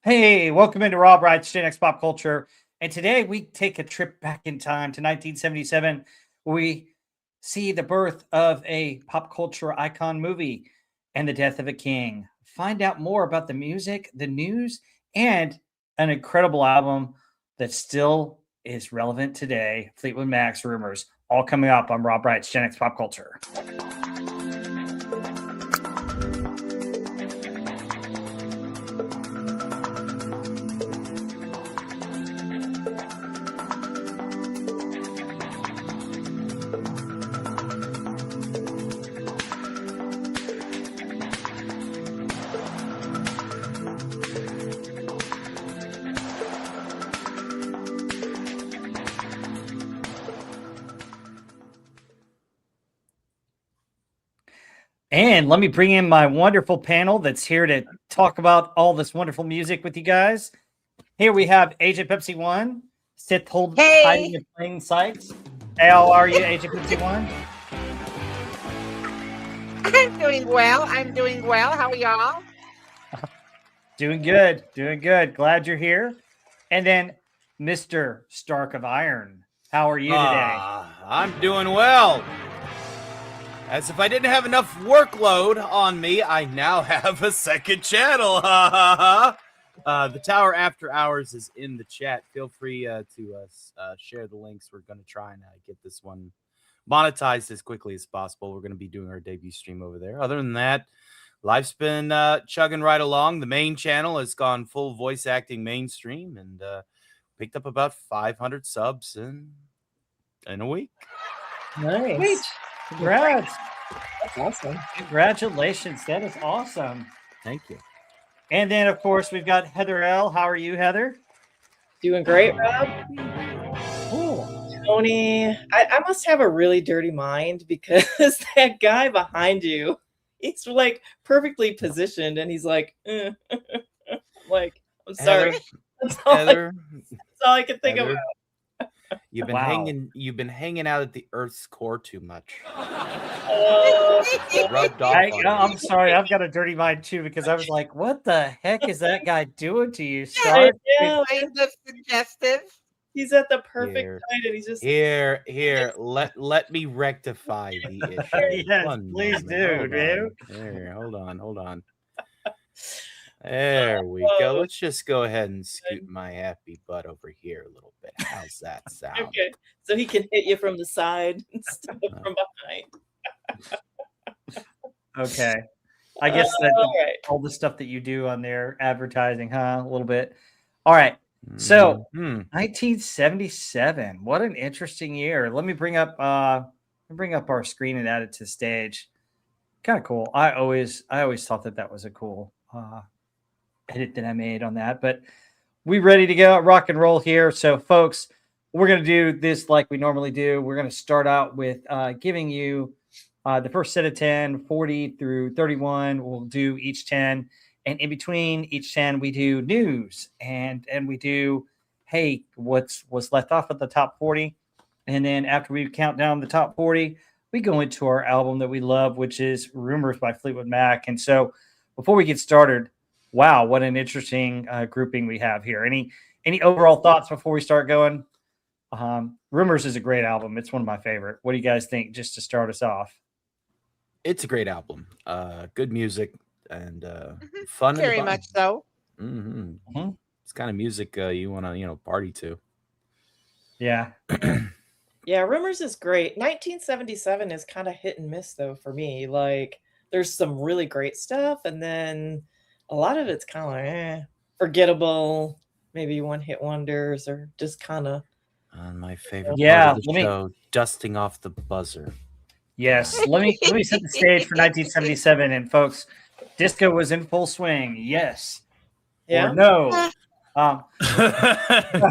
Hey, welcome into Rob Wright's Gen X Pop Culture. And today we take a trip back in time to 1977, where we see the birth of a pop culture icon movie and the death of a king. Find out more about the music, the news, and an incredible album that still is relevant today. Fleetwood Mac's Rumours, all coming up on Rob Wright's Gen X Pop Culture. And let me bring in my wonderful panel that's here to talk about all this wonderful music with you guys. Here we have Agent Pepsi One, hiding Hey, in plain sight. Hey, how are you, Agent Pepsi One? I'm doing well. I'm doing well. How are y'all? Doing good, doing good. Glad you're here. And then Mr. Stark of Iron, how are you today? I'm doing well. As if I didn't have enough workload on me, I now have a second channel. The Tower After Hours is in the chat. Feel free to share the links. We're going to try and get this one monetized as quickly as possible. We're going to be doing our debut stream over there. Other than that, life's been chugging right along. The main channel has gone full voice acting mainstream and picked up about 500 subs in a week. Nice. Sweet. Congrats. That's awesome. Congratulations. That is awesome. Thank you. And then, of course, we've got Heather L. How are you, Heather? Doing great, Rob. Cool. Tony, I must have a really dirty mind because that guy behind you, he's like perfectly positioned and he's like, like, I'm sorry. That's all, Heather, that's all I can think Heather, about. you've been hanging out at the Earth's core too much. Rubbed off on you. I'm sorry. I've got a dirty mind too because I was like, "What the heck is that guy doing to you, I Stark?" know. Kind of suggestive. He's at the perfect Here. height and he's just Here. Let me rectify the issue. Yes, One please moment. do, Hold dude. on. Here, hold on. There we go. Let's just go ahead and scoot my happy butt over here a little bit. How's that sound? okay. So he can hit you from the side instead of from behind. Okay. I guess that's All right. all the stuff that you do on their advertising, huh? A little bit. All right. So, 1977. What an interesting year. Let me bring up our screen and add it to the stage. Kind of cool. I always thought that was a cool edit that I made on that. But we ready to go rock and roll here. So, folks, we're gonna do this like we normally do. We're gonna start out with giving you the first set of 10, 40 through 31. We'll do each 10. And in between each 10, we do news and we do, hey, what's left off at the top 40. And then after we count down the top 40, we go into our album that we love, which is Rumours by Fleetwood Mac. And so before we get started, wow, what an interesting grouping we have here. Any overall thoughts before we start going? Rumours is a great album. It's one of my favorite. What do you guys think just to start us off? It's a great album. Good music and fun. Very much so. It's kind of music you want to, party to. Yeah. Yeah, Rumors is great. 1977 is kind of hit and miss though for me. Like there's some really great stuff and then a lot of it's kind of like forgettable, maybe one hit wonders or just kind of my favorite Yeah, part of the show, dusting off the buzzer. Yes, let me set the stage for 1977, and folks, disco was in full swing. Yes, yeah. or no.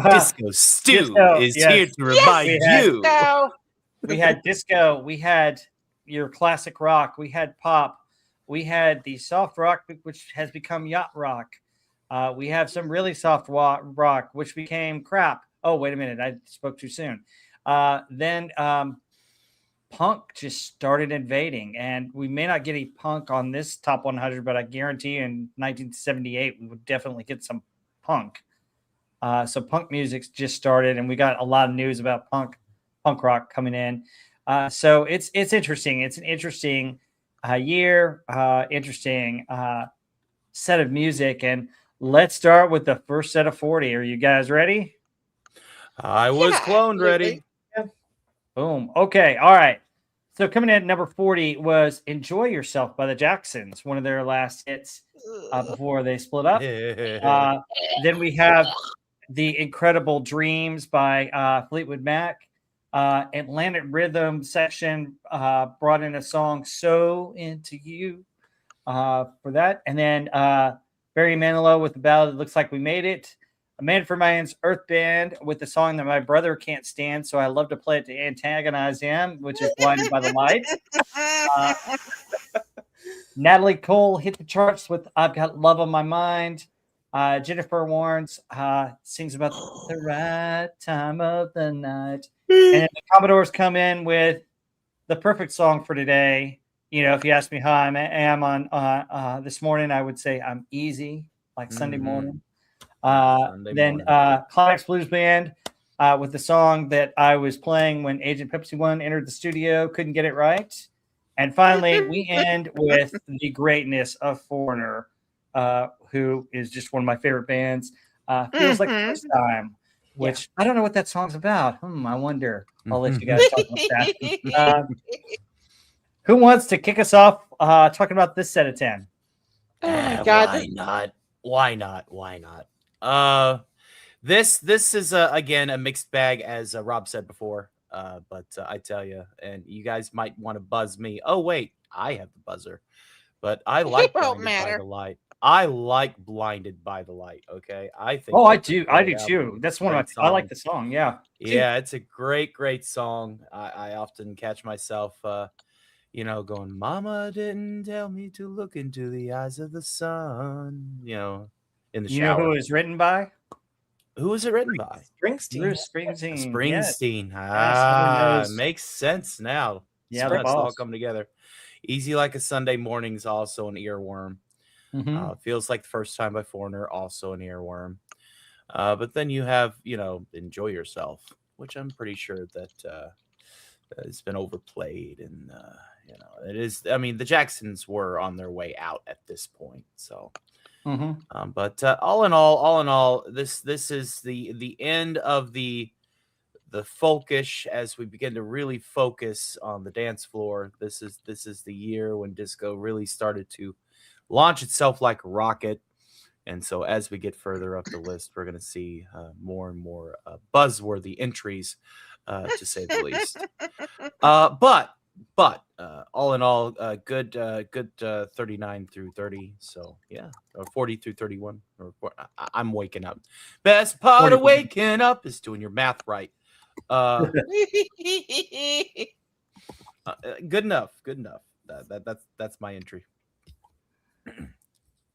Disco Stew Disco, is yes. here to remind you. So, We had disco. We had your classic rock. We had pop. We had the soft rock, which has become yacht rock. We have some really soft rock, which became crap. Oh, wait a minute, I spoke too soon. Then punk just started invading, and we may not get a punk on this top 100, but I guarantee in 1978 we would definitely get some punk. So punk music's just started, and we got a lot of news about punk rock coming in. So it's interesting. It's an interesting year, interesting set of music. And let's start with the first set of 40. Are you guys ready? I was cloned ready. Yeah. Boom. Okay. All right. So coming in at number 40 was "Enjoy Yourself" by the Jacksons, one of their last hits before they split up. Then we have "The Incredible Dreams" by Fleetwood Mac. Atlantic Rhythm section brought in a song "So Into You" for that. And then Barry Manilow with the ballad "It Looks Like We Made It." A Man for Man's Earth Band with the song that my brother can't stand, so I love to play it to antagonize him, which is "Blinded by the Light." Natalie Cole hit the charts with "I've Got Love on My Mind." Jennifer Warnes sings about the right time of the night. And then the Commodores come in with the perfect song for today. You know, if you ask me how I am on this morning, I would say I'm easy, like Sunday morning. Then Climax Blues Band with the song that I was playing when Agent Pepsi One entered the studio, couldn't get it right. And finally, we end with the greatness of Foreigner, who is just one of my favorite bands. Feels Like the First Time, which I don't know what that song's about. I wonder. I'll let you guys talk about that. Who wants to kick us off talking about this set of 10? Oh my God. Why not? This is again a mixed bag, as Rob said before. But I tell you, and you guys might want to buzz me. Oh wait, I have the buzzer. But I like won't Blinded by matter. the Light. I like Blinded by the Light. Okay, I think. Oh, I that's a do. great I do album. too. That's one of Great my. I like song. the song. Yeah. Yeah, it's a great song. I often catch myself, going, "Mama didn't tell me to look into the eyes of the sun," in the You know shower. who it was written by? Who was it written by? Springsteen. Bruce Springsteen. Springsteen. Yes, Makes sense now. Yeah, So the it's all boss. come together. Easy Like a Sunday Morning is also an earworm. Feels Like the First Time by Foreigner, also an earworm. But then you have, Enjoy Yourself, which I'm pretty sure that it's been overplayed, and it is. I mean, the Jacksons were on their way out at this point, so. But all in all, this is the end of the folkish, as we begin to really focus on the dance floor. This is the year when disco really started to launch itself like a rocket. And so as we get further up the list, we're going to see more and more buzzworthy entries, to say the least. But all in all, good 39 through 30. So yeah, or 40 through 31. I'm waking up. Best part of waking up is doing your math right. Good enough. That's my entry.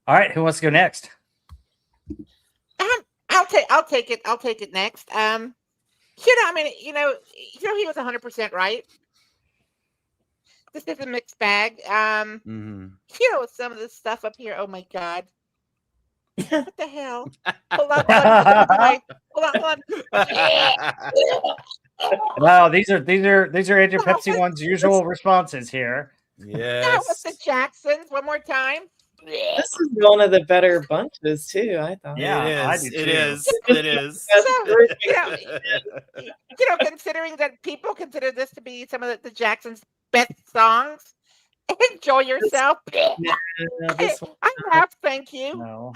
All right, who wants to go next? I'll take it next. I mean, he was 100% right. This is a mixed bag. Some of the stuff up here. Oh my God. What the hell? Hold on. Wow, these are Agent Pepsi One's usual responses here. That was the Jacksons. One more time. This is one of the better bunches too, I thought. Yeah, it is. Considering that people consider this to be some of the Jacksons' best songs, Enjoy Yourself. I have, thank you. No.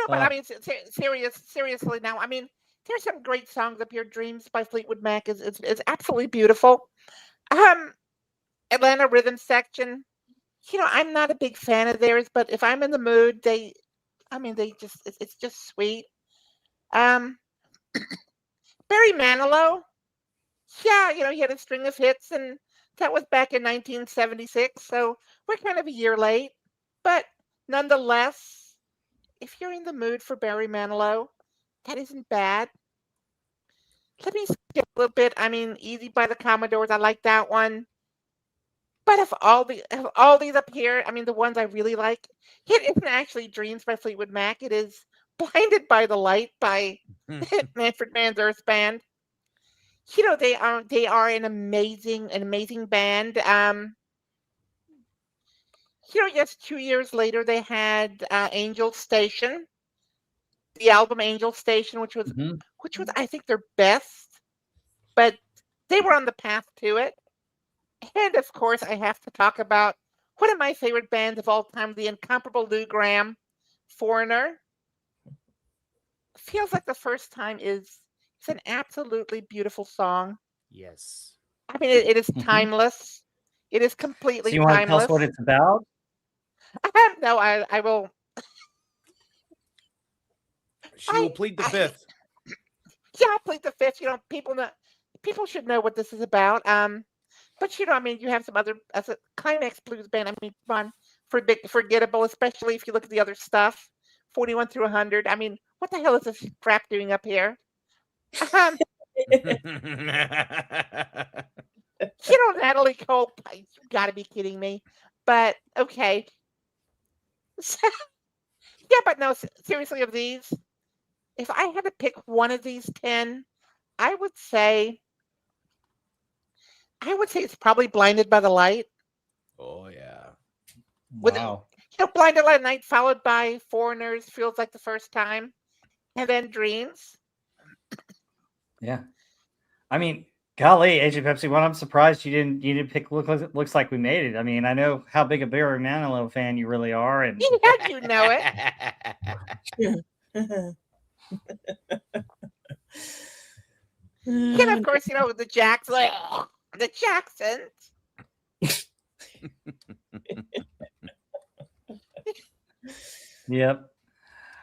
But I mean, seriously now, I mean, there's some great songs up here. Dreams by Fleetwood Mac is absolutely beautiful. Atlanta Rhythm section. I'm not a big fan of theirs, but if I'm in the mood, it's just sweet. Barry Manilow. Yeah, he had a string of hits, and that was back in 1976, so we're kind of a year late. But nonetheless, if you're in the mood for Barry Manilow, that isn't bad. Let me skip a little bit. I mean, Easy by the Commodores, I like that one. But of all these up here, I mean, the ones I really like, it isn't actually "Dreams" by Fleetwood Mac. It is "Blinded by the Light" by Manfred Mann's Earth Band. They are an amazing band. Just 2 years later, they had Angel Station, the album Angel Station, which was Mhm. I think their best, but they were on the path to it. And of course, I have to talk about one of my favorite bands of all time, the incomparable Lou Gramm, Foreigner. Feels like the first time is it's an absolutely beautiful song. Yes. I mean, it is Mhm. timeless. It is So completely you want to tell us what timeless. it's about? No, I will. She will I, plead the I fifth. yeah, I'll plead the fifth. People should know what this is about. But I mean, you have some other as a climax blues band. I mean, fun, forgettable, especially if you look at the other stuff. 41 through 100. I mean, what the hell is this crap doing up here? Um, Natalie Cole. You got to be kidding me. But okay. So, yeah, but no, seriously, of these, if I had to pick one of these 10, I would say it's probably Blinded by the Light. Oh yeah. With Wow. Blinded by the Light followed by Foreigners, Feels Like the First Time, and then Dreams. Yeah. I mean, golly, AJ Pepsi, what I'm surprised you didn't pick looks like we made it. I mean, I know how big a Barry Manilow fan you really are, and Yeah, you know it. And of course, the Jacksons. The Jacksons. yep.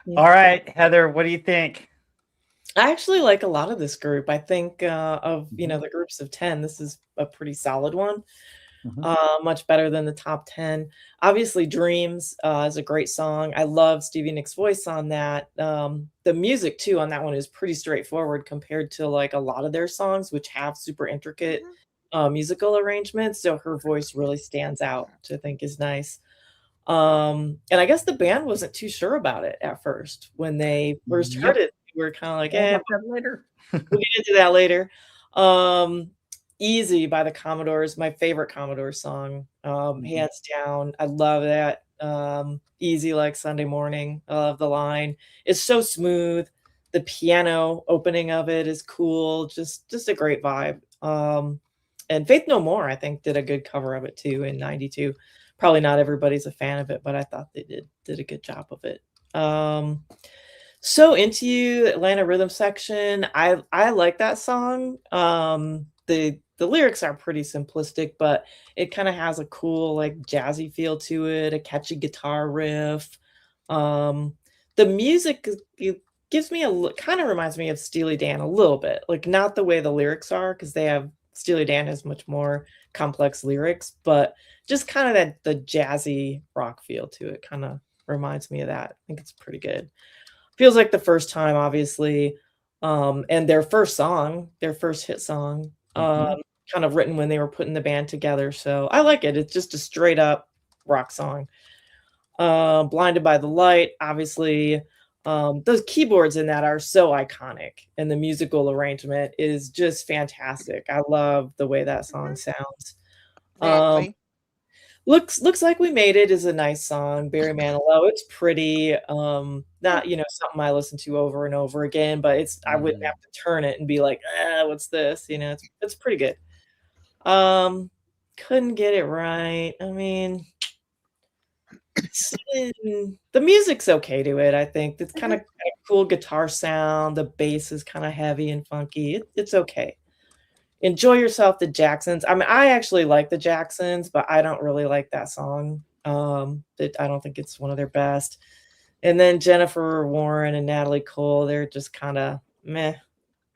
All right, Heather, what do you think? I actually like a lot of this group. I think of Mhm. the groups of 10, this is a pretty solid one. Mhm. Much better than the top 10. Obviously, Dreams is a great song. I love Stevie Nicks' voice on that. The music too on that one is pretty straightforward compared to like a lot of their songs, which have super intricate musical arrangements. So her voice really stands out, which I think is nice. And I guess the band wasn't too sure about it at first when they first heard Yep. it. We were kind of like, More about that later. we'll get into that later. Easy by the Commodores, my favorite Commodore song. Hands down. I love that. Easy like Sunday morning. I love the line. It's so smooth. The piano opening of it is cool. Just a great vibe. And Faith No More, I think, did a good cover of it too in '92. Probably not everybody's a fan of it, but I thought they did a good job of it. So Into You, Atlanta Rhythm Section. I like that song. The lyrics are pretty simplistic, but it kind of has a cool like jazzy feel to it, a catchy guitar riff. The music it gives me kind of reminds me of Steely Dan a little bit, like not the way the lyrics are because Steely Dan has much more complex lyrics, but just kind of the jazzy rock feel to it kind of reminds me of that. I think it's pretty good. Feels like the first time, obviously, and their first hit song, kind of written when they were putting the band together. So I like it. It's just a straight up rock song. Blinded by the Light, obviously, those keyboards in that are so iconic, and the musical arrangement is just fantastic. I love the way that song sounds. Exactly. Looks Like We Made It is a nice song. Barry Manilow, it's pretty. Not something I listen to over and over again, but I wouldn't have to turn it and be like, what's this? It's pretty good. Couldn't get it right. I mean, the music's okay to it. I think it's kind of cool guitar sound. The bass is kind of heavy and funky. It's okay. Enjoy Yourself, the Jacksons. I mean, I actually like the Jacksons, but I don't really like that song. I don't think it's one of their best. And then Jennifer Warren and Natalie Cole, they're just kind of meh.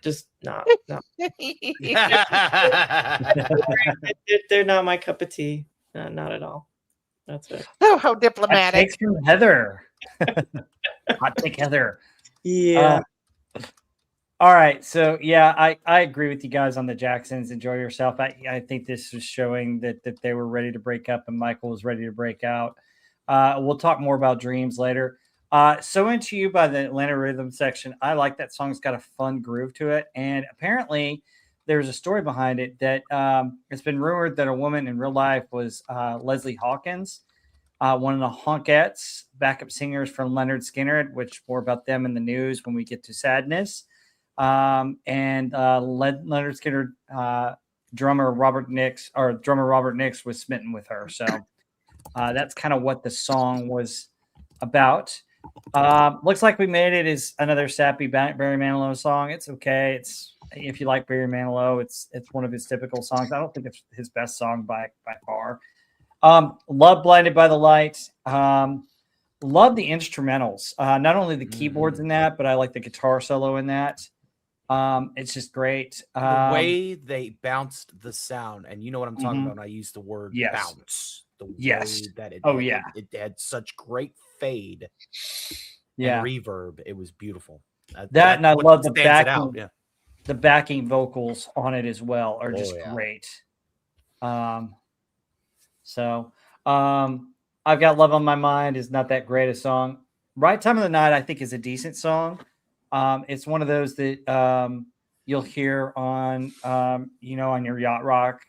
Just not. They're not my cup of tea. Not at all. That's it. Oh, how Hot diplomatic. takes from Heather. Hot take Heather. Yeah. All right. So yeah, I agree with you guys on the Jacksons. Enjoy yourself. I think this was showing that they were ready to break up and Michael was ready to break out. We'll talk more about Dreams later. So Into You by the Atlanta Rhythm Section. I like that song. It's got a fun groove to it. And apparently there's a story behind it that it's been rumored that a woman in real life was Leslie Hawkins, one of the Honkettes, backup singers from Leonard Skinner, which more about them in the news when we get to Sadness. And Leonard Skinner drummer Robert Nix was smitten with her. So that's kind of what the song was about. Looks like We Made It is another sappy Barry Manilow song. It's okay. It's if you like Barry Manilow, it's one of his typical songs. I don't think it's his best song by far. Love Blinded by the Light. Love the instrumentals. Not only the keyboards in that, but I like the guitar solo in that. It's just great. The way they bounced the sound, and you know what I'm talking about when I use the word bounce. The way that it had such great fade and reverb. It was beautiful. That and I love the backing. The backing vocals on it as well are just great. So I've Got Love on My Mind is not that great a song. Right Time of the Night I think is a decent song. It's one of those that you'll hear on on your yacht rock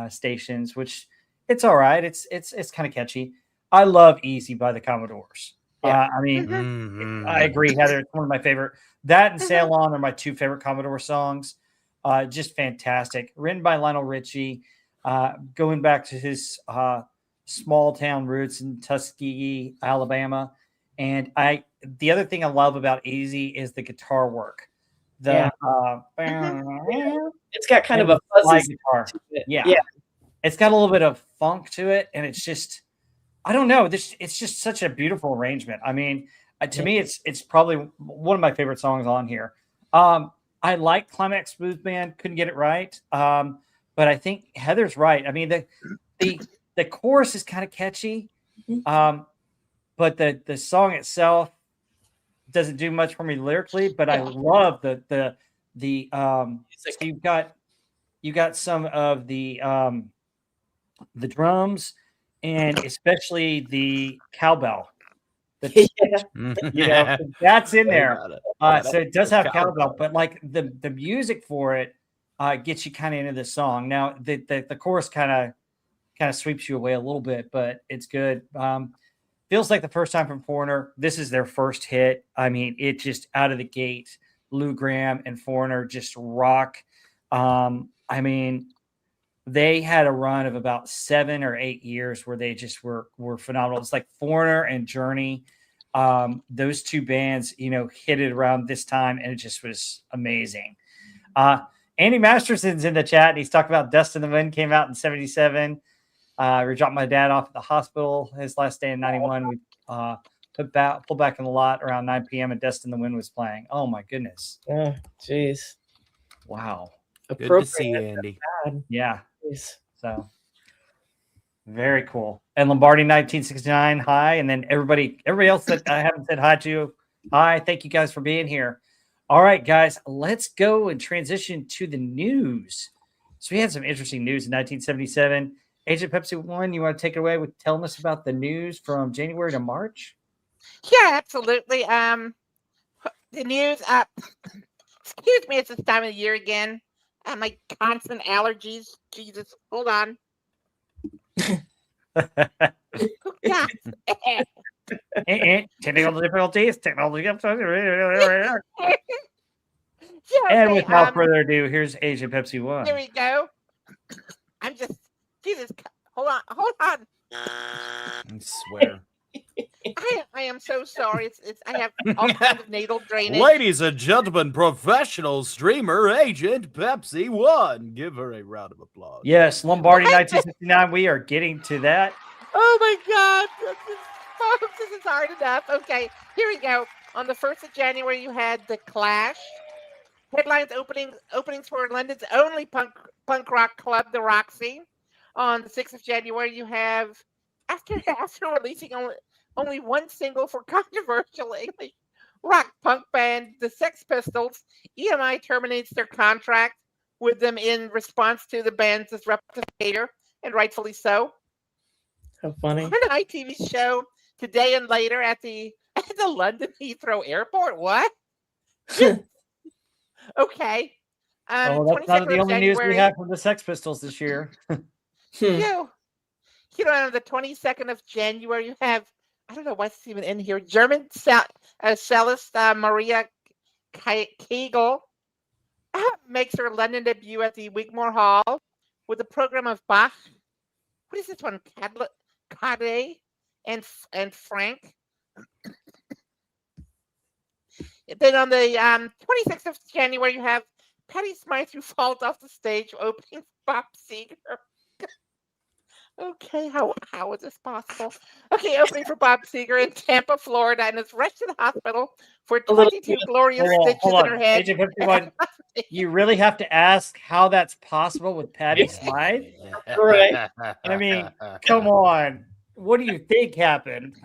stations, which it's all right. It's kind of catchy. I love Easy by the Commodores. I mean, I agree, Heather. It's one of my favorite. That and Sail On are my two favorite Commodore songs. Just fantastic. Written by Lionel Richie, going back to his small town roots in Tuskegee, Alabama. And the other thing I love about Easy is the guitar work. It's got kind of a fuzzy guitar. It's got a little bit of funk to it, and it's just, I don't know, it's just such a beautiful arrangement. I mean, to me, it's probably one of my favorite songs on here. I like Climax Smooth Band, couldn't get it right, but I think Heather's right. I mean, the chorus is kind of catchy, but the song itself doesn't do much for me lyrically. But I love the so you got some of the drums and especially the cowbell. That's in there. So it does have cowbell, but like the music for it gets you kind of into the song. Now the chorus kind of sweeps you away a little bit, but it's good. Feels like the first time from Foreigner. This is their first hit. I mean, it just out of the gate, Lou Gramm and Foreigner just rock. I mean, they had a run of about 7 or 8 years where they just were phenomenal. It's like Foreigner and Journey. Those two bands, hit it around this time, and it just was amazing. Andy Masterson's in the chat. And he's talking about Dust in the Wind came out in 1977. We dropped my dad off at the hospital his last day in 1991. We pulled back in the lot around 9 p.m. and Dust in the Wind was playing. Oh my goodness. Oh, jeez. Wow. Good to see you, Andy. Yeah. Jeez. So very cool. And Lombardi 1969. Hi. And then everybody else that I haven't said hi to. Hi. Thank you guys for being here. All right, guys, let's go and transition to the news. So we had some interesting news in 1977. Agent Pepsi 1, you want to take it away with telling us about the news from January to March? Yeah, absolutely. The news, excuse me, it's this time of the year again. My constant allergies. Jesus, hold on. Yeah. Technical difficulties. And without further ado, here's Agent Pepsi 1. Here we go. I'm just, Jesus, hold on. I swear. I am so sorry. I have all kinds of nasal drainage. Ladies and gentlemen, professional streamer Agent Pepsi 1. Give her a round of applause. Yes, Lombardi 1969. We are getting to that. Oh my God. Folks, this is hard enough. Okay, here we go. On the 1st of January, you had The Clash. Headlines openings for London's only punk rock club, the Roxy. On the 6th of January, you have, after releasing only one single for controversial English rock punk band, the Sex Pistols. EMI terminates their contract with them in response to the band's disruptive behavior, and rightfully so. How funny. On an ITV show Today and Later at the London Heathrow Airport. What? Okay. Oh, that's not 22nd the of only news we January. have from the Sex Pistols this year. You on the 22nd of January, you have, I don't know what's even in here, German cellist Maria Kegel makes her London debut at the Wigmore Hall with a program of Bach. What is this one? Cade and Frank. Then on the 26th of January, you have Patti Smythe, who falls off the stage opening Bob Seger. Okay, how is this possible? Okay, opening for Bob Seger in Tampa, Florida, and is rushed to the hospital for 22 glorious stitches in her head. Agent 51, you really have to ask how that's possible with Patti Smythe? Right. I mean, come on. What do you think happened?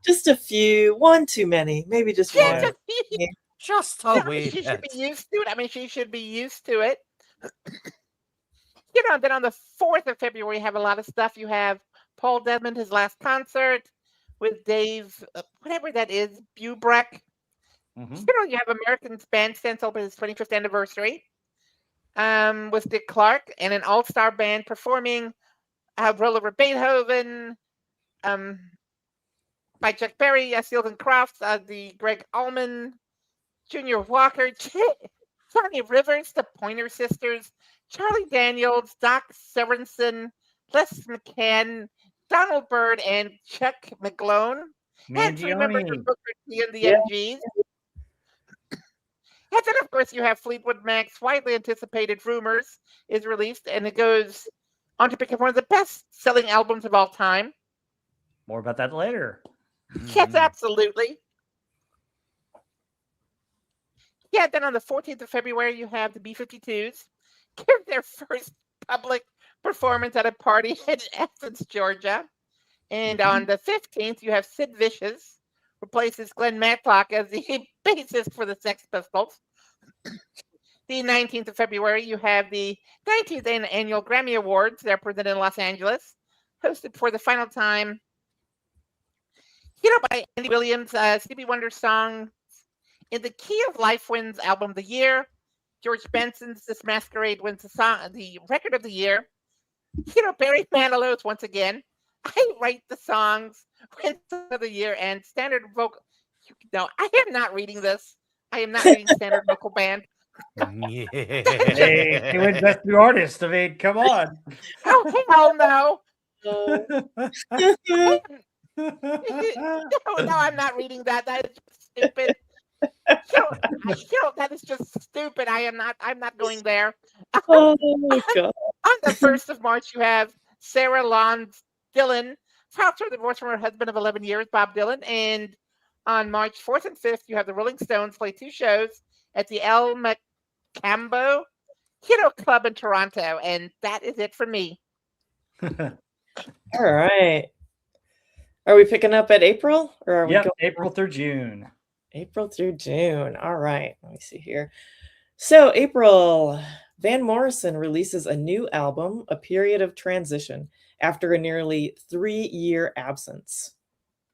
Just a few, one too many, maybe just Yeah, one. Just No, a wee she should bit. be used to it. I mean, she should be used to it. Then on the 4th of February, you have a lot of stuff. You have Paul Desmond, his last concert with Dave, whatever that is, Bubreck. You have American Bandstand celebrate his 25th anniversary with Dick Clark and an all-star band performing Roller Beethoven by Chuck Berry, Seals and Crofts, the Greg Allman, Junior Walker, Johnny Rivers, the Pointer Sisters, Charlie Daniels, Doc Severinsen, Les McCann, Donald Byrd, and Chuck McGlone. And remember Mangione. Booker T and the MGs. And then, of course, you have Fleetwood Mac's widely anticipated Rumours is released, and it goes on to become one of the best-selling albums of all time. More about that later. Yes, absolutely. Yeah, then on the 14th of February, you have the B-52s give their first public performance at a party in Athens, Georgia. And on the 15th, you have Sid Vicious replaces Glenn Matlock as the bassist for the Sex Pistols. The 19th of February, you have the 19th Annual Grammy Awards. They're presented in Los Angeles, hosted for the final time. By Andy Williams, Stevie Wonder's song In the Key of Life wins Album of the Year. George Benson's This Masquerade wins the Record of the Year. Barry Manilow's once again, I Write the Songs wins of the Year, and Standard Vocal. No, I am not reading this. I am not reading Standard Vocal Band. Hey, he wins Best New Artist. I mean, come on. Oh, hell no. No, I'm not reading that. That is just stupid. That is just stupid. I'm not going there. Oh my God. On the 1st of March, you have Sarah Lon Dillon, filed for divorce from her husband of 11 years, Bob Dylan. And on March 4th and 5th, you have the Rolling Stones play 2 shows at the El Macambo Club in Toronto. And that is it for me. All right. Are we picking up at April? Or are we Yep, going April through June. April through June. All right. Let me see here. So April, Van Morrison releases a new album, A Period of Transition, after a nearly 3-year absence.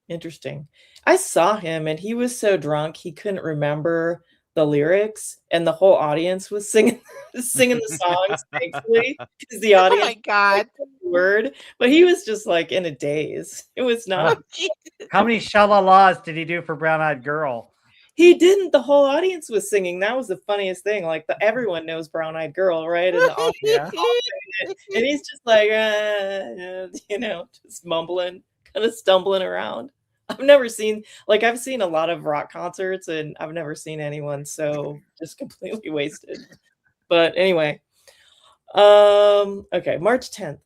Interesting. I saw him and he was so drunk he couldn't remember the lyrics, and the whole audience was singing the songs, thankfully, because the Oh audience my God. word, but he was just like in a daze. It was not. How many shalalas did he do for Brown Eyed Girl? He didn't. The whole audience was singing. That was the funniest thing. Like everyone knows Brown Eyed Girl, right? And the audience, Yeah. and he's just like, just mumbling, kind of stumbling around. I've seen a lot of rock concerts, and I've never seen anyone so just completely wasted. But anyway, okay, March 10th,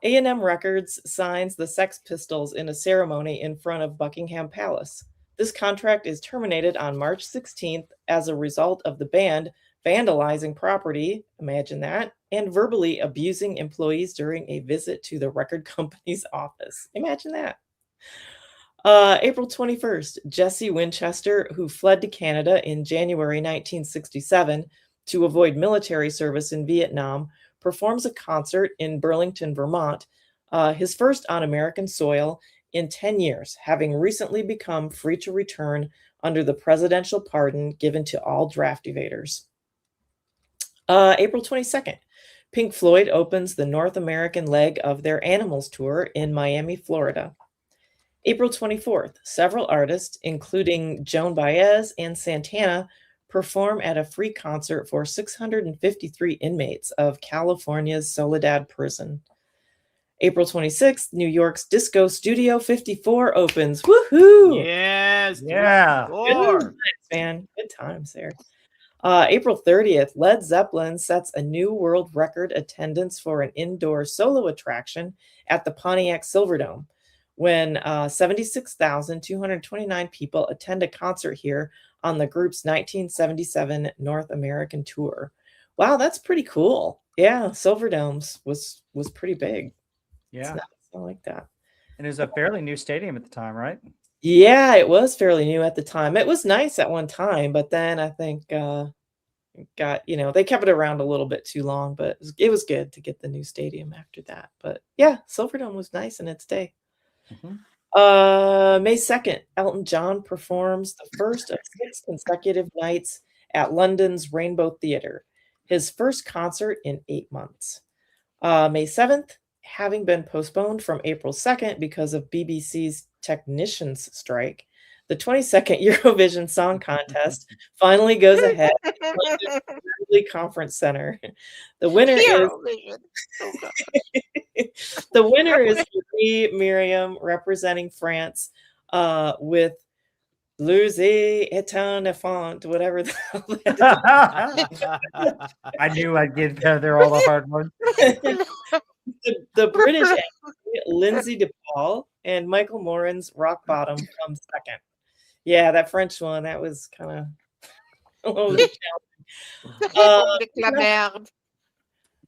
A&M Records signs the Sex Pistols in a ceremony in front of Buckingham Palace. This contract is terminated on March 16th as a result of the band vandalizing property, imagine that, and verbally abusing employees during a visit to the record company's office. Imagine that. April 21st, Jesse Winchester, who fled to Canada in January 1967 to avoid military service in Vietnam, performs a concert in Burlington, Vermont, his first on American soil in 10 years, having recently become free to return under the presidential pardon given to all draft evaders. April 22nd, Pink Floyd opens the North American leg of their Animals tour in Miami, Florida. April 24th, several artists, including Joan Baez and Santana, perform at a free concert for 653 inmates of California's Soledad Prison. April 26th, New York's Disco Studio 54 opens. Woohoo! Yes. Yeah. Good times, man. Good times there. April 30th, Led Zeppelin sets a new world record attendance for an indoor solo attraction at the Pontiac Silverdome, when 76,229 people attend a concert here on the group's 1977 North American tour. Wow, that's pretty cool. Yeah, Silverdomes was pretty big. Yeah. Nice. I like that. And it was a fairly new stadium at the time, right? Yeah, it was fairly new at the time. It was nice at one time, but then I think they kept it around a little bit too long, but it was good to get the new stadium after that. But yeah, Silverdome was nice in its day. May 2nd, Elton John performs the first of 6 consecutive nights at London's Rainbow Theatre, his first concert in 8 months. May 7th, having been postponed from April 2nd because of BBC's technicians strike, the 22nd Eurovision Song Contest finally goes ahead at London's Wembley Conference Center. The winner is the winner is Marie Miriam, representing France, with Lucy et un enfant, whatever the hell that is. I knew I'd get there all the hard ones. The British actor, Lindsay DePaul, and Michael Moran's Rock Bottom comes second. Yeah, that French one, that was kind of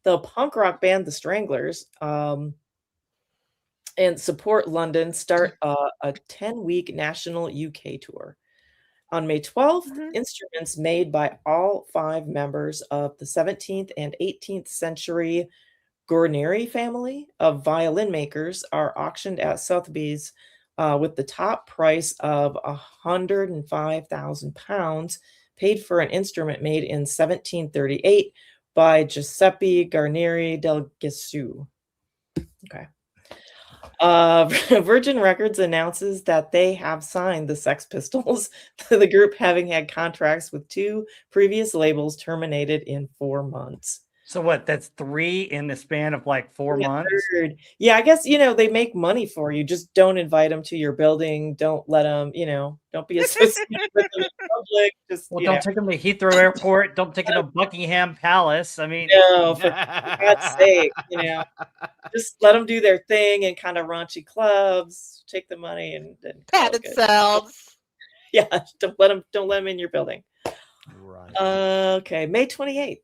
the punk rock band The Stranglers and Support London start a 10-week national UK tour. On May 12th, instruments made by all 5 members of the 17th and 18th century Guarneri family of violin makers are auctioned at Sotheby's with the top price of £105,000 paid for an instrument made in 1738 by Giuseppe Guarneri del Gesù. Okay. Virgin Records announces that they have signed the Sex Pistols, the group having had contracts with 2 previous labels terminated in 4 months. So what? That's 3 in the span of like 4 months? Yeah, I guess, they make money for you. Just don't invite them to your building. Don't let them, don't be associated with them in public. Just, don't take them to Heathrow Airport. Don't take them to Buckingham Palace. I mean, no, for God's sake, just let them do their thing in kind of raunchy clubs. Take the money and pat themselves. Yeah, don't let them in your building. Right. Okay, May 28th.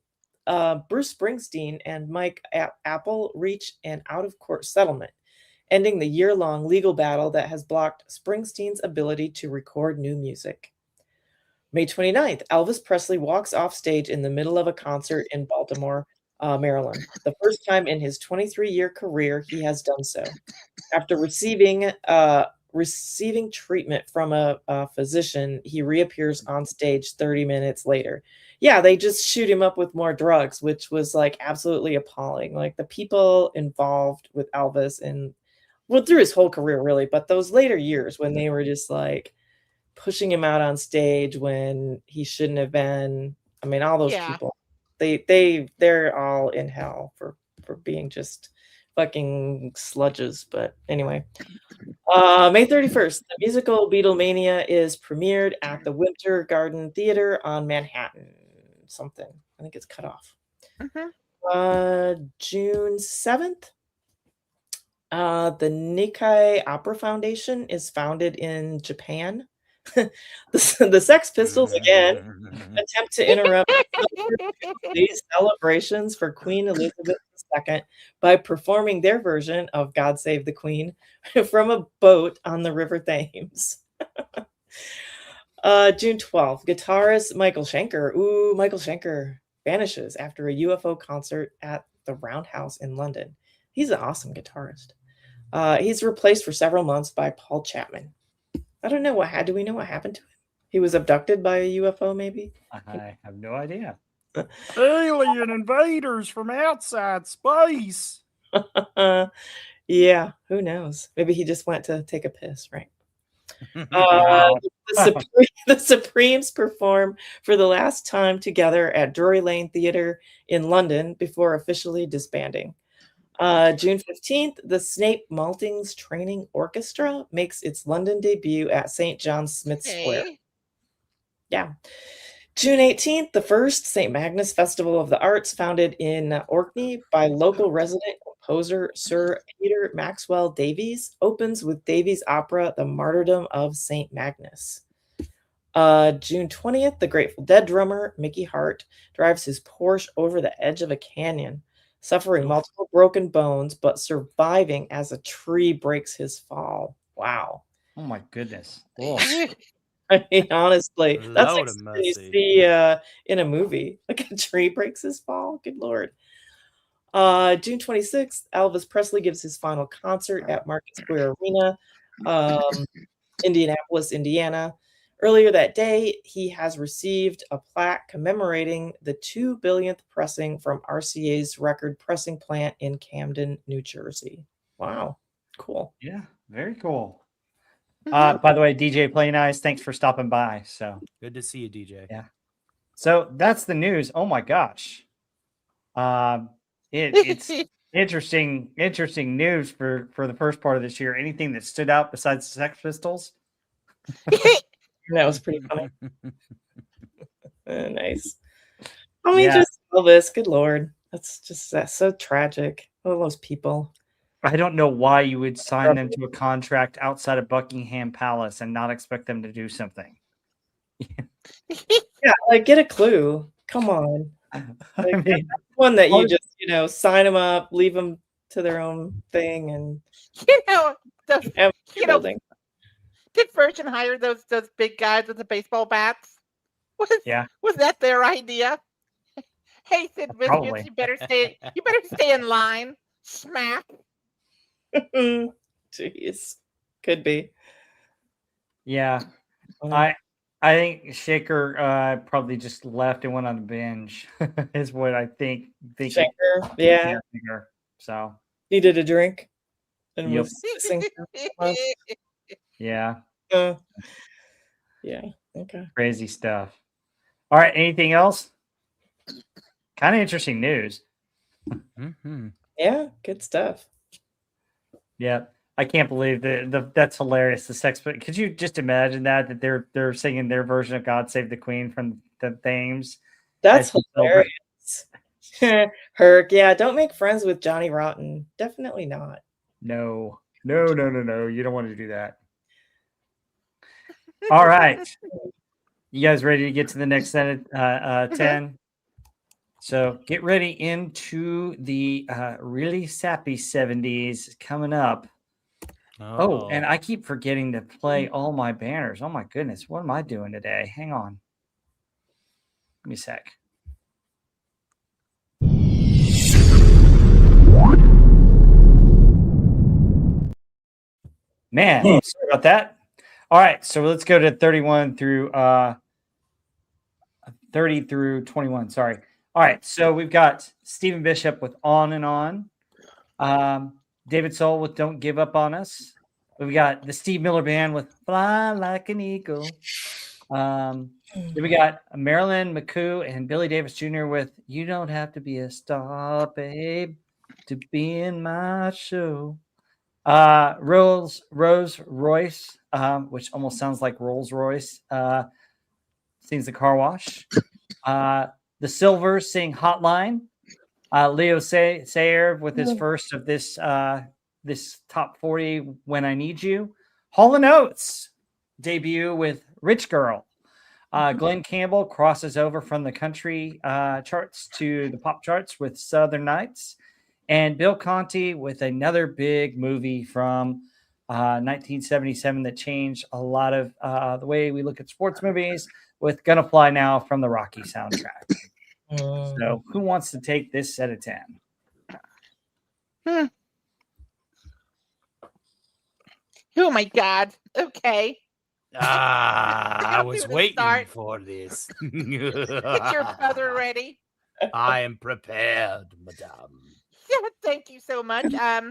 Bruce Springsteen and Mike Apple reach an out-of-court settlement, ending the year-long legal battle that has blocked Springsteen's ability to record new music. May 29th, Elvis Presley walks off stage in the middle of a concert in Baltimore, Maryland. The first time in his 23-year career he has done so. After receiving treatment from a physician, he reappears on stage 30 minutes later. Yeah, they just shoot him up with more drugs, which was like absolutely appalling. Like the people involved with Elvis and through his whole career, really, but those later years when they were just like pushing him out on stage when he shouldn't have been. I mean, all those people, they're all in hell for being just fucking sludges. But anyway, May 31st, the musical Beatlemania is premiered at the Winter Garden Theater on Manhattan. Something, I think it's cut off. June 7th, the Nikkei Opera Foundation is founded in Japan. The Sex Pistols again attempt to interrupt these celebrations for Queen Elizabeth 22nd by performing their version of God Save the Queen from a boat on the River Thames. June 12th, guitarist Michael Schenker. Ooh, Michael Schenker vanishes after a UFO concert at the Roundhouse in London. He's an awesome guitarist. He's replaced for several months by Paul Chapman. I don't know do we know what happened to him? He was abducted by a UFO, maybe? I have no idea. Alien invaders from outside space. Yeah, who knows? Maybe he just went to take a piss, right? Wow. The Supremes perform for the last time together at Drury Lane Theatre in London before officially disbanding. June 15th, the Snape Maltings Training Orchestra makes its London debut at St. John Smith Square. Okay. Yeah. June 18th, the first St. Magnus Festival of the Arts, founded in Orkney by local resident composer Sir Peter Maxwell Davies, opens with Davies' opera The Martyrdom of St. Magnus. June 20th, the Grateful Dead drummer Mickey Hart drives his Porsche over the edge of a canyon, suffering multiple broken bones, but surviving as a tree breaks his fall. Wow. Oh my goodness. Oh. I mean, honestly, that's like Lord of something you mercy. see in a movie. Like a tree breaks his fall. Good Lord. June 26th, Elvis Presley gives his final concert at Market Square Arena, Indianapolis, Indiana. Earlier that day, he has received a plaque commemorating the 2 billionth pressing from RCA's record pressing plant in Camden, New Jersey. Wow. Cool. Yeah, very cool. By the way, DJ Play Nice, thanks for stopping by. So Good to see you, DJ. yeah. So that's the news. Oh my gosh. It's interesting news for the first part of this year. Anything that stood out besides the Sex Pistols? That was pretty funny. Nice. I mean, Yeah. just Elvis. Good Lord. That's so tragic. All those people. I don't know why you would sign them to a contract outside of Buckingham Palace and not expect them to do something. Yeah, like get a clue. Come on. I Like, mean, one that you Well, just, sign them up, leave them to their own thing, and Those, have you know, building. did Virgin hire those big guys with the baseball bats? Yeah. Was that their idea? Hey, Sid Probably. Vicious, you better stay in line. Smack. Jeez. Could be. Yeah. I think Shaker probably just left and went on a binge is what I think. Shaker, yeah. So Needed a drink and Yep. was missing. yeah, Yeah. Okay. crazy stuff. All right, anything else? Kind of interesting news. Mm-hmm. Yeah, good stuff. Yeah, I can't believe that's hilarious. The Sex, but could you just imagine that they're singing their version of "God Save the Queen" from the Thames? That's As hilarious. Herc, yeah, don't make friends with Johnny Rotten. Definitely not. No. You don't want to do that. All right, you guys ready to get to the next 10? So get ready into the really sappy 70s coming up. Oh, and I keep forgetting to play all my banners. Oh my goodness, what am I doing today? Hang on. Give me a sec. Man, sorry about that. All right, so let's go to 30 through 21. Sorry. All right, so we've got Stephen Bishop with On and On. David Soul with Don't Give Up on Us. We've got the Steve Miller Band with Fly Like an Eagle. Then we got Marilyn McCoo and Billy Davis Jr. with You Don't Have to Be a Star, Babe, to be in my show. Rose Royce, which almost sounds like Rolls Royce, sings The Car Wash. The Silvers sing Hotline. Leo Sayer with his first of this top 40 When I Need You. Hall & Oates debut with Rich Girl. Glenn Campbell crosses over from the country charts to the pop charts with Southern Nights. And Bill Conti with another big movie from 1977 that changed a lot of the way we look at sports movies with Gonna Fly Now from the Rocky soundtrack. So who wants to take this set of 10? Oh my God. Okay. I was waiting for this. Get your brother ready. I am prepared, madame. Yeah, thank you so much. I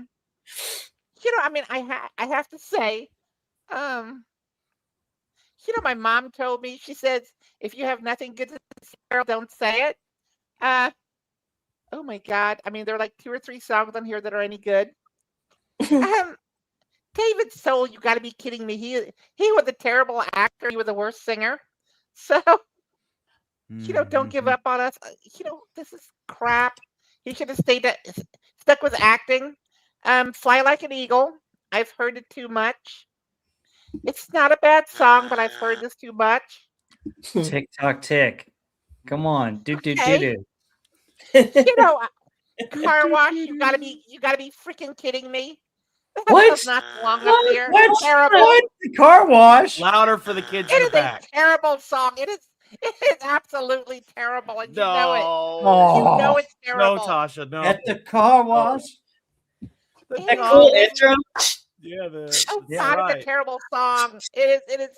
have to say, my mom told me, she says, if you have nothing good to say, Carol, don't say it. Oh my God. I mean, there are like 2 or 3 songs on here that are any good. David Soul, you got to be kidding me. He was a terrible actor. He was the worst singer. So, don't give up on us. This is crap. He should have stuck with acting. Fly Like an Eagle. I've heard it too much. It's not a bad song, but I've heard this too much. Tick tock tick. Come on, do. Car Wash. You gotta be freaking kidding me. What? Does not belong up there. What? Terrible. What? The Car Wash. Louder for the kids in It the is back. a terrible song. It is absolutely terrible, and you know it. Oh. You know it's No, terrible. Tasha, no. At the Car Wash. That cool intro. Yeah, God, it's a terrible song. It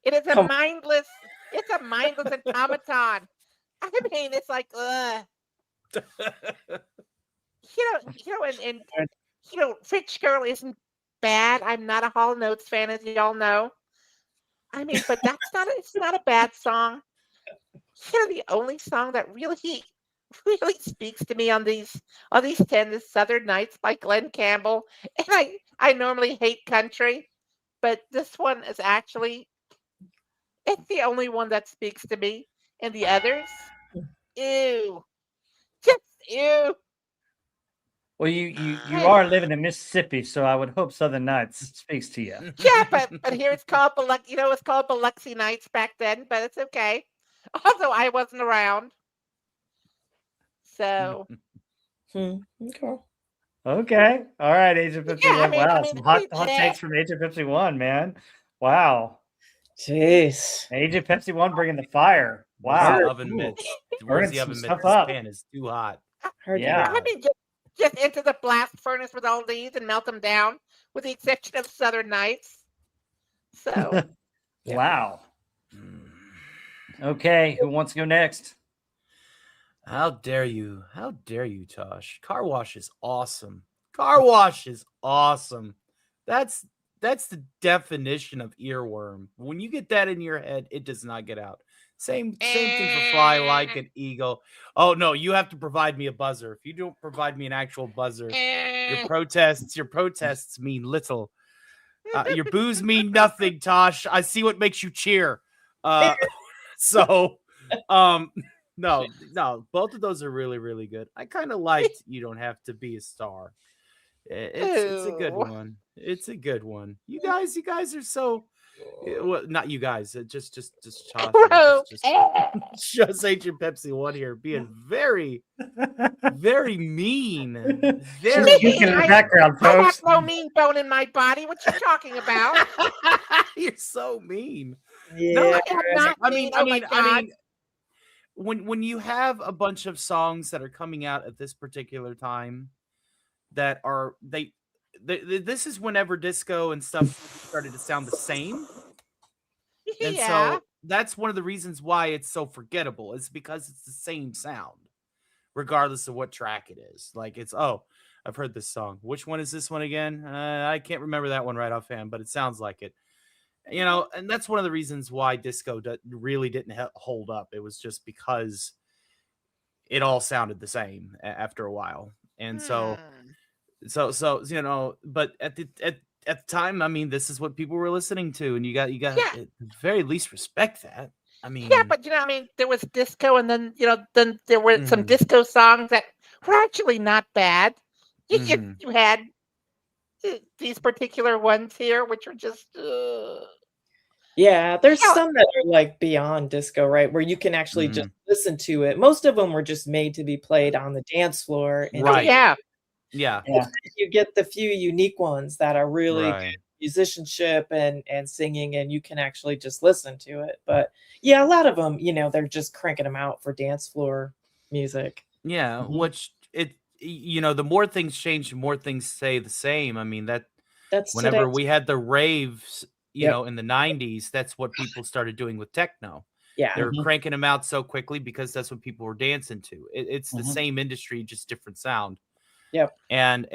is a mindless. It's a mindless automaton. I mean, it's like, Rich Girl isn't bad. I'm not a Hall & Oates fan, as y'all know. I mean, but it's not a bad song. The only song that really speaks to me on these 10 is Southern Nights by Glenn Campbell. And I normally hate country, but this one is actually, it's the only one that speaks to me. And the others, ew. Just ew. Well, you are living in Mississippi, so I would hope Southern Nights speaks to you. Yeah, but here it's called it's called Biloxi Nights back then, but it's okay. Also, I wasn't around. So. Okay. Okay. All right, Agent 51. Yeah, Wow, some hot takes from Agent 51, man. Wow. Jeez. Agent Pepsi 1 bringing the fire. Wow. Oven mitt. Where's the oven mitt? This pan is too hot. Yeah. I mean, just enter the blast furnace with all these and melt them down, with the exception of Southern Nights. So. Wow. Okay, who wants to go next? How dare you? How dare you, Tosh? Car Wash is awesome. Car Wash is awesome. That's the definition of earworm. When you get that in your head, it does not get out. Same thing for Fly Like an Eagle. Oh no, you have to provide me a buzzer. If you don't provide me an actual buzzer, your protests mean little. Your boos mean nothing, Tosh. I see what makes you cheer. No, both of those are really, really good. I kind of liked You Don't Have to Be a Star. It's a good one. It's a good one. You guys are so. Well, not you guys. Just Agent Pepsi 1 here being very, very mean. Very in the background, I have folks. no mean bone in my body. What you talking about? You're so mean. Yeah. No, I'm not I mean. mean, when you have a bunch of songs that are coming out at this particular time that are this is whenever disco and stuff started to sound the same. And so that's one of the reasons why it's so forgettable, is because it's the same sound, regardless of what track it is. Like I've heard this song. Which one is this one again? I can't remember that one right offhand, but it sounds like it. And that's one of the reasons why disco really didn't hold up. It was just because it all sounded the same after a while. And so but at the time, I mean, this is what people were listening to, and you got at the very least respect that. I mean, but there was disco, and then there were some disco songs that were actually not bad. You had these particular ones here, which are just. Yeah, there's some that are like beyond disco, right? Where you can actually just listen to it. Most of them were just made to be played on the dance floor. And right. Yeah. Yeah. You get the few unique ones that are really Right. good musicianship and singing, and you can actually just listen to it. But yeah, a lot of them, they're just cranking them out for dance floor music. Yeah, Mhm. which the more things change, the more things stay the same. I mean, That's whenever today. we had the raves, Yep. in the 90s, that's what people started doing with techno. Yeah. They were Mhm. cranking them out so quickly because that's what people were dancing to. It's the Mhm. same industry, just different sound. Yep. And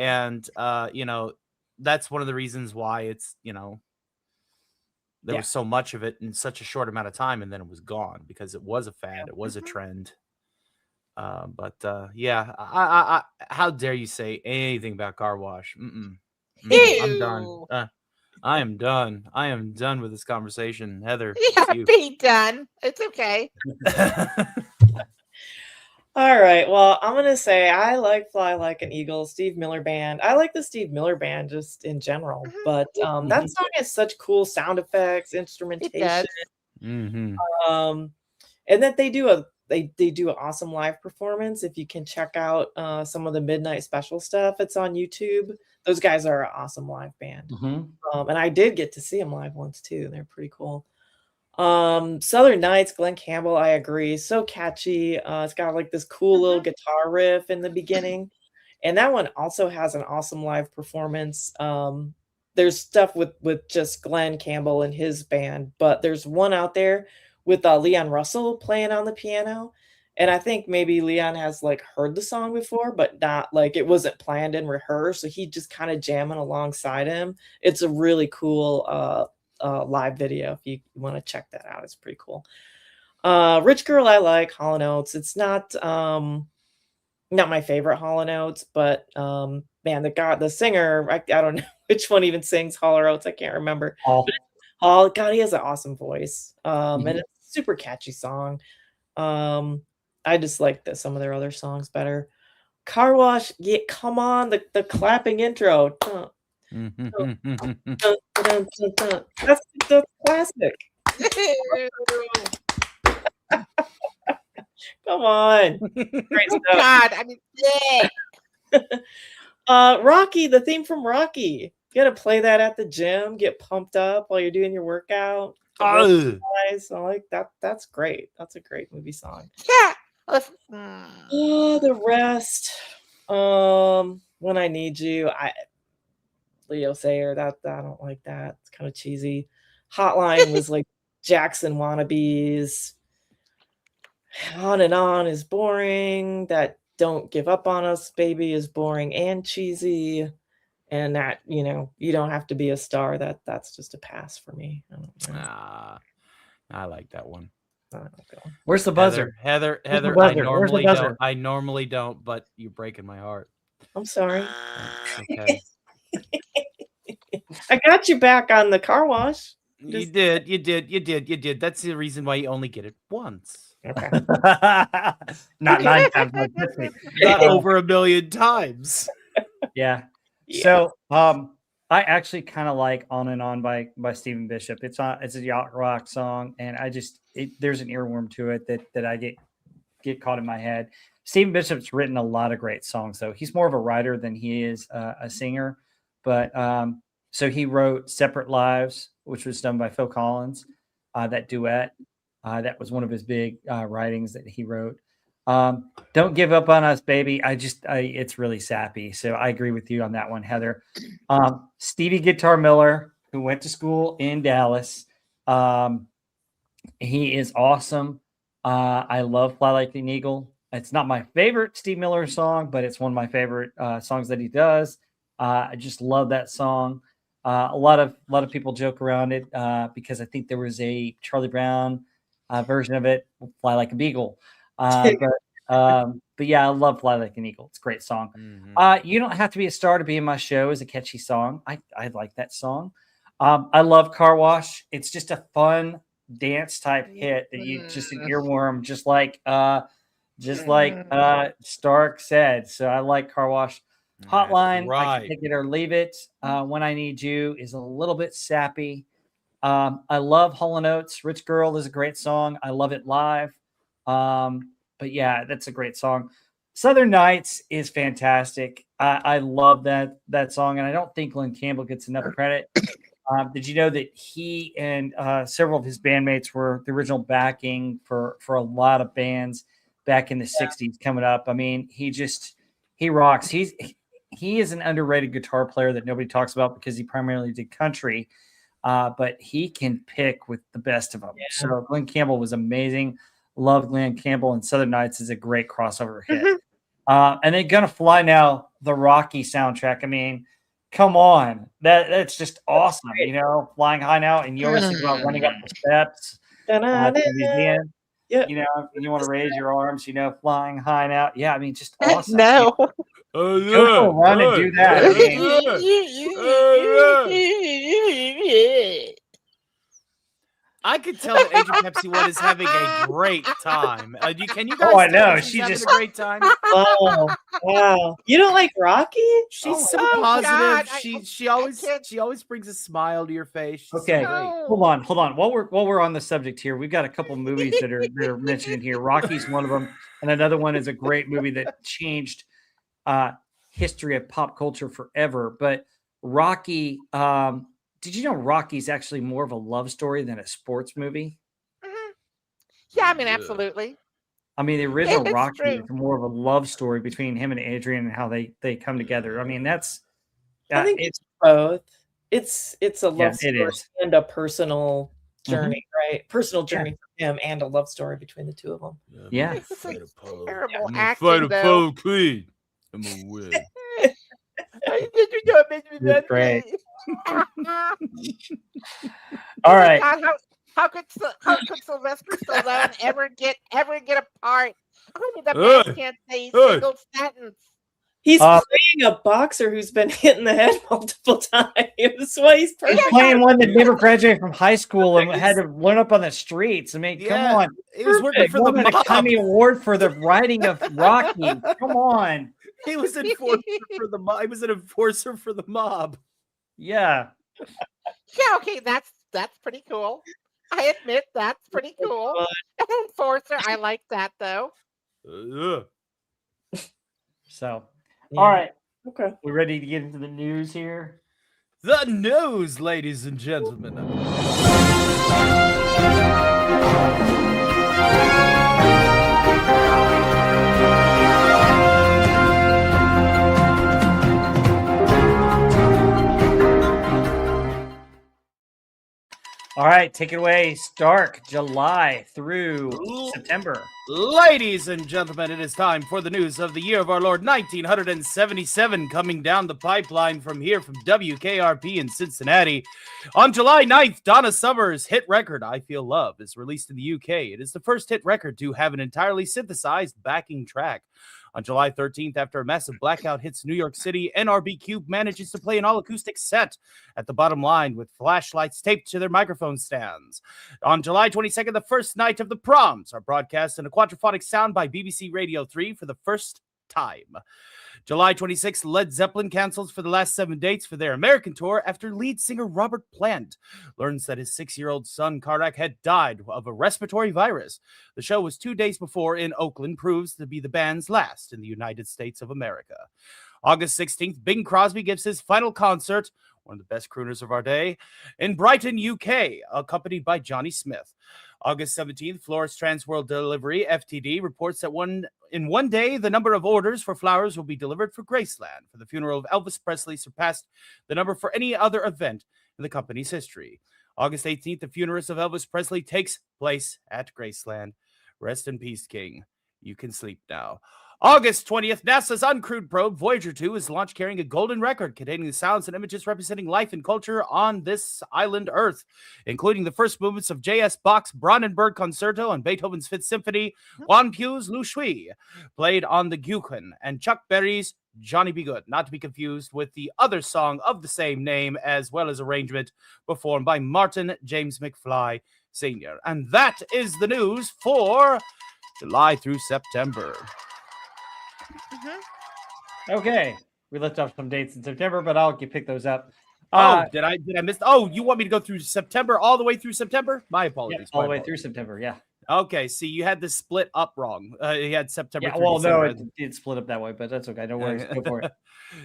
that's one of the reasons why it's, there Yeah. was so much of it in such a short amount of time, and then it was gone because it was a fad, it was a Mhm. trend. Yeah, I how dare you say anything about Car Wash? I'm done. Ew. I am done. I am done with this conversation. Heather, You it's gotta you. be done. It's okay. All right. Well, I'm gonna say I like "Fly Like an Eagle," Steve Miller Band. I like the Steve Miller Band just in general, Mhm. but that song has such cool sound effects, It instrumentation, does. Mm-hmm. um, and that they do an awesome live performance. If you can check out some of the Midnight Special stuff, it's on YouTube. Those guys are an awesome live band, Mhm. and I did get to see them live once too. They're pretty cool. Southern Nights, Glenn Campbell, I agree. So catchy. It's got like this cool little Mhm. guitar riff in the beginning. And that one also has an awesome live performance. There's stuff with just Glenn Campbell and his band, but there's one out there with Leon Russell playing on the piano. And I think maybe Leon has like heard the song before, but not like it wasn't planned and rehearsed. So he just kind of jamming alongside him. It's a really cool live video if you want to check that out. It's pretty cool. Rich Girl I like, Hall and Oates. It's not my favorite Hall and Oates, but man, the singer, I don't know which one even sings Hall or Oates. I can't remember. All. But Hall, God, he has an awesome voice. Mhm. And it's a super catchy song. I just like some of their other songs better. Car Wash, yeah, come on, the clapping intro. Dun, Mm-hmm. dun, dun, dun, dun. That's classic. Ew. Come on. Great Oh stuff. God. I mean, yeah. Rocky, the theme from Rocky. You gotta play that at the gym, get pumped up while you're doing your workout. Exercise. I like that. That's great. That's a great movie song. Yeah. Let's, The rest. When I Need You, Leo Sayer, that I don't like that. It's kind of cheesy. Hotline was like Jackson wannabes. On and On is boring. That Don't Give Up on Us, Baby is boring and cheesy. And that, you don't have to be a star. That's just a pass for me. I don't know. I like that one. I don't like that one. Where's the buzzer? Heather, Where's the I buzzer? Where's the normally don't. buzzer? I normally don't, but you're breaking my heart. I'm sorry. Okay. I got you back on the Car Wash. You did. That's the reason why you only get it once. Okay. Not Okay. 9 times like 50. Not over 1 million times. Yeah. Yeah. So, I actually kind of like "On and On" by Stephen Bishop. It's a yacht rock song, and there's an earworm to it that I get caught in my head. Stephen Bishop's written a lot of great songs, though. He's more of a writer than he is a singer. But so he wrote "Separate Lives," which was done by Phil Collins. That duet, that was one of his big writings that he wrote. "Don't Give Up on Us, Baby." It's really sappy. So I agree with you on that one, Heather. Stevie Guitar Miller, who went to school in Dallas. He is awesome. I love "Fly Like an Eagle." It's not my favorite Steve Miller song, but it's one of my favorite songs that he does. I just love that song. A lot of people joke around it because I think there was a Charlie Brown version of it, "Fly Like a Beagle." But yeah, I love "Fly Like an Eagle." It's a great song. Mhm. "You Don't Have to Be a Star to Be in My Show" is a catchy song. I like that song. I love "Car Wash." It's just a fun dance type hit that you just an earworm, just like Stark said. So I like "Car Wash." "Hotline," I Right. can take it or leave it. "When I Need You" is a little bit sappy. I love Hall and Oates. "Rich Girl" is a great song. I love it live. But yeah, that's a great song. "Southern Nights" is fantastic. I love that song, and I don't think Glenn Campbell gets enough credit. Did you know that he and several of his bandmates were the original backing for a lot of bands back in the 60s coming up? I mean, he rocks. He is an underrated guitar player that nobody talks about because he primarily did country, but he can pick with the best of them. Yeah. So Glenn Campbell was amazing. Love Glenn Campbell, and Southern Nights is a great crossover hit. And then Gonna Fly Now, the Rocky soundtrack. I mean, come on, that's just awesome. You know, flying high now, and you always think about running up the steps at the museum. Yeah. You know, and you want to raise your arms. You know, flying high now. Yeah, I mean, just awesome. No. Go run and do that. I could tell that Agent Pepsi One is having a great time. Can you guys? Oh, I know. She's having just a great time. Oh, wow! You don't like Rocky? She's so positive. She always brings a smile to your face. She's okay, so hold on. While we're on the subject here, we've got a couple movies that are mentioned here. Rocky's one of them, and another one is a great movie that changed history of pop culture forever. But Rocky. Did you know Rocky's actually more of a love story than a sports movie? Mm-hmm. Yeah, I mean, absolutely. I mean, the original Rocky is more of a love story between him and Adrian and how they come together. I mean, I think it's both. It's a love story and a personal journey, right? Personal journey for him and a love story between the two of them. Yeah. It's like terrible acting, fight a though. pole queen. I'm gonna win. That's great. All right. God, how could Sylvester Stallone ever get a part? I mean, the man can't say a single sentence. He's playing a boxer who's been hit in the head multiple times. Why he's playing one that never graduated from high school and had to learn up on the streets. I mean, come on. He was working for the mob. Academy Award for the writing of Rocky. Come on. He was an enforcer for the mob. He was an enforcer for the mob. Yeah. Yeah, okay, that's pretty cool. I admit that's pretty cool. An enforcer, I like that though. So, all right. Okay. We ready to get into the news here? The news, ladies and gentlemen. All right, take it away. Stark, July through September. Ladies and gentlemen, it is time for the news of the year of our Lord 1977 coming down the pipeline from here from WKRP in Cincinnati. On July 9th, Donna Summer's hit record, I Feel Love, is released in the UK. It is the first hit record to have an entirely synthesized backing track. On July 13th, after a massive blackout hits New York City, NRB Cube manages to play an all-acoustic set at the bottom line with flashlights taped to their microphone stands. On July 22nd, the first night of the Proms are broadcast in a quadraphonic sound by BBC Radio 3 for the first time. July 26th, Led Zeppelin cancels for the last 7 dates for their American tour after lead singer Robert Plant learns that his 6-year-old son Kardak had died of a respiratory virus. The show was 2 days before in Oakland, proves to be the band's last in the United States of America. August 16th, Bing Crosby gives his final concert, one of the best crooners of our day, in Brighton, UK, accompanied by Johnny Smith. August 17th, Florist Transworld Delivery, FTD, reports that in one day, the number of orders for flowers will be delivered for Graceland for the funeral of Elvis Presley surpassed the number for any other event in the company's history. August 18th, the funeral of Elvis Presley takes place at Graceland. Rest in peace, King. You can sleep now. August 20th, NASA's uncrewed probe Voyager 2 is launched carrying a golden record containing the sounds and images representing life and culture on this island Earth, including the first movements of J.S. Bach's Brandenburg Concerto and Beethoven's Fifth Symphony, Juan Pu's Lu Shui, played on the Gyuken, and Chuck Berry's Johnny Be Good, not to be confused with the other song of the same name, as well as arrangement performed by Martin James McFly Sr. And that is the news for July through September. Okay, we left off some dates in September, but I'll pick those up. Did I miss? Oh, you want me to go through September, all the way through September? My apologies. All the way through September, yeah. Okay, see, you had this split up wrong. You had September. Yeah, through well, no, December. it did split up that way, but that's okay. No worries. Go for it.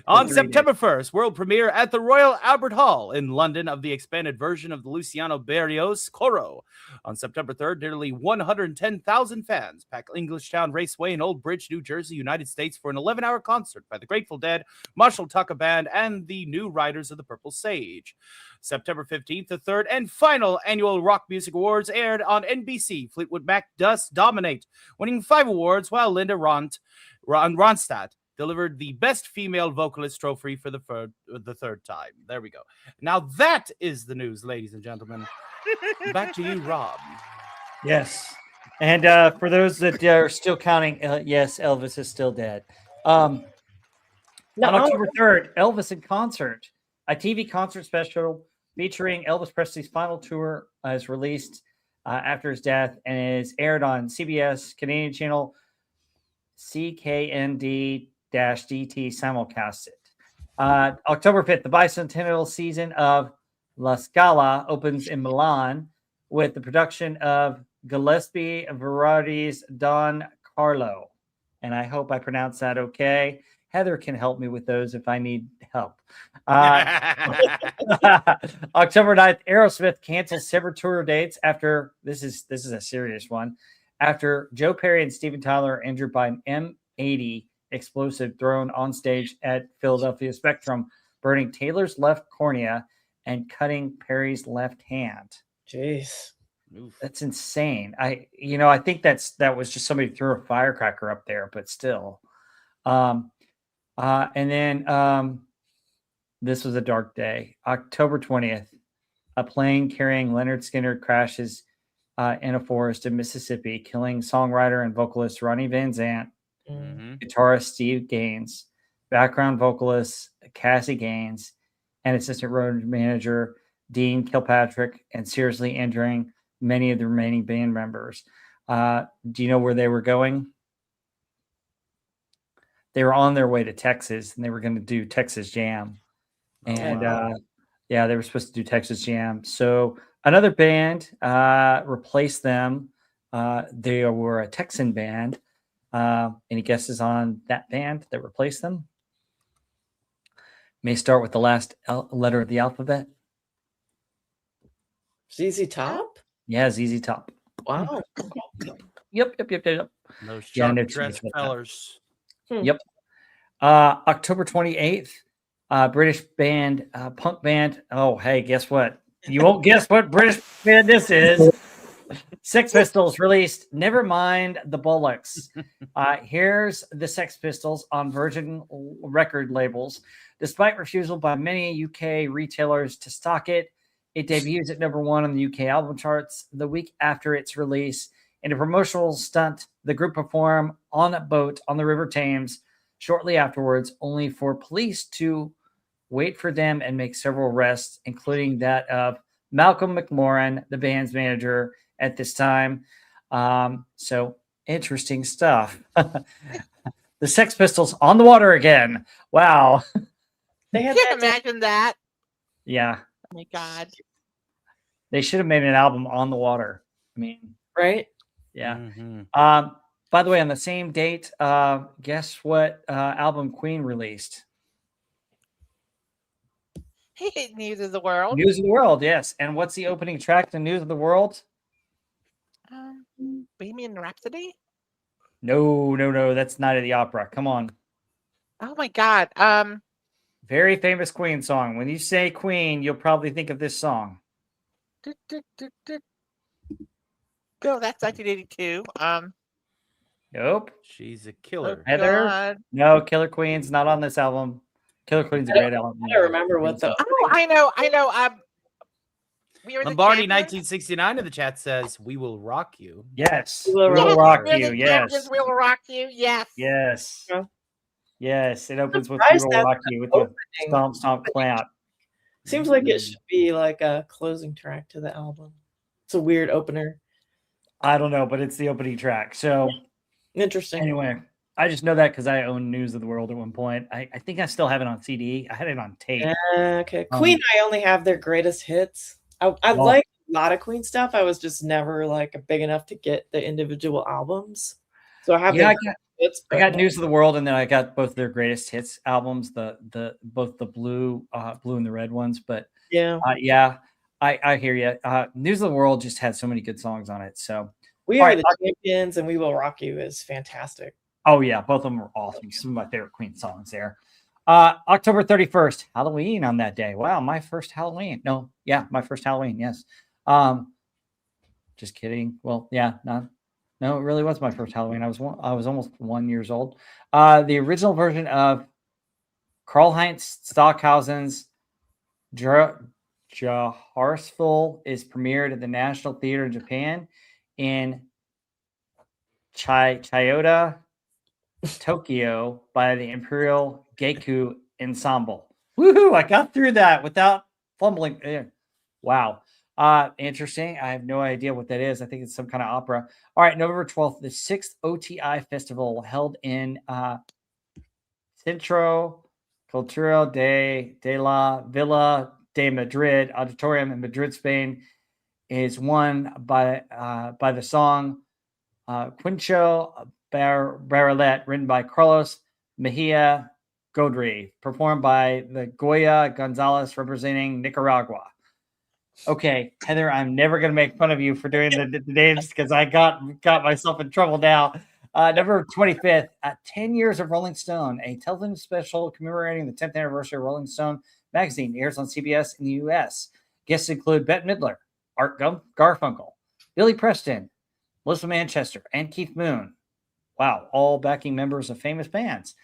On 3 September days. 1st, world premiere at the Royal Albert Hall in London of the expanded version of the Luciano Berrios Coro. On September 3rd, nearly 110,000 fans packed Englishtown Raceway in Old Bridge, New Jersey, United States for an 11-hour concert by the Grateful Dead, Marshall Tucker Band, and the New Riders of the Purple Sage. September 15th, the third and final annual Rock Music Awards aired on NBC. Fleetwood Mac dominate, winning 5 awards, while Linda Ronstadt delivered the Best Female Vocalist trophy for the third time. There we go. Now that is the news, ladies and gentlemen. Back to you, Rob. Yes. And for those that are still counting, yes, Elvis is still dead. On October 3rd, Elvis in concert, a TV concert special featuring Elvis Presley's final tour is released after his death and is aired on CBS Canadian channel CKND-DT simulcasted. October 5th, the bicentennial season of La Scala opens in Milan with the production of Gillespie Variety's Don Carlo. And I hope I pronounced that okay. Heather can help me with those if I need help. October 9th, Aerosmith cancels several tour dates after this is a serious one. After Joe Perry and Steven Tyler are injured by an M80 explosive thrown on stage at Philadelphia Spectrum, burning Taylor's left cornea and cutting Perry's left hand. Jeez. That's insane. I think that was just somebody threw a firecracker up there, but still. And then this was a dark day. October 20th, a plane carrying Leonard Skinner crashes in a forest in Mississippi, killing songwriter and vocalist Ronnie Van Zant, guitarist Steve Gaines, background vocalist Cassie Gaines, and assistant road manager Dean Kilpatrick, and seriously injuring many of the remaining band members. Do you know where they were going? They were on their way to Texas, and they were going to do Texas Jam. And they were supposed to do Texas Jam. So another band replaced them. They were a Texan band. Any guesses on that band that replaced them? May start with the last letter of the alphabet. ZZ Top? Yeah, ZZ Top. Wow. Yep. Those Yeah, chalk no dress cheese with that. fellers. Yep. October 28th, British band, punk band. Oh, hey, guess what? You won't guess what British band this is. Sex Pistols released Nevermind the Bollocks. Here's the Sex Pistols on Virgin record labels. Despite refusal by many UK retailers to stock it, it debuts at number 1 on the UK album charts the week after its release. In a promotional stunt, the group performed on a boat on the River Thames shortly afterwards, only for police to wait for them and make several arrests, including that of Malcolm McLaurin, the band's manager at this time. So interesting stuff. The Sex Pistols on the water again. Wow. They had Can't imagine that. Yeah. Oh my God. They should have made an album on the water. I mean, right? yeah. Mm-hmm. By the way, on the same date, guess what album Queen released? News of the World. News of the World, yes. And what's the opening track to News of the World? Bohemian Rhapsody? No. That's Night of the Opera. Come on. Oh my God. Very famous Queen song. When you say Queen, you'll probably think of this song. Oh, that's 1982. Nope. She's a killer. Heather? God. No, Killer Queen's not on this album. Killer Queen's a great album. I don't remember what the. Oh, I know. We Are the Lombardi Champions. 1969 in the chat says, "We will rock you." Yes. We Will We Will Rock Rock We're You. the Yes. Champions, We Will Rock You. Yes. Yes. Yeah. Yes. It opens with Surprised We Will that's Rock the You with the opening. stomp, stomp, clap. Seems like it should be like a closing track to the album. It's a weird opener. I don't know, but it's the opening track. So Interesting. anyway, I just know that because I owned News of the World at one point. I think I still have it on CD. I had it on tape. Okay. Queen, I only have their greatest hits. I like lot of Queen stuff. I was just never like big enough to get the individual albums. So I have Yeah, I got but News of the World, and then I got both their greatest hits albums, both the blue and the red ones. But yeah, yeah, I hear you. News of the World just had so many good songs on it. So We all Are right, the Champions and We Will Rock You is fantastic. oh yeah, both of them are awesome. Some of my favorite Queen songs there. October 31st, Halloween on that day. Wow, my first Halloween. No, yeah, my first Halloween. Yes. Just kidding. Well, yeah, no, it really was my first Halloween. I was almost 1 years old. The original version of Karl-Heinz Stockhausen's Jaharsful is premiered at the National Theater in Japan in Chiyoda, Tokyo by the Imperial Geiku Ensemble. Woohoo! I got through that without fumbling. Wow. Interesting. I have no idea what that is. I think it's some kind of opera. All right, November 12th, the 6th OTI Festival held in Centro Cultural de la Villa de Madrid Auditorium in Madrid, Spain, is won by the song Quincho Baralet, written by Carlos Mejia Godry, performed by the Goya Gonzalez, representing Nicaragua. Okay, Heather, I'm never going to make fun of you for doing the names because I got myself in trouble now. November 25th, 10 years of Rolling Stone, a television special commemorating the 10th anniversary of Rolling Stone magazine, airs on CBS in the U.S. Guests include Bette Midler, Art Garfunkel, Billy Preston, Melissa Manchester, and Keith Moon. Wow, all backing members of famous bands.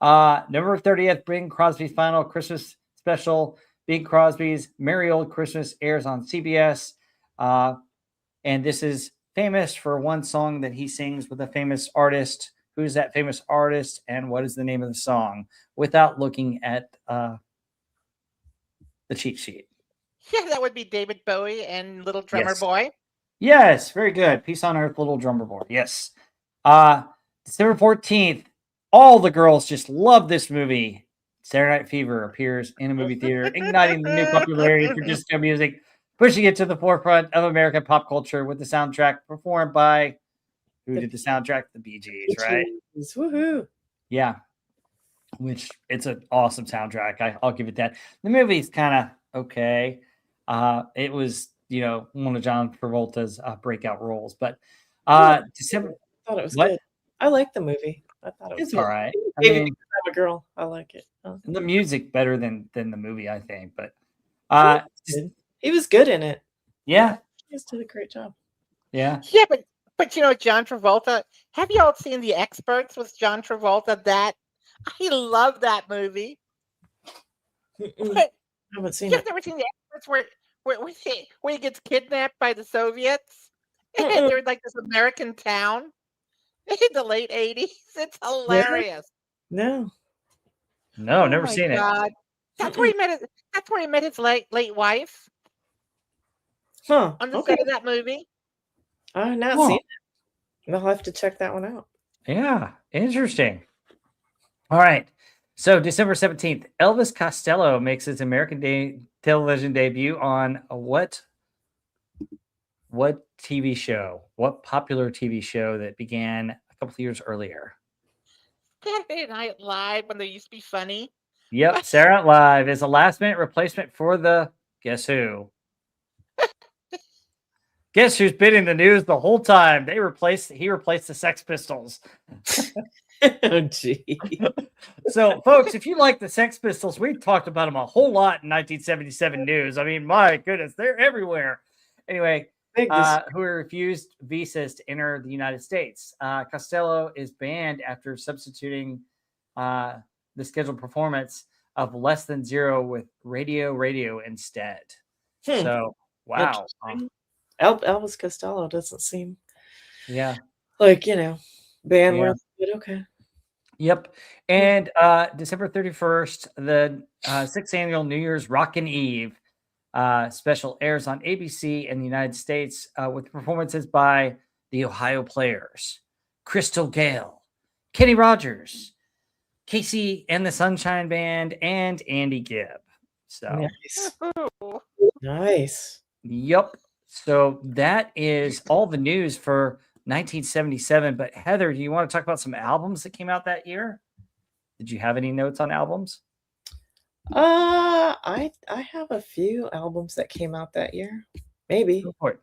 November 30th, Bing Crosby's final Christmas special, Bing Crosby's Merry Old Christmas, airs on CBS. And this is famous for one song that he sings with a famous artist. Who's that famous artist, and what is the name of the song? Without looking at the cheat sheet. Yeah, that would be David Bowie and Little Drummer Yes. Boy. Yes, very good. Peace on Earth, Little Drummer Boy. Yes. December 14th, all the girls just love this movie. Saturday Night Fever appears in a movie theater, igniting the new popularity for disco music, pushing it to the forefront of American pop culture with the soundtrack performed by who did the soundtrack? The Bee Gees, right? Woohoo! Yeah, which it's an awesome soundtrack. I'll give it that. The movie's kind of okay. It was, one of John Travolta's breakout roles, but December. I thought it was What? good. I like the movie. I thought it was It's good. all right. I Maybe mean, because I'm a girl. I like it. Oh. the music better than the movie, I think. But He was good in it. yeah, He just did a great job. yeah. Yeah, but John Travolta. Have y'all seen The Experts with John Travolta? I love that movie. I haven't seen You've it. never seen The Experts where he gets kidnapped by the Soviets and they're like this American town in the late 80s. It's hilarious. No. No, Oh never my seen it. God. That's where he met his late wife Huh. on the Okay. set of that movie. I've not Huh. seen it. I'll have to check that one out. Yeah, interesting. All right. So December 17th, Elvis Costello makes his American television debut on what TV show? What popular TV show that began a couple of years earlier? Saturday Night Live, when they used to be funny. Yep, Saturday Night Live is a last-minute replacement for the guess who? Guess who's been in the news the whole time? He replaced the Sex Pistols. Oh, gee. So, folks, if you like the Sex Pistols, we talked about them a whole lot in 1977 news. I mean, my goodness, they're everywhere. Anyway, who refused visas to enter the United States. Costello is banned after substituting the scheduled performance of Less Than Zero with Radio instead. So, wow. Elvis Costello doesn't seem like, bandwidth, but okay. Yep. And December 31st, the 6th annual New Year's Rockin' Eve special airs on ABC in the United States with performances by the Ohio Players, Crystal Gale, Kenny Rogers, Casey and the Sunshine Band, and Andy Gibb. So nice. Yep. So that is all the news for 1977. But Heather, do you want to talk about some albums that came out that year? Did you have any notes on albums? I have a few albums that came out that year. Maybe. Go for it.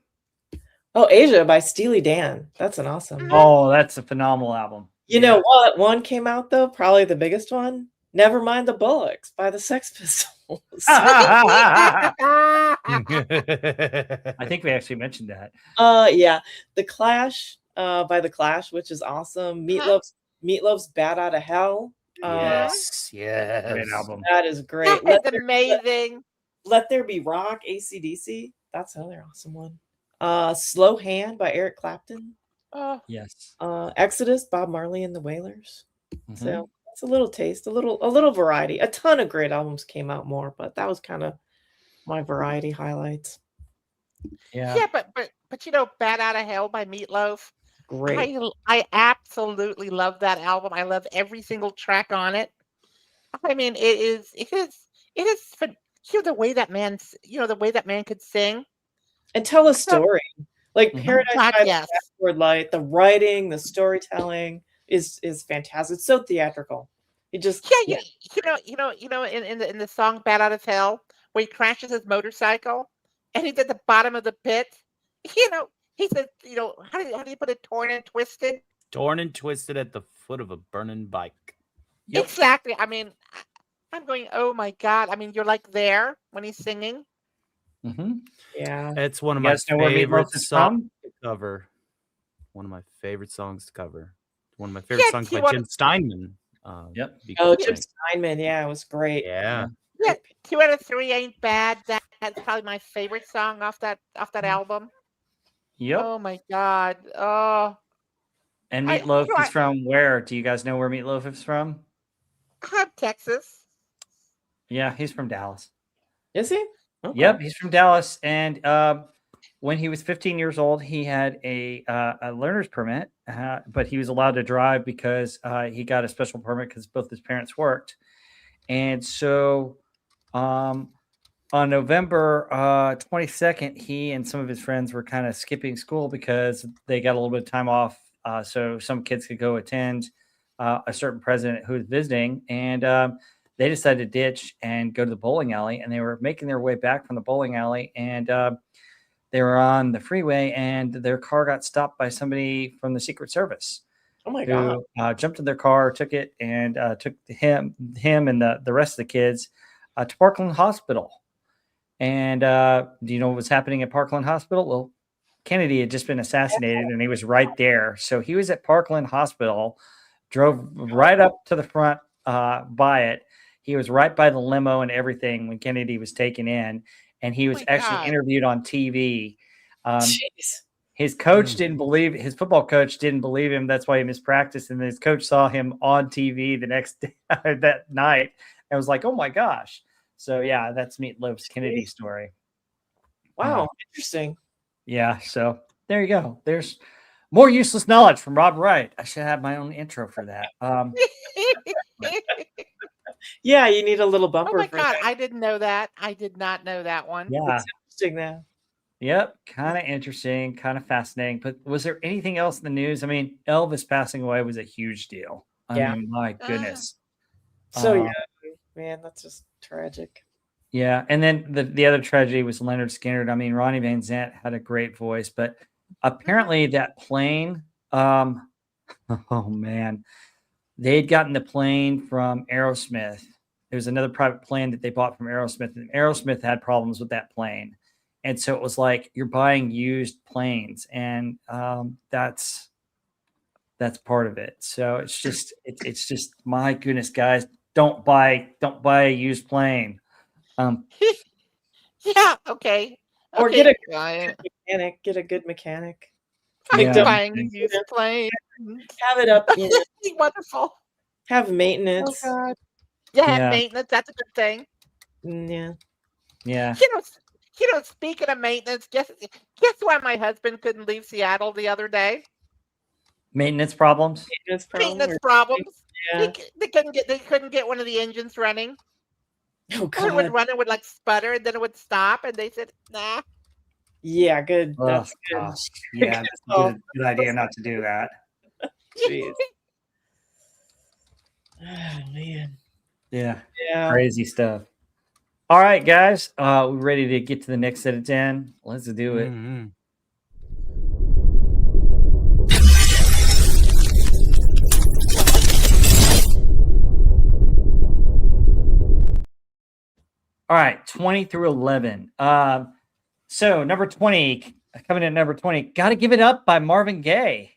Oh, Asia by Steely Dan. That's an awesome. Oh, that's a phenomenal album. You know what one came out though? Probably the biggest one. Never Mind the Bollocks by the Sex Pistols. I think we actually mentioned that. Yeah, The Clash by The Clash, which is awesome. Meatloaf's Bad Out of Hell. Yes. Great album. That is great. That's amazing. Let There Be Rock, AC/DC. That's another awesome one. Slow Hand by Eric Clapton. Oh, Yes. Exodus, Bob Marley and the Wailers. Mhm. So that's a little taste, a little variety. A ton of great albums came out more, but that was kind of my variety highlights. Yeah. but you know, Bad Out of Hell by Meatloaf. Great. I absolutely love that album. I love every single track on it. I mean, it is the way that man could sing. And tell a story. Like Mhm. Paradise God, by the yes. Dashboard Light, the writing, the storytelling is fantastic. It's so theatrical. It just Yeah, in the song "Bad Out of Hell," where he crashes his motorcycle, and he's at the bottom of the pit. You know, he says, how do you put it? Torn and twisted. Torn and twisted at the foot of a burning bike. Yep. Exactly. I mean, I'm going, oh my God. I mean, you're like there when he's singing. Mm-hmm. yeah. It's one of You my guys know where favorite Meatloaf is songs from? to cover. One of my favorite songs to cover. One of my favorite Yeah, songs you by wanna- Jim Steinman. Yep. Oh, because- Jim Steinman, yeah, it was great. Yeah. Yeah, 2 out of 3 ain't bad. That's probably my favorite song off that album. Yep. Oh my God. Oh, And I- Meatloaf you know, is from where? Do you guys know where Meatloaf is from? Texas. Yeah, he's from Dallas. Is he? Okay. Yep, he's from Dallas. And when he was 15 years old, he had a learner's permit, but he was allowed to drive because he got a special permit because both his parents worked. And so on November 22nd, he and some of his friends were kind of skipping school because they got a little bit of time off so some kids could go attend a certain president who was visiting. And they decided to ditch and go to the bowling alley. And they were making their way back from the bowling alley. And they were on the freeway and their car got stopped by somebody from the Secret Service. Oh my God. Who jumped in their car, took it, and took him and the rest of the kids to Parkland Hospital. And do you know what was happening at Parkland Hospital? Well, Kennedy had just been assassinated, and he was right there. So he was at Parkland Hospital, drove right up to the front by it. He was right by the limo and everything when Kennedy was taken in, and he was my actually God. interviewed on TV. Jeez. His coach didn't believe his football coach didn't believe him. That's why he missed practice. And his coach saw him on TV the next day, that night and was like, "Oh my gosh!" So yeah, that's Meatloaf's Kennedy story. Wow, interesting. Yeah. So there you go. There's more useless knowledge from Rob Wright. I should have my own intro for that. Yeah, you need a little bumper. Oh my for God, that. I didn't know that. I did not know that one. Yeah. It's interesting now. Yep. Kind of interesting. Kind of fascinating. But was there anything else in the news? I mean, Elvis passing away was a huge deal. I mean, my goodness. So yeah, man, that's just tragic. Yeah, and then the other tragedy was Leonard Skinner. I mean, Ronnie Van Zant had a great voice, but apparently that plane, oh man, they'd gotten the plane from Aerosmith. There was another private plane that they bought from Aerosmith, and Aerosmith had problems with that plane. And so it was like you're buying used planes, and that's part of it. So it's just my goodness, guys, don't buy a used plane. Yeah. Okay. Or Okay, get a Ryan. mechanic. Get a good mechanic. I'm Yeah. buying a used plane. Have it up. You know, Wonderful. have Oh maintenance. God. Yeah, have Yeah. maintenance. That's a good thing. Yeah. Yeah. You know. Speaking of maintenance, guess why my husband couldn't leave Seattle the other day? Maintenance problems. Maintenance problem. Maintenance problems. Yeah. They couldn't get one of the engines running. Oh Or it would God. run, it would like sputter, and then it would stop. And they said, "Nah." Yeah, good. Oh That's good. gosh, yeah, Good it's a call. good idea not to do that. Jeez. Oh man. Yeah, Yeah. crazy stuff. All right, guys, we ready to get to the next set of 10? Let's do it. Mhm. All right, 20 through 11. So number 20, coming in at number 20, Gotta Give It Up by Marvin Gaye.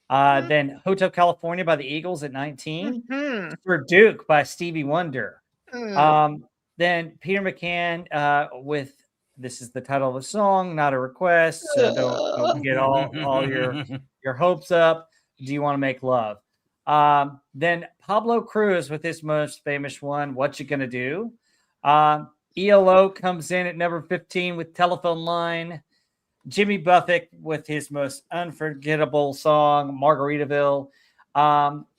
Then Hotel California by the Eagles at 19. Mhm. For Duke by Stevie Wonder. Mm. Then Peter McCann with this is the title of the song, not a request. So don't get all your hopes up. Do you want to make love? Then Pablo Cruz with his most famous one, What You Gonna Do? ELO comes in at number 15 with Telephone Line. Jimmy Buffett with his most unforgettable song, Margaritaville.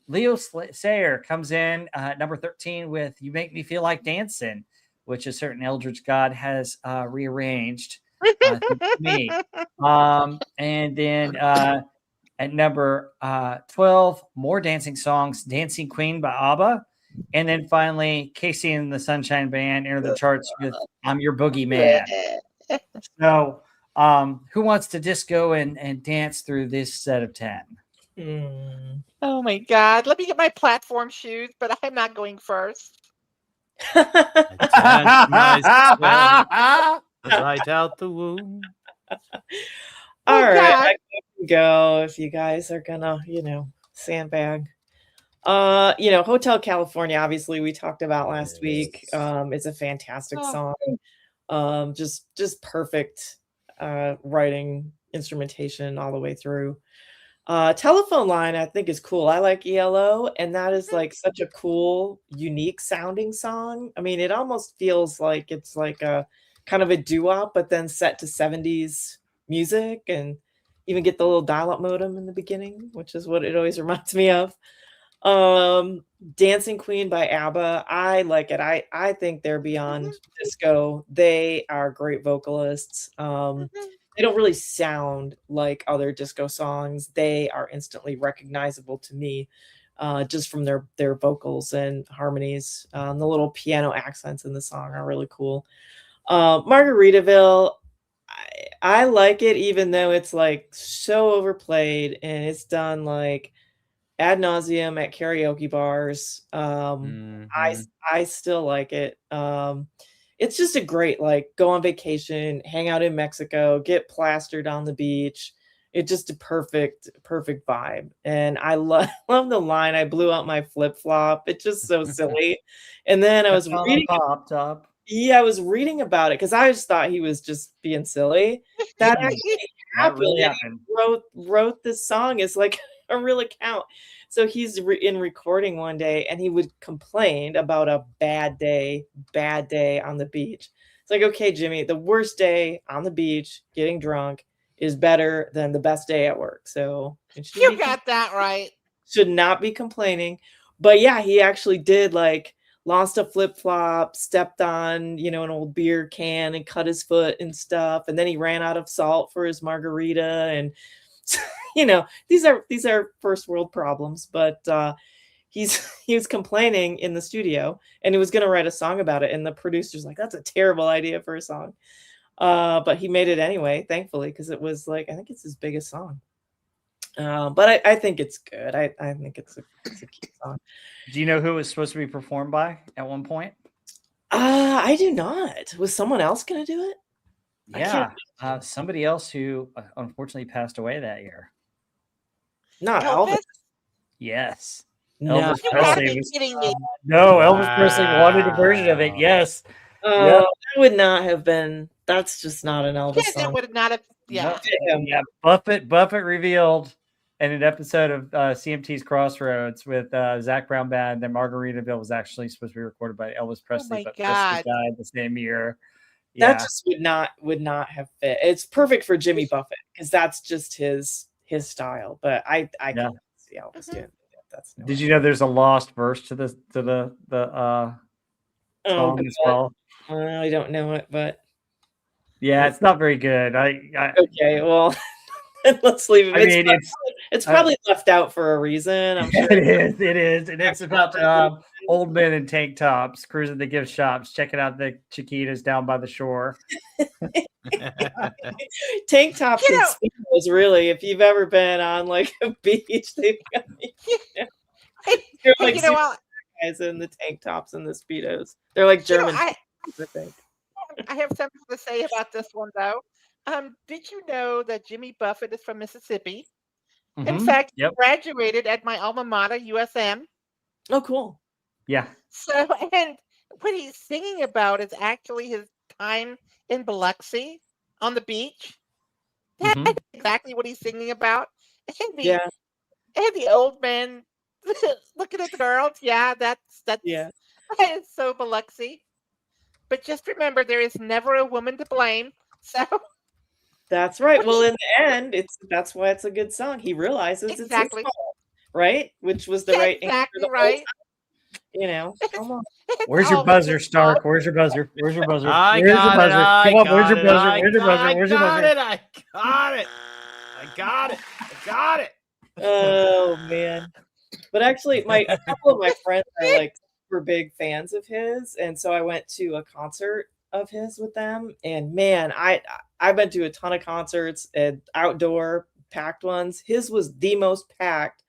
Leo Sayer comes in number 13 with You Make Me Feel Like Dancing, which a certain Eldritch God has rearranged to me. And then at number 12, More Dancing Songs, Dancing Queen by ABBA. And then finally, Casey and the Sunshine Band enter the charts with I'm Your Boogeyman. So, who wants to disco and dance through this set of 10? Hmm. Oh my God. Let me get my platform shoes, but I'm not going first. Dance myself right out the womb. All Oh, right, God. I can go if you guys are gonna, sandbag. Hotel California, obviously we talked about last week. It's a fantastic Oh. song. Just perfect writing, instrumentation all the way through. Telephone Line, I think is cool. I like ELO, and that is like such a cool, unique sounding song. I mean, it almost feels like it's like a kind of a doo-wop, but then set to 70s music, and even get the little dial-up modem in the beginning, which is what it always reminds me of. Dancing Queen by ABBA, I like it. I think they're beyond disco. They are great vocalists. They don't really sound like other disco songs. They are instantly recognizable to me, just from their vocals and harmonies. The little piano accents in the song are really cool. Margaritaville, I like it, even though it's like so overplayed and it's done like ad nauseum at karaoke bars. I still like it. It's just a great, like, go on vacation, hang out in Mexico, get plastered on the beach. It's just a perfect vibe. And I love the line, I blew out my flip-flop. It's just so silly. And then I was reading Pop top. I was reading about it because I just thought he was just being silly. That actually That happened. really and happened. he wrote this song as like a real account. So he's in recording one day, and he would complain about a bad day on the beach. It's like, okay, Jimmy, the worst day on the beach getting drunk is better than the best day at work. So You got that right. should not be complaining. But yeah, he actually did, like, lost a flip-flop, stepped on, an old beer can and cut his foot and stuff. And then he ran out of salt for his margarita. And, these are first world problems. But he was complaining in the studio, and he was going to write a song about it. And the producer's like, that's a terrible idea for a song. But he made it anyway, thankfully, because it was like, I think it's his biggest song. But I think it's good. I think it's a cute song. Do you know who it was supposed to be performed by at one point? I do not. Was someone else going to do it? Yeah, somebody else who unfortunately passed away that year. Not Elvis? Elvis. Yes. No. Elvis You gotta Presley be was. kidding me. No, Elvis Presley wanted a version of it. Yes. That would not have been. That's just not an Elvis Yes, that song. would not have. Yeah. Yeah. Buffett revealed in an episode of CMT's Crossroads with Zach Brown Band that Margaritaville was actually supposed to be recorded by Elvis Presley, my but God. Presley died the same year. That just would not have fit. It's perfect for Jimmy Buffett because that's just his style. But I can see Elvis doing that. Did you know there's a lost verse to the song as well? I don't know it, but Yeah, it's not very good. Okay, well, let's leave it. I mean, It's probably left out for a reason. I'm sure. it is, and it's about old men in tank tops cruising the gift shops, checking out the chiquitas down by the shore. Tank tops You and know, speedos, really. If you've ever been on like a beach, they've got they're like you know, super guys in the tank tops and the speedos. They're like German. I I think. I have something to say about this one though. Did you know that Jimmy Buffett is from Mississippi? In fact, he Yep. graduated at my alma mater, USM. Oh, cool. Yeah. So, and what he's singing about is actually his time in Biloxi on the beach. That's exactly what he's singing about. And Yeah. the old man looking at the girls. Yeah, that's Yeah. it's so Biloxi. But just remember, there is never a woman to blame. So That's right. Well, in the end, that's why it's a good song. He realizes exactly, it's his fault, right? Which was the yeah, right answer exactly the whole right. time. You know, come on. Where's your always buzzer, his Stark? fault. Where's your buzzer? Where's your buzzer? I Where's your got it. buzzer? I Come on, where's got your it. buzzer? I Where's your buzzer? got Where's your buzzer? it. I got it. I got it. I got it. Oh man. But actually, a couple of my friends are like super big fans of his, and so I went to a concert of his with them. And man, I've been to a ton of concerts and outdoor packed ones. His was the most packed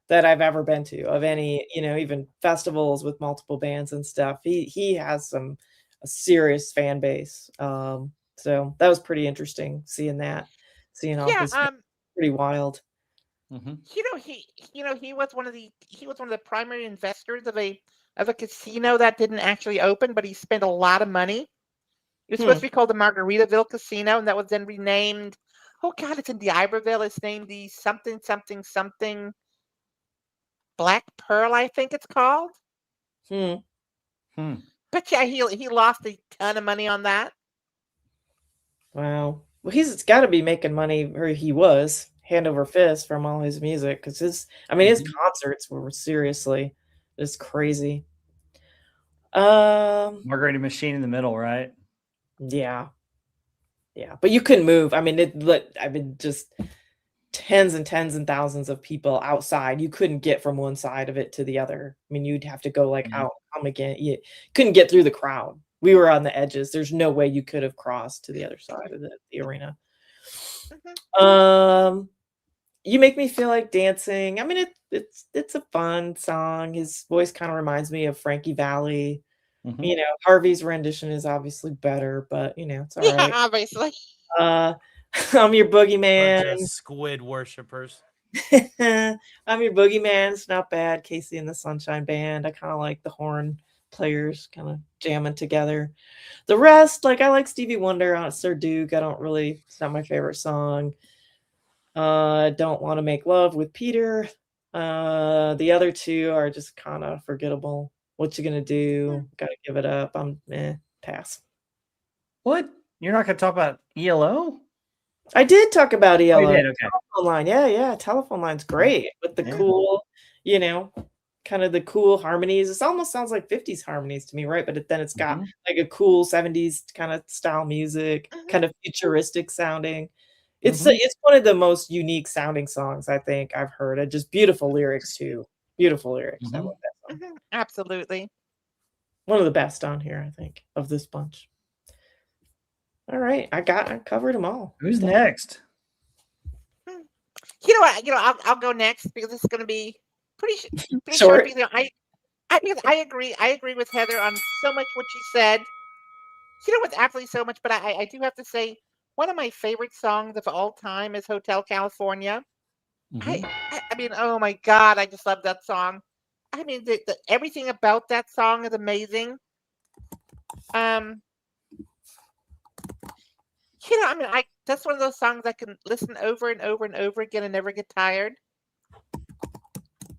that I've ever been to of any, even festivals with multiple bands and stuff. He has a serious fan base. So that was pretty interesting seeing all Yeah, his pretty wild. he was one of the primary investors of a casino that didn't actually open, but he spent a lot of money. It was supposed to be called the Margaritaville Casino, and that was then renamed. Oh God, it's in D'Iberville. It's named the something something something Black Pearl, I think it's called. But yeah, he lost a ton of money on that. Wow. Well, he's got to be making money, or he was, hand over fist from all his music, because his concerts were seriously just crazy. Margarita machine in the middle, right? Yeah. Yeah, but you couldn't move. I mean, just tens and tens and thousands of people outside. You couldn't get from one side of it to the other. I mean, you'd have to go out, come again. You couldn't get through the crowd. We were on the edges. There's no way you could have crossed to the other side of the arena. You Make Me Feel Like Dancing. I mean, it's a fun song. His voice kind of reminds me of Frankie Valli. Harvey's rendition is obviously better, but it's all right. Yeah, obviously. I'm Your Boogeyman. Bunch of squid worshippers. I'm Your Boogeyman. It's not bad. Casey and the Sunshine Band. I kind of like the horn players kind of jamming together. The rest, I like Stevie Wonder on Sir Duke. It's not my favorite song. Don't Want to Make Love with Peter. The other two are just kind of forgettable. What You Gonna Do? Gotta Give It Up. I'm pass. What? You're not going to talk about ELO? I did talk about ELO. Oh, you did? Okay. Telephone Line. Yeah. Telephone Line's great with the cool, kind of the cool harmonies. It almost sounds like 50s harmonies to me, right? But then it's got like a cool 70s kind of style music, kind of futuristic sounding. It's one of the most unique sounding songs I think I've heard. And just beautiful lyrics too. Beautiful lyrics. I love that song. Absolutely. One of the best on here, I think, of this bunch. All right, I covered them all. Who's next? I'll go next because it's going to be pretty Short. short. I agree with Heather on so much what she said. With absolutely so much, but I do have to say one of my favorite songs of all time is Hotel California. I mean, oh my God, I just love that song. I mean, everything about that song is amazing. That's one of those songs I can listen over and over and over again and never get tired.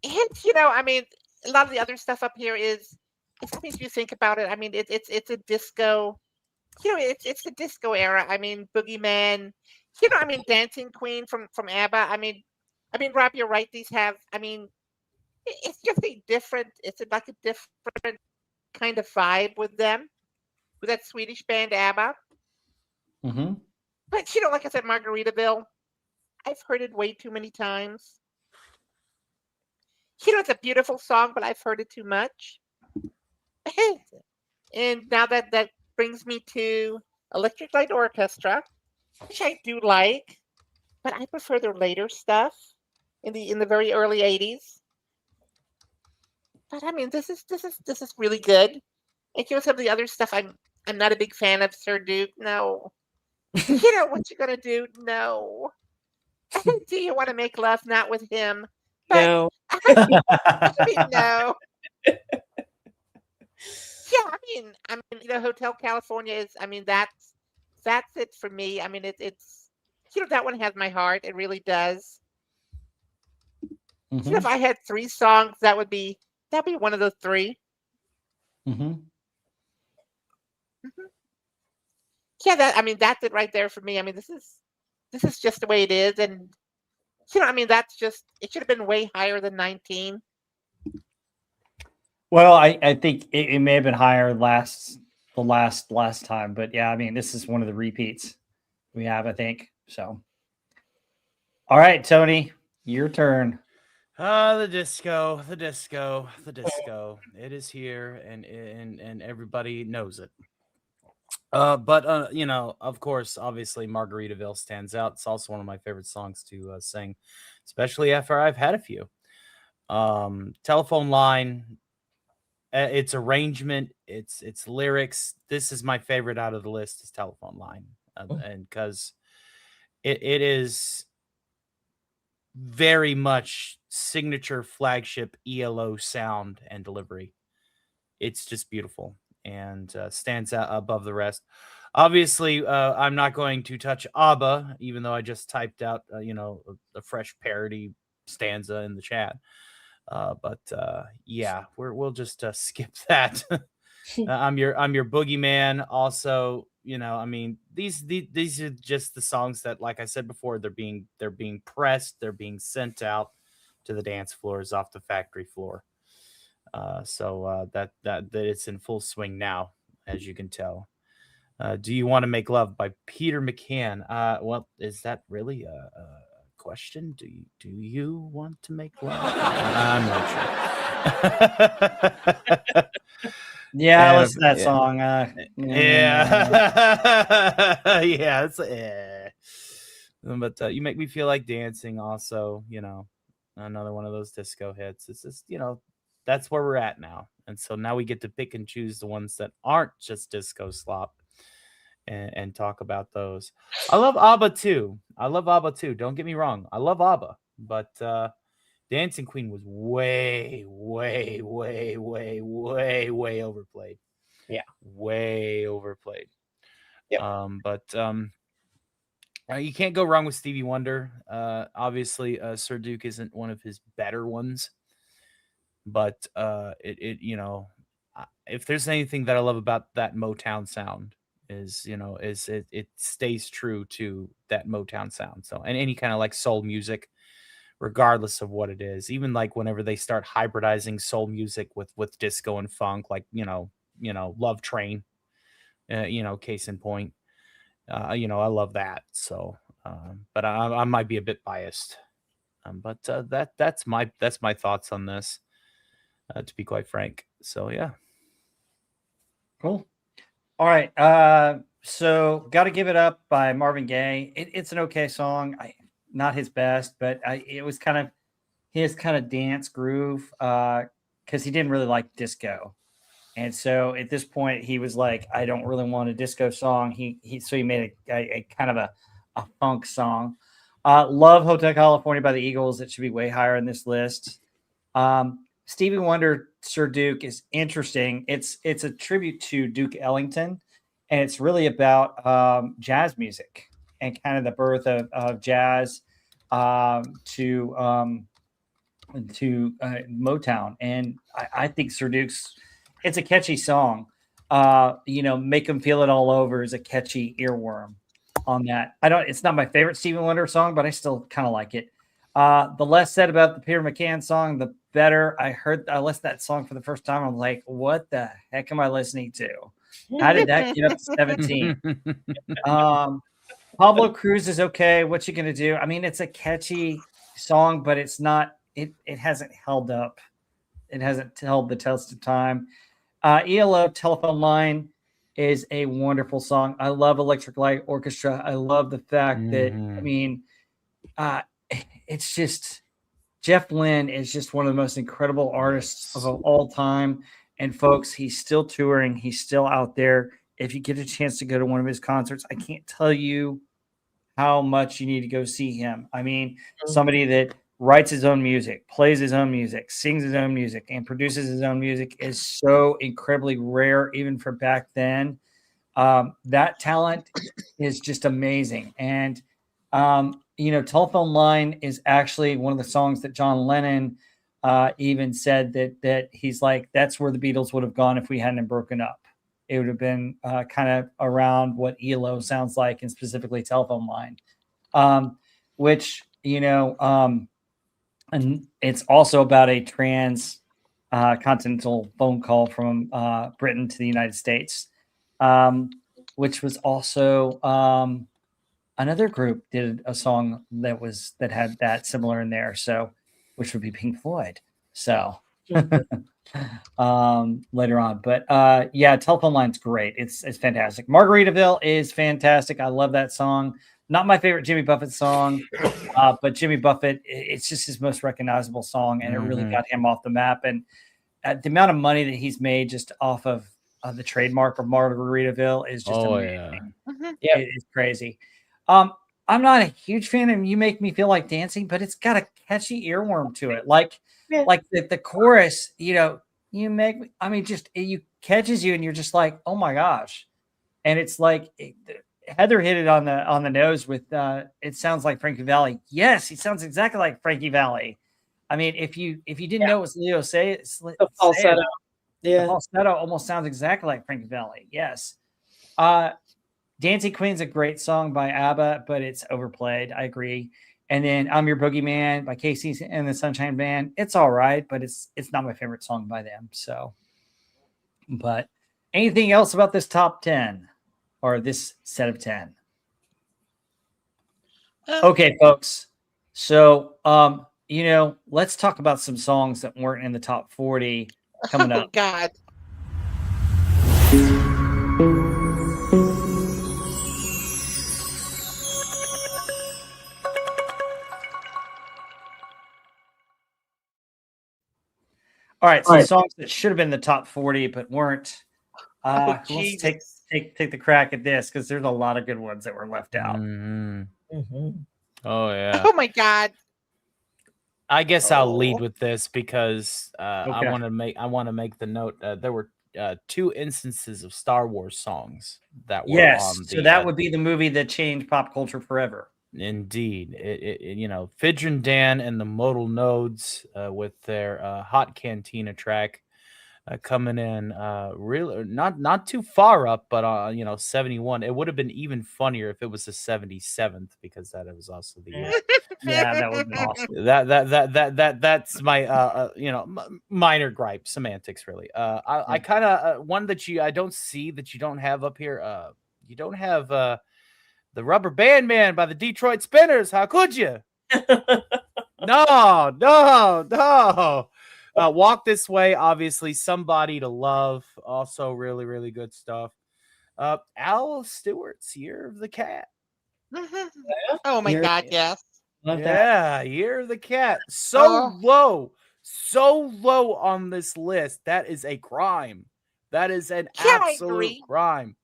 And I mean, a lot of the other stuff up here is, if you think about it, I mean, it's a disco. It's the disco era. I mean, Boogeyman. I mean, Dancing Queen from ABBA. I mean, Rob, you're right. These have. I mean, it's just a different. It's like a different kind of vibe with them, with that Swedish band ABBA. Mm-hmm. But like I said, Margaritaville, I've heard it way too many times. It's a beautiful song, but I've heard it too much. And now that brings me to Electric Light Orchestra, which I do like, but I prefer their later stuff in the very early '80s. But I mean, this is really good. And some of the other stuff, I'm not a big fan of Sir Duke. No, what you gonna do? No. Do you want to make love? Not with him. But No. I mean, no. Yeah, Hotel California is. I mean, that's it for me. I mean, it's that one has my heart. It really does. Mm-hmm. If I had 3 songs, that'd be one of those 3. Mm-hmm. Mhm. Yeah, that's it right there for me. I mean, this is just the way it is, and I mean, that's just it should have been way higher than 19. Well, I think it may have been higher last time, but yeah, I mean, this is one of the repeats we have, I think. So, all right, Tony, your turn. The disco. It is here, and everybody knows it. But of course, obviously, Margaritaville stands out. It's also one of my favorite songs to sing, especially after I've had a few. Telephone Line, its arrangement, its lyrics. This is my favorite out of the list. Is Telephone Line, and because it is very much signature flagship ELO sound and delivery. It's just beautiful and stands out above the rest. Obviously, I'm not going to touch ABBA, even though I just typed out, a fresh parody stanza in the chat. But yeah, we'll just skip that. I'm your boogeyman. Also, I mean, these are just the songs that, like I said before, they're being pressed, they're being sent out to the dance floors off the factory floor. So that it's in full swing now, as you can tell. Do you want to make love by Peter McCann? Well, is that really a question? Do you want to make love? I'm not sure. Yeah, And listen to that yeah. song. Yeah, yeah. It's but you make me feel like dancing. Also, another one of those disco hits. It's just that's where we're at now, and so now we get to pick and choose the ones that aren't just disco slop, and talk about those. I love ABBA too. Don't get me wrong. I love ABBA, but Dancing Queen was way, way, way, way, way, way overplayed. Yeah. Way overplayed. Yep. But you can't go wrong with Stevie Wonder. Obviously, Sir Duke isn't one of his better ones, but if there's anything that I love about that Motown sound is it stays true to that Motown sound. So, and any kind of like soul music, regardless of what it is, even like whenever they start hybridizing soul music with disco and funk, like Love Train, case in point, I love that. So, but I might be a bit biased, but that's my thoughts on this, to be quite frank. So yeah, Cool. All right. So Gotta Give It Up by Marvin Gaye. It's an okay song. Not his best, but it was kind of his kind of dance groove, because he didn't really like disco. And so at this point he was like, I don't really want a disco song. So he made a kind of a funk song. Love Hotel California by the Eagles. It should be way higher in this list. Stevie Wonder, Sir Duke is interesting. It's a tribute to Duke Ellington, and it's really about jazz music and kind of the birth of jazz to Motown. And I think Sir Duke's, it's a catchy song. Make Them Feel It All Over is a catchy earworm on that. It's not my favorite Stevie Wonder song, but I still kind of like it. The less said about the Peter McCann song, the better. I listened to that song for the first time. I'm like, what the heck am I listening to? How did that get up to 17? Pablo Cruz is okay. What you gonna do? I mean, it's a catchy song, but it's not. It hasn't held up. It hasn't held the test of time. ELO Telephone Line is a wonderful song. I love Electric Light Orchestra. I love the fact that I mean, it's just Jeff Lynne is just one of the most incredible artists of all time. And folks, he's still touring. He's still out there. If you get a chance to go to one of his concerts, I can't tell you how much you need to go see him. I mean, somebody that writes his own music, plays his own music, sings his own music, and produces his own music is so incredibly rare, even for back then. That talent is just amazing. And, Telephone Line is actually one of the songs that John Lennon even said that he's like, that's where the Beatles would have gone if we hadn't broken up. It would have been kind of around what ELO sounds like, and specifically Telephone Line, which, and it's also about a continental phone call from Britain to the United States, which was also another group did a song that had that similar in there. So, which would be Pink Floyd. So later on, but yeah, Telephone Line's great. It's fantastic. Margaritaville is fantastic. I love that song. Not my favorite Jimmy Buffett song, but Jimmy Buffett, it's just his most recognizable song, and it really got him off the map. And the amount of money that he's made just off of the trademark of Margaritaville is just amazing. Yeah, it's crazy. I'm not a huge fan of You Make Me Feel Like Dancing, but it's got a catchy earworm to it. Like the chorus, you make me, I mean, just it catches you, and you're just like, oh my gosh. And it's like Heather hit it on the nose with it sounds like Frankie Valli. Yes, he sounds exactly like Frankie Valli. I mean, if you didn't know it was Leo say the falsetto. The falsetto almost sounds exactly like Frankie Valli. Yes. Dancing Queen's a great song by ABBA, but it's overplayed. I agree. And then I'm Your Boogeyman by Casey and the Sunshine Band. It's all right, but it's not my favorite song by them. So, but anything else about this top 10 or this set of 10? Okay, folks. So, let's talk about some songs that weren't in the top 40 coming up. Oh, God. All right, so songs that should have been in the top 40 but weren't. Let's take the crack at this, because there's a lot of good ones that were left out. Oh yeah. Oh my God. I guess I'll lead with this because I want to make the note. There were 2 instances of Star Wars songs that were on the. So that would be the movie that changed pop culture forever. Indeed, Fidge and Dan and the Modal Nodes with their Hot Cantina track coming in really not too far up, but 71. It would have been even funnier if it was the 77th, because that was also the yeah, that would be awesome. That's my minor gripe, semantics really. I kind of one that I don't see that you don't have up here. You don't have the Rubber Band Man by the Detroit Spinners. How could you? No. Walk This Way, obviously. Somebody to Love, also really, really good stuff. Al Stewart's Year of the Cat. Oh my God, yes. Love that. Year of the Cat. So low on this list. That is a crime. That is an absolute crime.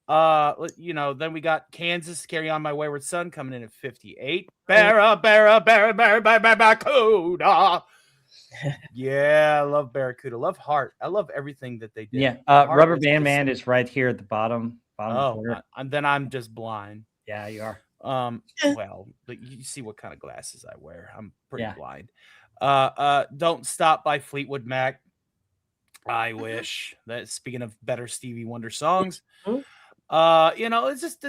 Then we got Kansas, Carry On My Wayward Son, coming in at 58. Barracuda. Yeah, I love Barracuda. Love Heart. I love everything that they did. Yeah, Rubber Band Man is right here at the bottom corner. And then I'm just blind. Yeah, you are. Well, but you see what kind of glasses I wear. I'm pretty blind. Don't Stop by Fleetwood Mac. I wish. That, speaking of better Stevie Wonder songs. It's just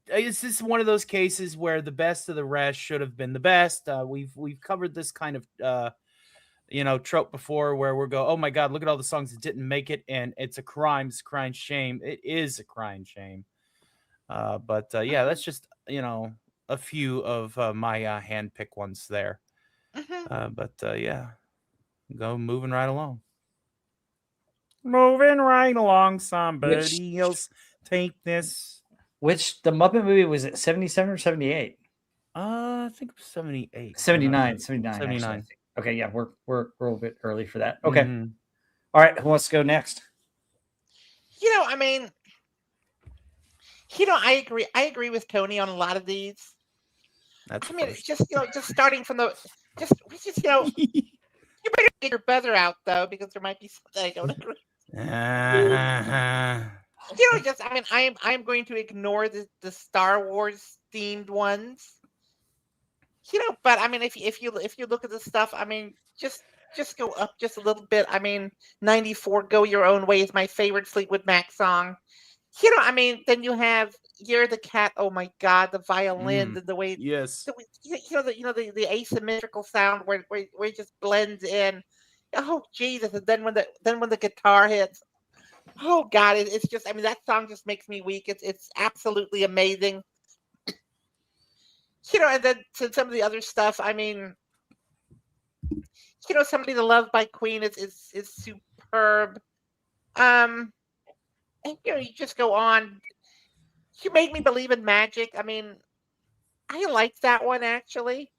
it's just one of those cases where the best of the rest should have been the best. We've covered this kind of trope before where we'll go, oh my God, look at all the songs that didn't make it, and it's a crime, it's a crying shame. It is a crying shame. But yeah, that's just a few of my hand-picked ones there. But yeah, go moving right along. Moving right along, somebody else take this. Which the Muppet movie was it 77 or 78? I think it was 78. 79. 79. 79. Actually, I think. Okay, yeah, we're a little bit early for that. Okay. Mhm. All right, who wants to go next? I mean, I agree with Tony on a lot of these. That's I mean, first. it's just starting from the just you better get your buzzer out though, because there might be something I don't agree. I'm going to ignore the Star Wars themed ones. But I mean, if you look at the stuff, I mean, just go up just a little bit. I mean, 94, Go Your Own Way is my favorite Fleetwood Mac song. I mean, then you have You're the Cat. Oh my God, the violin, the way, Yes. the asymmetrical sound where it just blends in. Oh Jesus! And then when the guitar hits, oh God, it's just. I mean, that song just makes me weak. It's absolutely amazing. And then to some of the other stuff, I mean, Somebody to Love by Queen is superb. And you just go on. You Made Me Believe in Magic. I mean, I like that one actually.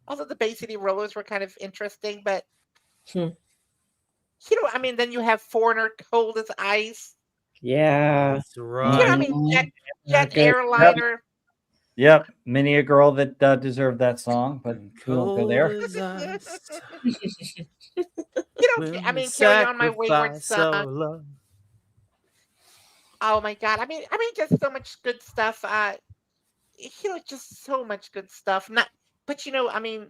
Although the Bay City Rollers were kind of interesting, but I mean, then you have Foreigner, Cold as Ice. Yeah. That's right. I mean, Jet Airliner. Yep, many a girl that deserved that song, but we won't go there. I mean, Carry On My Wayward Son. Oh my God! I mean, just so much good stuff. Just so much good stuff. But I mean,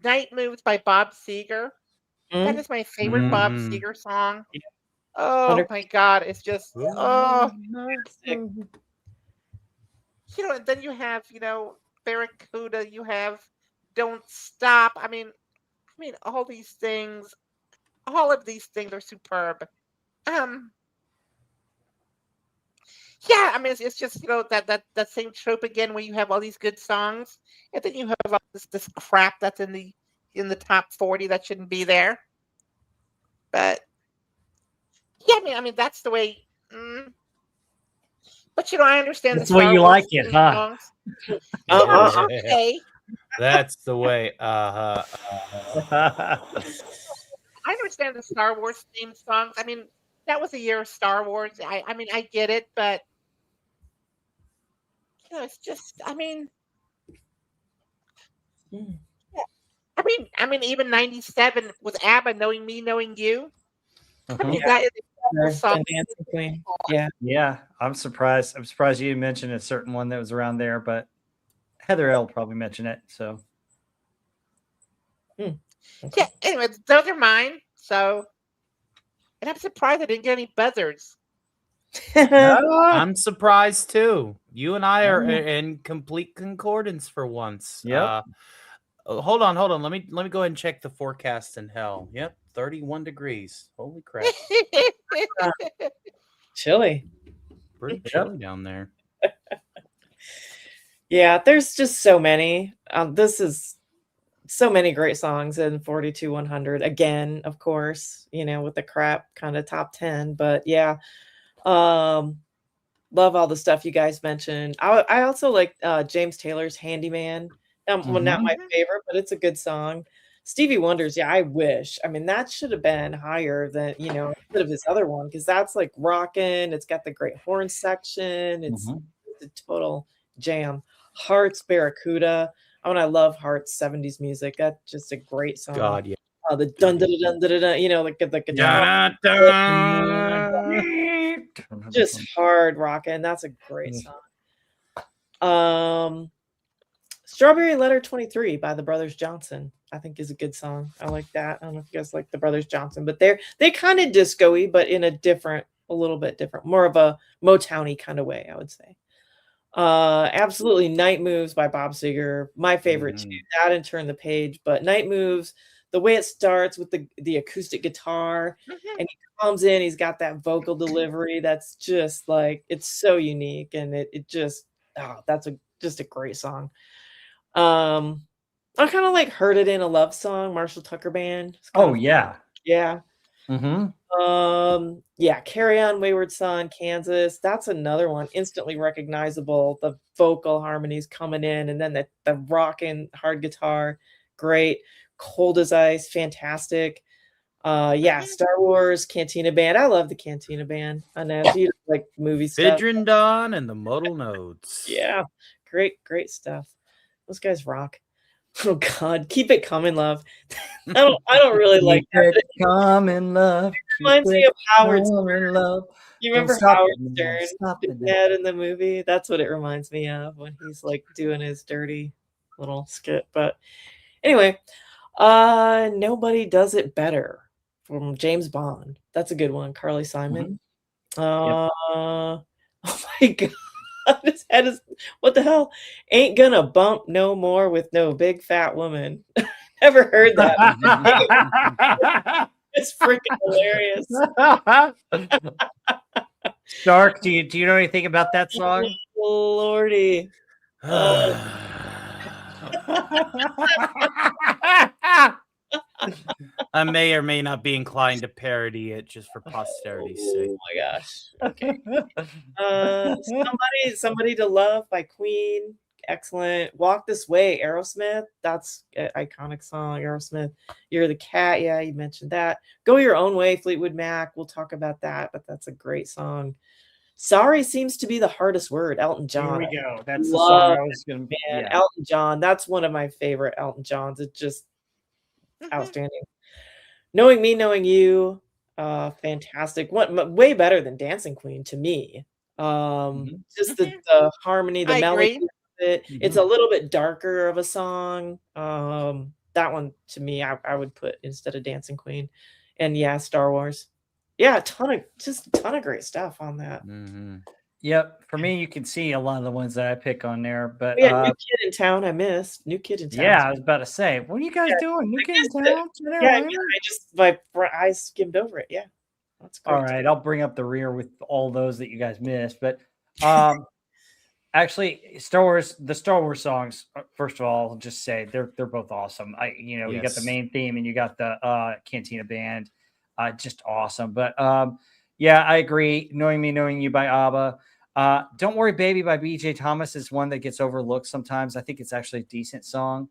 Night Moves by Bob Seger. That is my favorite Bob Seger song. Oh my God! It's just and then you have Barracuda. You have Don't Stop. I mean, all of these things are superb. Yeah, I mean, it's just that same trope again, where you have all these good songs, and then you have all this crap that's in the top 40 that shouldn't be there. But yeah, I mean that's the way. But I understand that's the way you like it, huh? Songs. Okay. That's the way. I understand the Star Wars theme songs. I mean, that was a year of Star Wars. I mean, I get it, but it's just. I mean, I mean, even 97 with ABBA, Knowing Me, Knowing You. I mean, that is a song. Dancing Queen. Yeah. Yeah, I'm surprised. I'm surprised you mentioned a certain one that was around there, but Heather L probably mentioned it. So, yeah. Anyway, those are mine. So, and I'm surprised I didn't get any buzzers. I'm surprised too. You and I are in complete concordance for once. Yep. Hold on. Let me go ahead and check the forecast in hell. Yep, 31 degrees. Holy crap! Chilly. Pretty chilly down there. Yeah, there's just so many. This is so many great songs in 42-100. Again, of course, with the crap kind of top 10. But yeah, love all the stuff you guys mentioned. I also like James Taylor's Handyman. Well, not my favorite, but it's a good song. Stevie Wonder's, yeah, I wish. I mean, that should have been higher than, instead of his other one, because that's like rocking. It's got the great horn section. It's a total jam. Heart's Barracuda. Oh, and I love Heart's 70s music. That's just a great song. God, yeah. The dun dun dun dun dun, like the guitar. Just hard rocking. That's a great song. Strawberry Letter 23 by the Brothers Johnson, I think is a good song. I like that. I don't know if you guys like the Brothers Johnson, but they kind of disco-y, but in a little bit different, more of a Motown-y kind of way, I would say. Absolutely, Night Moves by Bob Seger, my favorite too. Mhm. That and Turn the Page, but Night Moves, the way it starts with the acoustic guitar, Mhm. and he comes in, he's got that vocal delivery that's just like it's so unique, and it just that's just a great song. I kind of like Heard It in a Love Song, Marshall Tucker Band. It's kind Oh of yeah. yeah. Mm-hmm. Yeah, Carry On Wayward Son, Kansas. That's another one, instantly recognizable. The vocal harmonies coming in, and then the rockin' hard guitar, great. Cold as Ice, fantastic. Yeah, Mhm. Star Wars, Cantina Band. I love the Cantina Band. I know if you like movie stuff. Fidrindon and the Modal Nodes. Yeah, great stuff. Those guys rock. Oh God, Keep It Coming, Love. I don't really like Keep that, but it coming, love. Keep reminds me it of Howard coming, love. You Don't remember stop Howard it now. Stern Stop it doing now. that in the movie? That's what it reminds me of when he's like doing his dirty little skit. But anyway, Nobody Does It Better from James Bond. That's a good one. Carly Simon. Yep. Oh my God. His head is what the hell? Ain't gonna bump no more with no big fat woman. Never heard that. It's freaking hilarious. Stark, do you know anything about that song? Lordy. I may or may not be inclined to parody it just for posterity's sake. Oh my gosh. Okay. Somebody to Love by Queen. Excellent. Walk This Way, Aerosmith. That's an iconic song. Aerosmith. You're the Cat. Yeah, you mentioned that. Go Your Own Way, Fleetwood Mac. We'll talk about that, but that's a great song. Sorry Seems to Be the Hardest Word, Elton John. Here we go. That's the Love song I was gonna be. Man, Yeah. Elton John. That's one of my favorite Elton Johns. It's just Mhm. outstanding. Knowing Me, Knowing You, fantastic. Way better than Dancing Queen to me. Just Mhm. the harmony, the I melody agree. of it. It's a little bit darker of a song. That one to me, I would put instead of Dancing Queen. And yeah, Star Wars. Yeah, a ton of great stuff on that. Mhm. Yep. For me, you can see a lot of the ones that I pick on there, but We had New Kid in Town. I missed New Kid in Town. yeah, I was about to say, what are you guys Yeah, doing? New I Kid in missed it. Town? Sooner or Yeah, later? I just I skimmed over it. Yeah, that's All great. right, I'll bring up the rear with all those that you guys missed. But actually, the Star Wars songs, first of all, I'll just say they're both awesome. You got the Yes. main theme and you got the Cantina Band, just awesome. But yeah, I agree. Knowing Me, Knowing You by ABBA. Don't Worry Baby by BJ Thomas is one that gets overlooked sometimes. I think it's actually a decent song.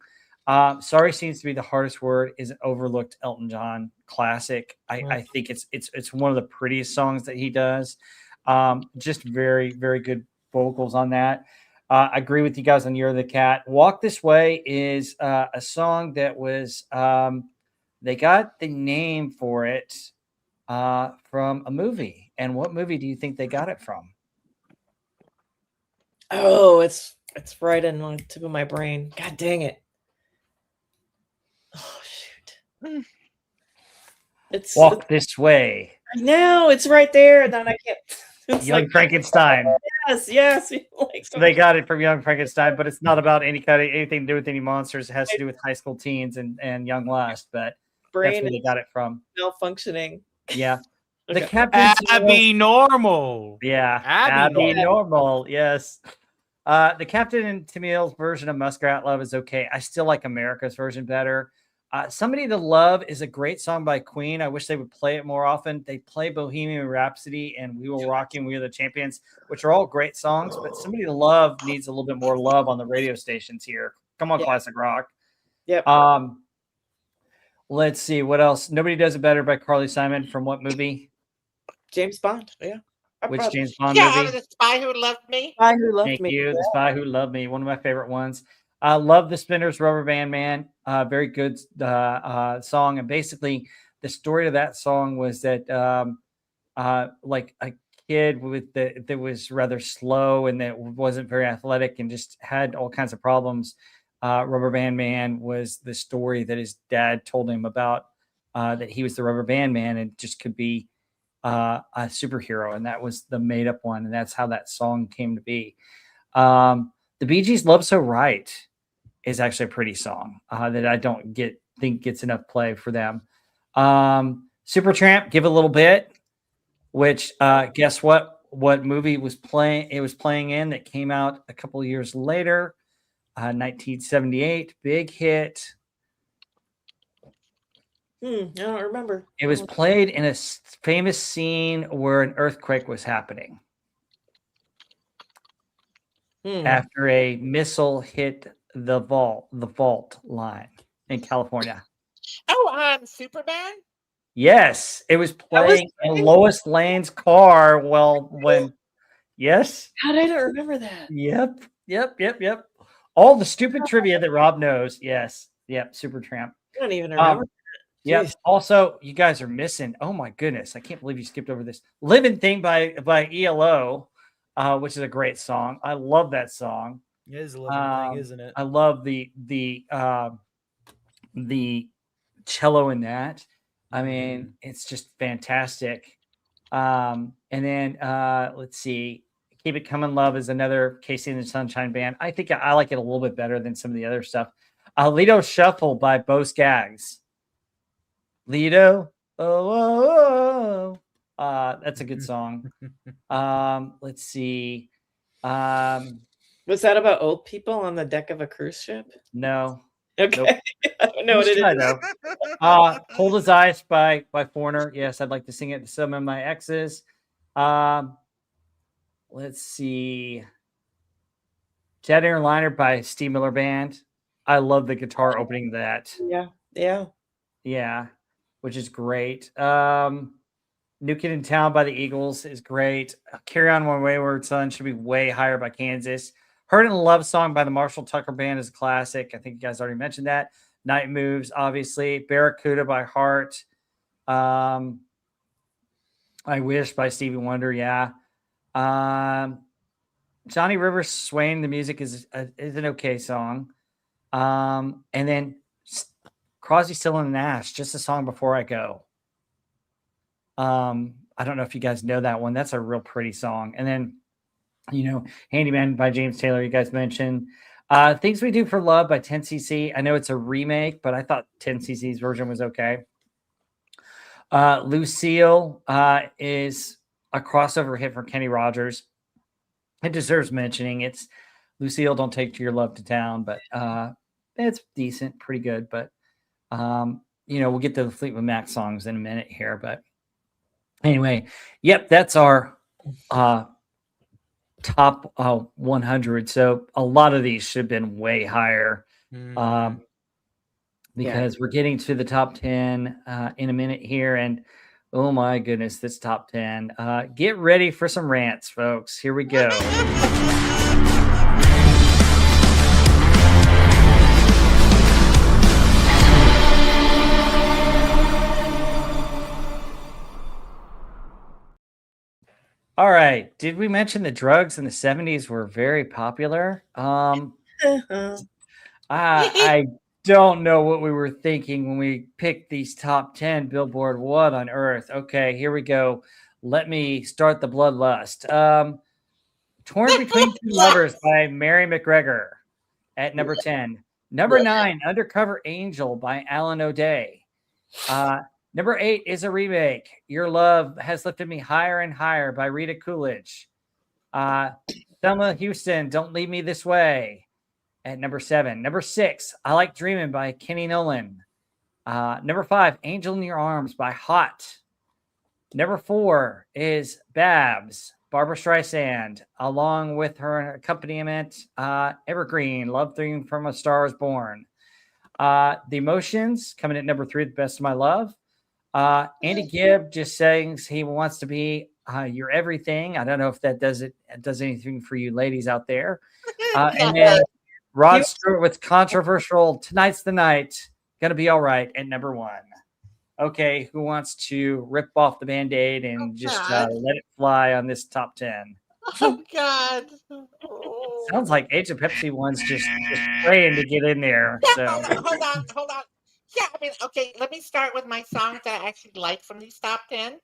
Sorry Seems to Be the Hardest Word is an overlooked Elton John classic. I think it's one of the prettiest songs that he does. Just very, very good vocals on that. I agree with you guys on You're the Cat. Walk This Way is a song that was they got the name for it from a movie. And what movie do you think they got it from? Oh, it's right in the tip of my brain. God dang it. Oh shoot. It's Walk This Way. I know it's right there, and then I can't. It's Young like Frankenstein. yes. Like So they got it from Young Frankenstein, but it's not about anything to do with any monsters. It has to do with high school teens and young lust. But that's brain where they is got it from. malfunctioning. Yeah. The Okay. Captain's Abby Normal. Yeah. Abby Abby Normal. Yes. The Captain and Tennille's version of Muskrat Love is okay. I still like America's version better. Somebody to Love is a great song by Queen. I wish they would play it more often. They play Bohemian Rhapsody and We Will Rock You and We Are the Champions, which are all great songs, but Somebody to Love needs a little bit more love on the radio stations here. Come on, Yeah. classic rock. Yep. Let's see what else. Nobody Does It Better by Carly Simon from what movie? James Bond. Yeah. Which James Bond Yeah, movie? The Spy Who Loved Me. Spy Who Loved Thank Me. you. The Spy Who Loved Me, one of my favorite ones. I love the Spinners Rubber Band Man. Very good song. And basically, the story of that song was that like a kid that was rather slow and that wasn't very athletic and just had all kinds of problems. Rubber Band Man was the story that his dad told him about that he was the Rubber Band Man and just could be a superhero. And that was the made up one. And that's how that song came to be. The Bee Gees' "Love So Right" is actually a pretty song that I don't think gets enough play for them. Supertramp, "Give a Little Bit," which guess what? What movie was playing? It was playing in that came out a couple of years later, 1978, big hit. I don't remember. It was played in a famous scene where an earthquake was happening after a missile hit the fault line in California. Oh, Superman. Yes, it was playing in Lois Lane's car. Well, yes. How did I not remember that? Yep. All the stupid trivia that Rob knows. Yes. Yep. Supertramp. I don't even remember. Yep. Also, you guys are missing. Oh my goodness. I can't believe you skipped over this. Living Thing by ELO, which is a great song. I love that song. It is a living thing, isn't it? I love the cello in that. I mean, it's just fantastic. And then let's see. Keep It Coming Love is another Casey and the Sunshine Band. I think I like it a little bit better than some of the other stuff. Lido Shuffle by Bo Skaggs. Lido. Oh. That's a good song. Let's see. Was that about old people on the deck of a cruise ship? No. Okay. Nope. I don't know what it is. Cold as Ice by Foreigner. Yes, I'd like to sing it to some of my exes. Let's see. Jet Airliner by Steve Miller Band. I love the guitar opening that. Yeah, which is great. New Kid in Town by the Eagles is great. Carry On My Wayward Son should be way higher by Kansas. Heard in a Love Song by the Marshall Tucker Band is a classic. I think you guys already mentioned that. Night Moves, obviously. Barracuda by Heart. I Wish by Stevie Wonder, yeah. Johnny Rivers Swaying the Music is an okay song. And then Crosby, Still and Nash, Just a Song Before I Go. I don't know if you guys know that one. That's a real pretty song. And then, Handyman by James Taylor, you guys mentioned. Things We Do for Love by 10cc. I know it's a remake, but I thought 10cc's version was okay. Lucille is a crossover hit for Kenny Rogers. It deserves mentioning. It's Lucille, Don't Take Your Love to Town, but it's decent, pretty good. But, we'll get to the Fleetwood Mac songs in a minute here. But anyway, yep, that's our top 100. So a lot of these should have been way higher because we're getting to the top 10 in a minute here. And oh my goodness, this top 10. Get ready for some rants, folks. Here we go. All right. Did we mention the drugs in the 70s were very popular? I don't know what we were thinking when we picked these top 10 Billboard. What on earth? Okay, here we go. Let me start the bloodlust. Torn Between Two Lovers by Mary McGregor at number 10. Number 9, Undercover Angel by Alan O'Day. Number 8 is a remake. Your Love Has Lifted Me Higher and Higher by Rita Coolidge. Thelma Houston, Don't Leave Me This Way at number 7. Number 6, I Like Dreamin' by Kenny Nolan. Number 5, Angel in Your Arms by Hot. Number 4 is Babs, Barbara Streisand, along with her accompaniment, Evergreen, Love Theme from A Star Is Born. The Emotions coming at number 3, The Best of My Love. Andy Gibb just saying he wants to be your everything. I don't know if that does anything for you ladies out there. And then Rod Stewart with controversial Tonight's the Night, Gonna Be All Right at number 1. Okay, who wants to rip off the Band-Aid and just let it fly on this top 10? Oh, God. Sounds like Age of Pepsi one's just praying to get in there. So Hold on. Yeah, I mean, okay, let me start with my songs that I actually like from these top 10.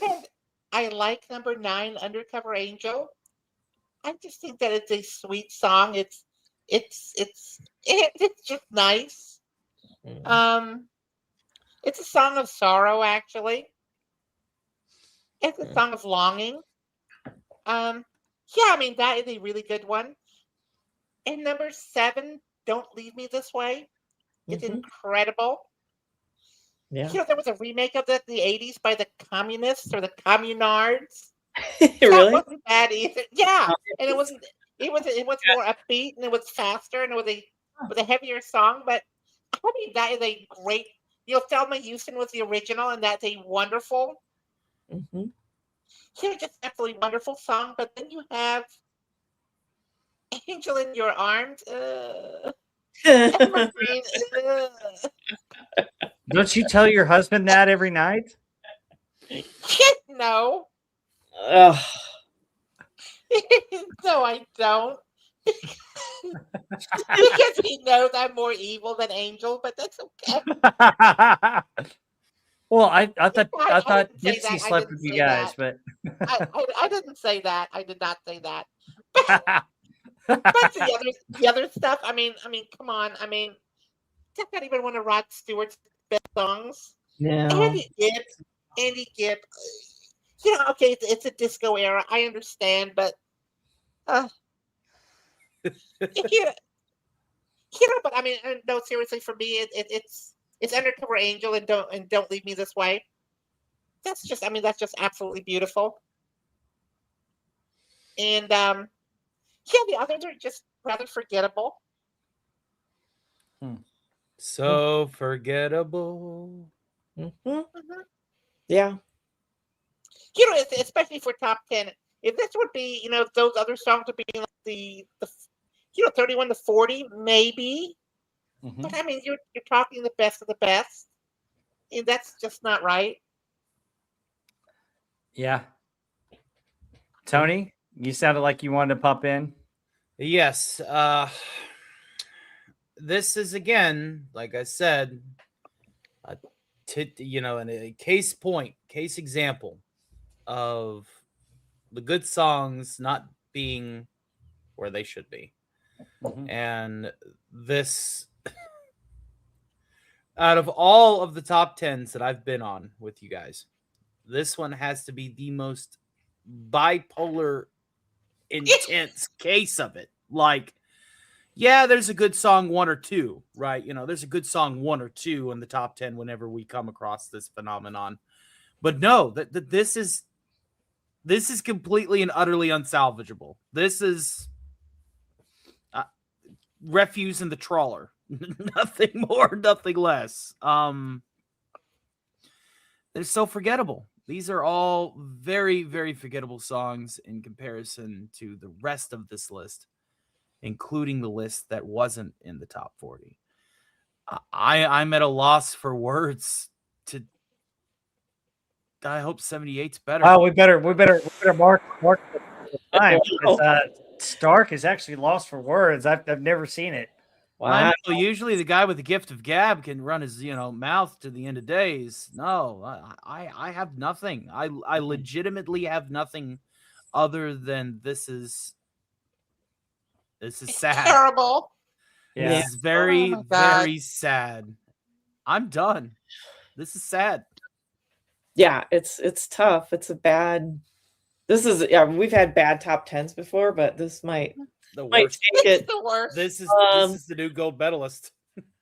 And I like number 9, Undercover Angel. I just think that it's a sweet song. It's just nice. Um, it's a song of sorrow, actually. It's a song of longing. Um, yeah, I mean that is a really good one. And number 7, "Don't Leave Me This Way." It's incredible. Yeah. You know, there was a remake of that in the 80s by the Communists or the Communards. That Really? wasn't bad either. Yeah, and it wasn't. It was more upbeat and it was faster and it was a heavier song. But I mean, that is a great. You know, Thelma Houston was the original, and that's a wonderful, Mhm. just absolutely wonderful song. But then you have "Angel in Your Arms." Evergreen. Don't you tell your husband that every night? No, Ugh. no, I don't. Because he knows I'm more evil than Angel, but that's okay. Well, I thought I didn't say Dipsy that. I slept didn't with you say guys, that. but I didn't say that. I did not say that. But the other stuff. Come on. I mean, that's not even one of Rod Stewart's best songs. No. Andy Gibb. You know, okay, it's a disco era. I understand, but you know, but I mean, no, seriously, for me, it's Undercover Angel and Don't Leave Me This Way. That's just absolutely beautiful. And yeah, the others are just rather forgettable. So forgettable. Mhm. Yeah. You know, especially for top 10. If this would be, you know, if those other songs would be like the 31 to 40, maybe. But I mean, you're talking the best of the best, and that's just not right. yeah. Tony, you sounded like you wanted to pop in. Yes. This is again, like I said, a case example of the good songs not being where they should be. And this, out of all of the top 10s that I've been on with you guys, this one has to be the most bipolar, intense case of it. Like, yeah, there's a good song 1 or 2, right? You know, there's a good song 1 or 2 in the top 10 whenever we come across this phenomenon. But no, this is completely and utterly unsalvageable. This is refuse in the trawler. Nothing more, nothing less. They're so forgettable. These are all very, very forgettable songs in comparison to the rest of this list, including the list that wasn't in the top 40. I'm at a loss for words to. I hope 78's better. Oh, we better mark the time because Stark is actually lost for words. I've never seen it. Wow. Usually the guy with the gift of gab can run his mouth to the end of days. No, I have nothing. I legitimately have nothing other than this is sad. Terrible. Yeah. This is very, very sad. I'm done. This is sad. Yeah, it's tough. It's a bad. We've had bad top 10s before, but this might take it. The worst. This is the new gold medalist.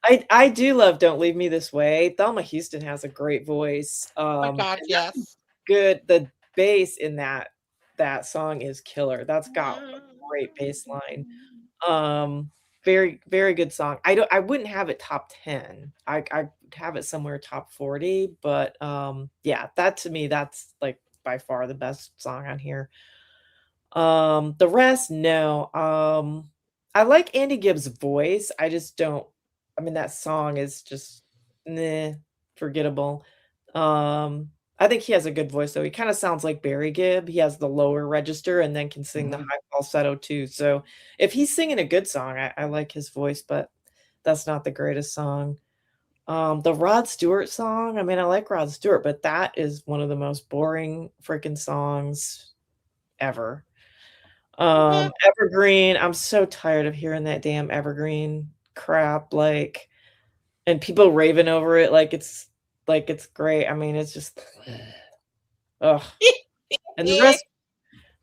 I do love "Don't Leave Me This Way." Thelma Houston has a great voice. Oh my God, yes. Good. The bass in that song is killer. That's got a great bass line. Very, very good song. I wouldn't have it top 10. I have it somewhere top 40, but yeah, that to me, that's like by far the best song on here. The rest, no. I like Andy Gibb's voice. I just don't. I mean, that song is just forgettable. I think he has a good voice though. He kind of sounds like Barry Gibb. He has the lower register and then can sing the high falsetto too. So if he's singing a good song, I like his voice, but that's not the greatest song. The Rod Stewart song, I mean, I like Rod Stewart, but that is one of the most boring freaking songs ever. Evergreen. I'm so tired of hearing that damn Evergreen crap. Like, and people raving over it like it's great. I mean, it's just ugh. And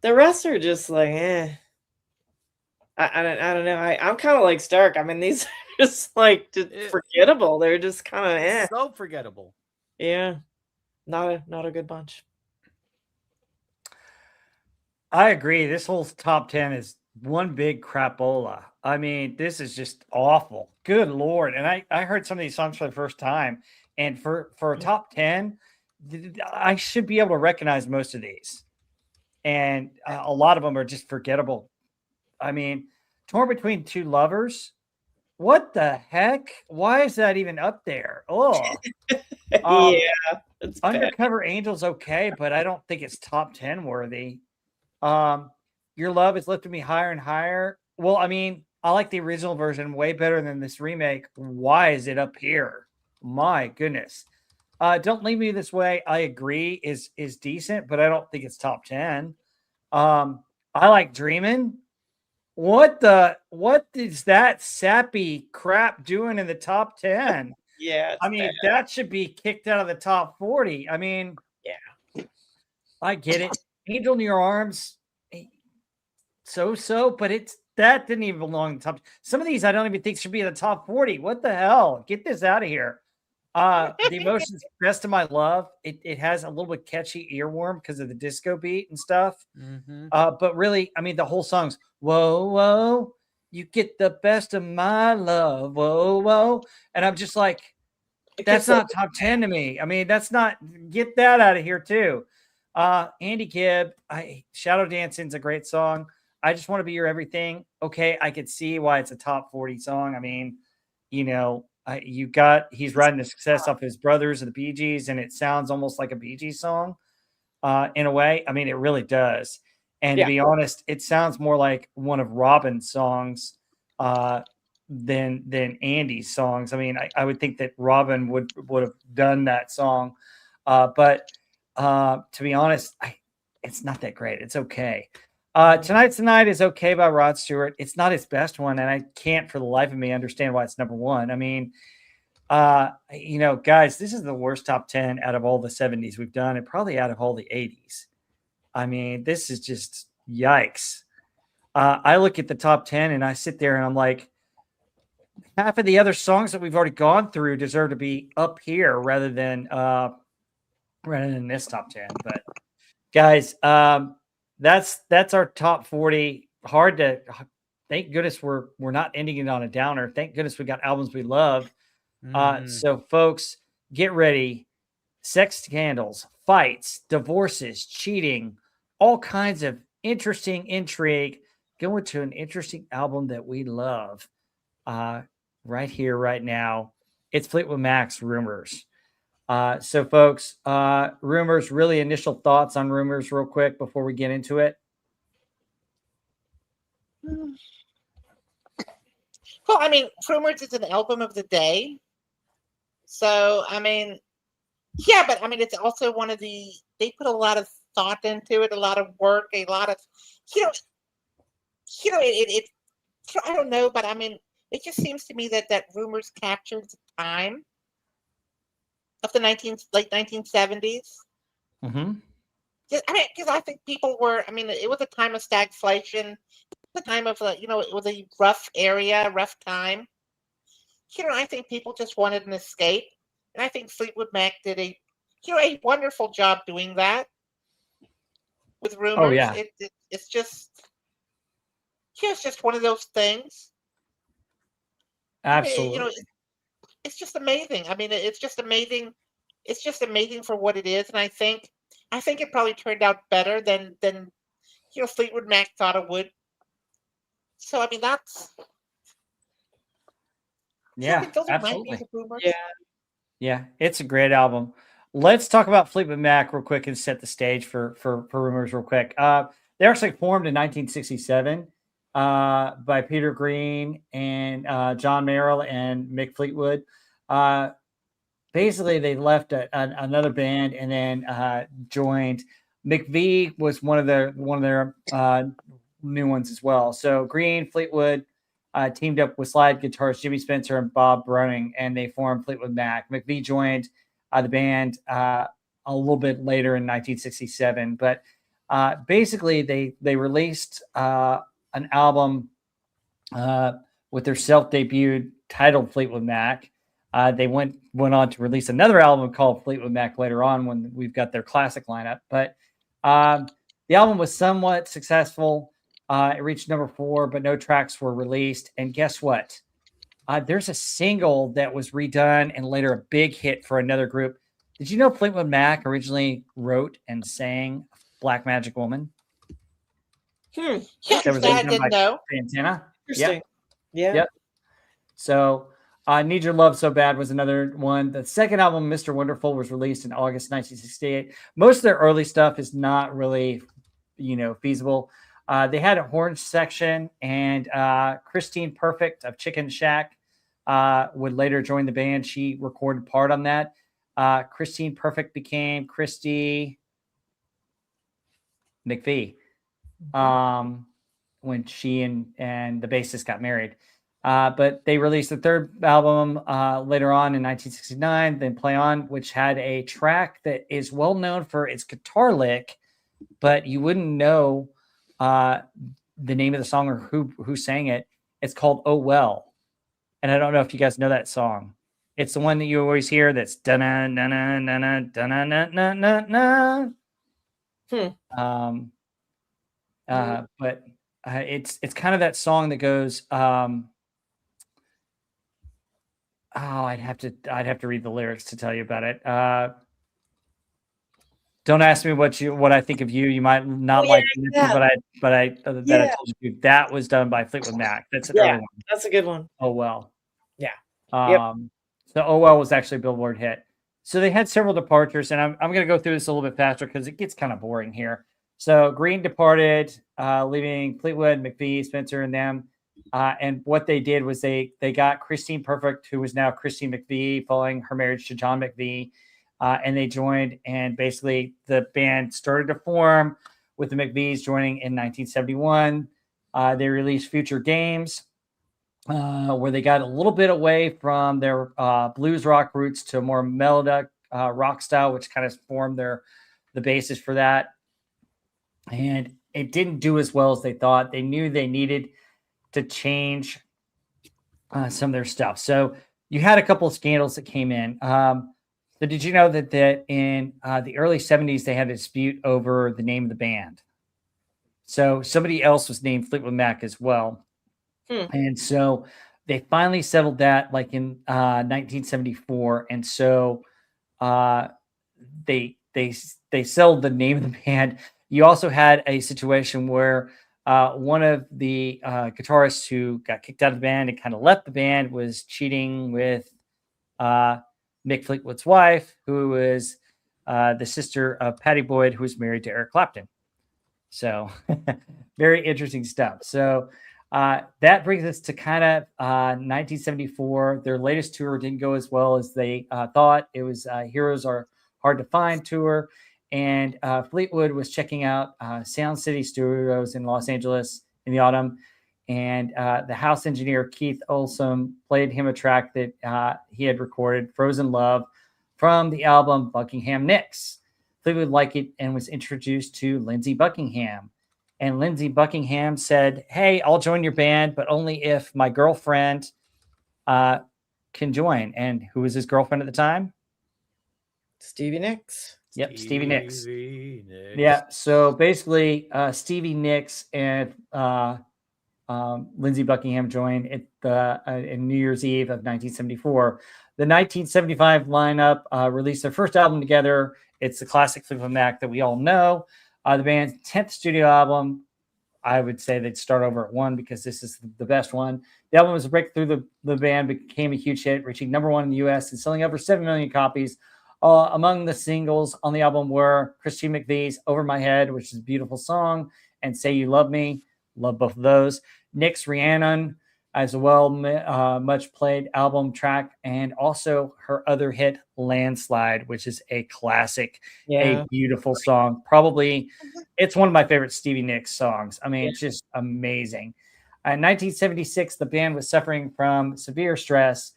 the rest are just like, eh. I don't know. I'm kind of like Stark. I mean, these are just like forgettable. They're just kind of So forgettable. Yeah, not a good bunch. I agree. This whole top 10 is one big crapola. I mean, this is just awful. Good Lord. And I heard some of these songs for the first time. And for a top 10, I should be able to recognize most of these. And a lot of them are just forgettable. I mean, Torn Between Two Lovers. What the heck? Why is that even up there? Oh, Yeah, it's bad. Undercover Angel's okay, but I don't think it's top 10 worthy. Your Love Is Lifting Me Higher and Higher. Well, I mean, I like the original version way better than this remake. Why is it up here? My goodness. Don't Leave Me This Way, I agree, is decent, but I don't think it's top 10. I like Dreamin'. What is that sappy crap doing in the top 10? Yeah, I mean, that should be kicked out of the top 40. I mean, yeah, I get it. Angel in Your Arms, so, but that didn't even belong in the top. Some of these I don't even think should be in the top 40. What the hell? Get this out of here. The Emotions, Best of My Love. It has a little bit catchy earworm because of the disco beat and stuff. Mm-hmm. But really, I mean, the whole song's whoa, whoa, you get the best of my love, whoa, whoa. And I'm just like, that's not top 10 to me. I mean, that's not, get that out of here too. Andy Gibb, Shadow Dancing's a great song. I Just Want to Be Your Everything. Okay, I could see why it's a top 40 song. I mean, you know, he's riding the success off his brothers and the Bee Gees, and it sounds almost like a Bee Gees song in a way. I mean, it really does. And to be honest, it sounds more like one of Robin's songs than Andy's songs. I mean, I would think that Robin would have done that song, but to be honest, it's not that great. It's okay. Tonight's the Night is okay by Rod Stewart. It's not his best one, and I can't for the life of me understand why it's number one. I mean, you know, guys, this is the worst top 10 out of all the 70s we've done, and probably out of all the 80s. I mean, this is just yikes. I look at the top 10 and I sit there and I'm like, half of the other songs that we've already gone through deserve to be up here rather than this top 10. But guys, that's our top 40. Thank goodness we're not ending it on a downer. Thank goodness we got albums we love. So folks, get ready. Sex scandals, fights, divorces, cheating, all kinds of interesting intrigue. Going to an interesting album that we love right here, right now. It's Fleetwood Mac's Rumours. So folks, Rumours, really initial thoughts on Rumours real quick before we get into it. Well, I mean, Rumours is an album of the day. So, I mean, yeah, but I mean, it's also one of they put a lot of thought into it, a lot of work, a lot of, I don't know, but I mean, it just seems to me that Rumours captures the time of the late 1970s. Mm-hmm. I mean, because I think people were, I mean, it was a time of stagflation, the time of, it was a rough area, rough time. I think people just wanted an escape. And I think Fleetwood Mac did a wonderful job doing that with Rumours. Oh, yeah. It's just, it's just one of those things. Absolutely. I mean, it's just amazing. I mean, it's just amazing. It's just amazing for what it is. And I think it probably turned out better than Fleetwood Mac thought it would. So, I mean, that's... Yeah, those are my absolutely. favorite Rumours. Yeah, it's a great album. Let's talk about Fleetwood Mac real quick and set the stage for Rumours real quick. They actually formed in 1967 by Peter Green and John Merrill and Mick Fleetwood. Basically, they left another band and then joined. McVie was one of their new ones as well. So Green, Fleetwood teamed up with slide guitarist Jimmy Spencer and Bob Browning, and they formed Fleetwood Mac. McVie joined the band a little bit later in 1967, but basically they released an album with their self-debuted titled Fleetwood Mac. They went on to release another album called Fleetwood Mac later on when we've got their classic lineup. But the album was somewhat successful. It reached number 4, but no tracks were released. And guess what? There's a single that was redone and later a big hit for another group. Did you know Fleetwood Mac originally wrote and sang Black Magic Woman? Yeah, That was I done didn't by know. Santana. Interesting. Yeah. Yep. So Need Your Love So Bad was another one. The second album, Mr. Wonderful, was released in August 1968. Most of their early stuff is not really, feasible. They had a horn section, and Christine Perfect of Chicken Shack would later join the band. She recorded part on that. Christine Perfect became Christy McVie when she and the bassist got married. But they released the third album later on in 1969, then Play On, which had a track that is well known for its guitar lick, but you wouldn't know the name of the song or who sang it. It's called Oh Well. And I don't know if you guys know that song. It's the one that you always hear that's da-na, na-na, na-na, da-na, na-na, na-na. But it's kind of that song that goes I'd have to read the lyrics to tell you about it. Don't ask me what I think of you. You might not like it, but I told you that was done by Fleetwood Mac. That's an early one. That's a good one. Oh Well. Yeah. So Oh Well was actually a Billboard hit. So they had several departures, and I'm going to go through this a little bit faster because it gets kind of boring here. So Green departed, leaving Fleetwood, McVie, Spencer, and them. And what they did was they got Christine Perfect, who was now Christine McVie, following her marriage to John McVie, and they joined. And basically, the band started to form with the McVies joining in 1971. They released Future Games, where they got a little bit away from their blues rock roots to a more melodic rock style, which kind of formed the basis for that. And it didn't do as well as they thought. They knew they needed to change some of their stuff. So you had a couple of scandals that came in. So did you know that in the early 70s, they had a dispute over the name of the band? So somebody else was named Fleetwood Mac as well. And so they finally settled that like in 1974. And so they settled the name of the band. You also had a situation where one of the guitarists who got kicked out of the band and kind of left the band was cheating with Mick Fleetwood's wife, who was the sister of Pattie Boyd, who was married to Eric Clapton. So very interesting stuff. So that brings us to kind of 1974. Their latest tour didn't go as well as they thought. It was Heroes Are Hard to Find tour. And Fleetwood was checking out Sound City Studios in Los Angeles in the autumn. And the house engineer, Keith Olson, played him a track that he had recorded, Frozen Love, from the album Buckingham Nicks. Fleetwood liked it and was introduced to Lindsey Buckingham. And Lindsey Buckingham said, "Hey, I'll join your band, but only if my girlfriend can join." And who was his girlfriend at the time? Stevie Nicks. Yep, Stevie Nicks. Yeah, so basically, Stevie Nicks and Lindsey Buckingham joined in New Year's Eve of 1974. The 1975 lineup released their first album together. It's the classic Fleetwood Mac that we all know. The band's 10th studio album. I would say they'd start over at 1 because this is the best one. The album was a breakthrough. The band became a huge hit, reaching number 1 in the U.S. and selling over 7 million copies. Among the singles on the album were Christine McVie's Over My Head, which is a beautiful song, and Say You Love Me. Love both of those. Nick's Rhiannon, as well, much played album track, and also her other hit, Landslide, which is a classic, Yeah. a beautiful song. Probably, it's one of my favorite Stevie Nicks songs. I mean, Yeah. it's just amazing. In 1976, the band was suffering from severe stress.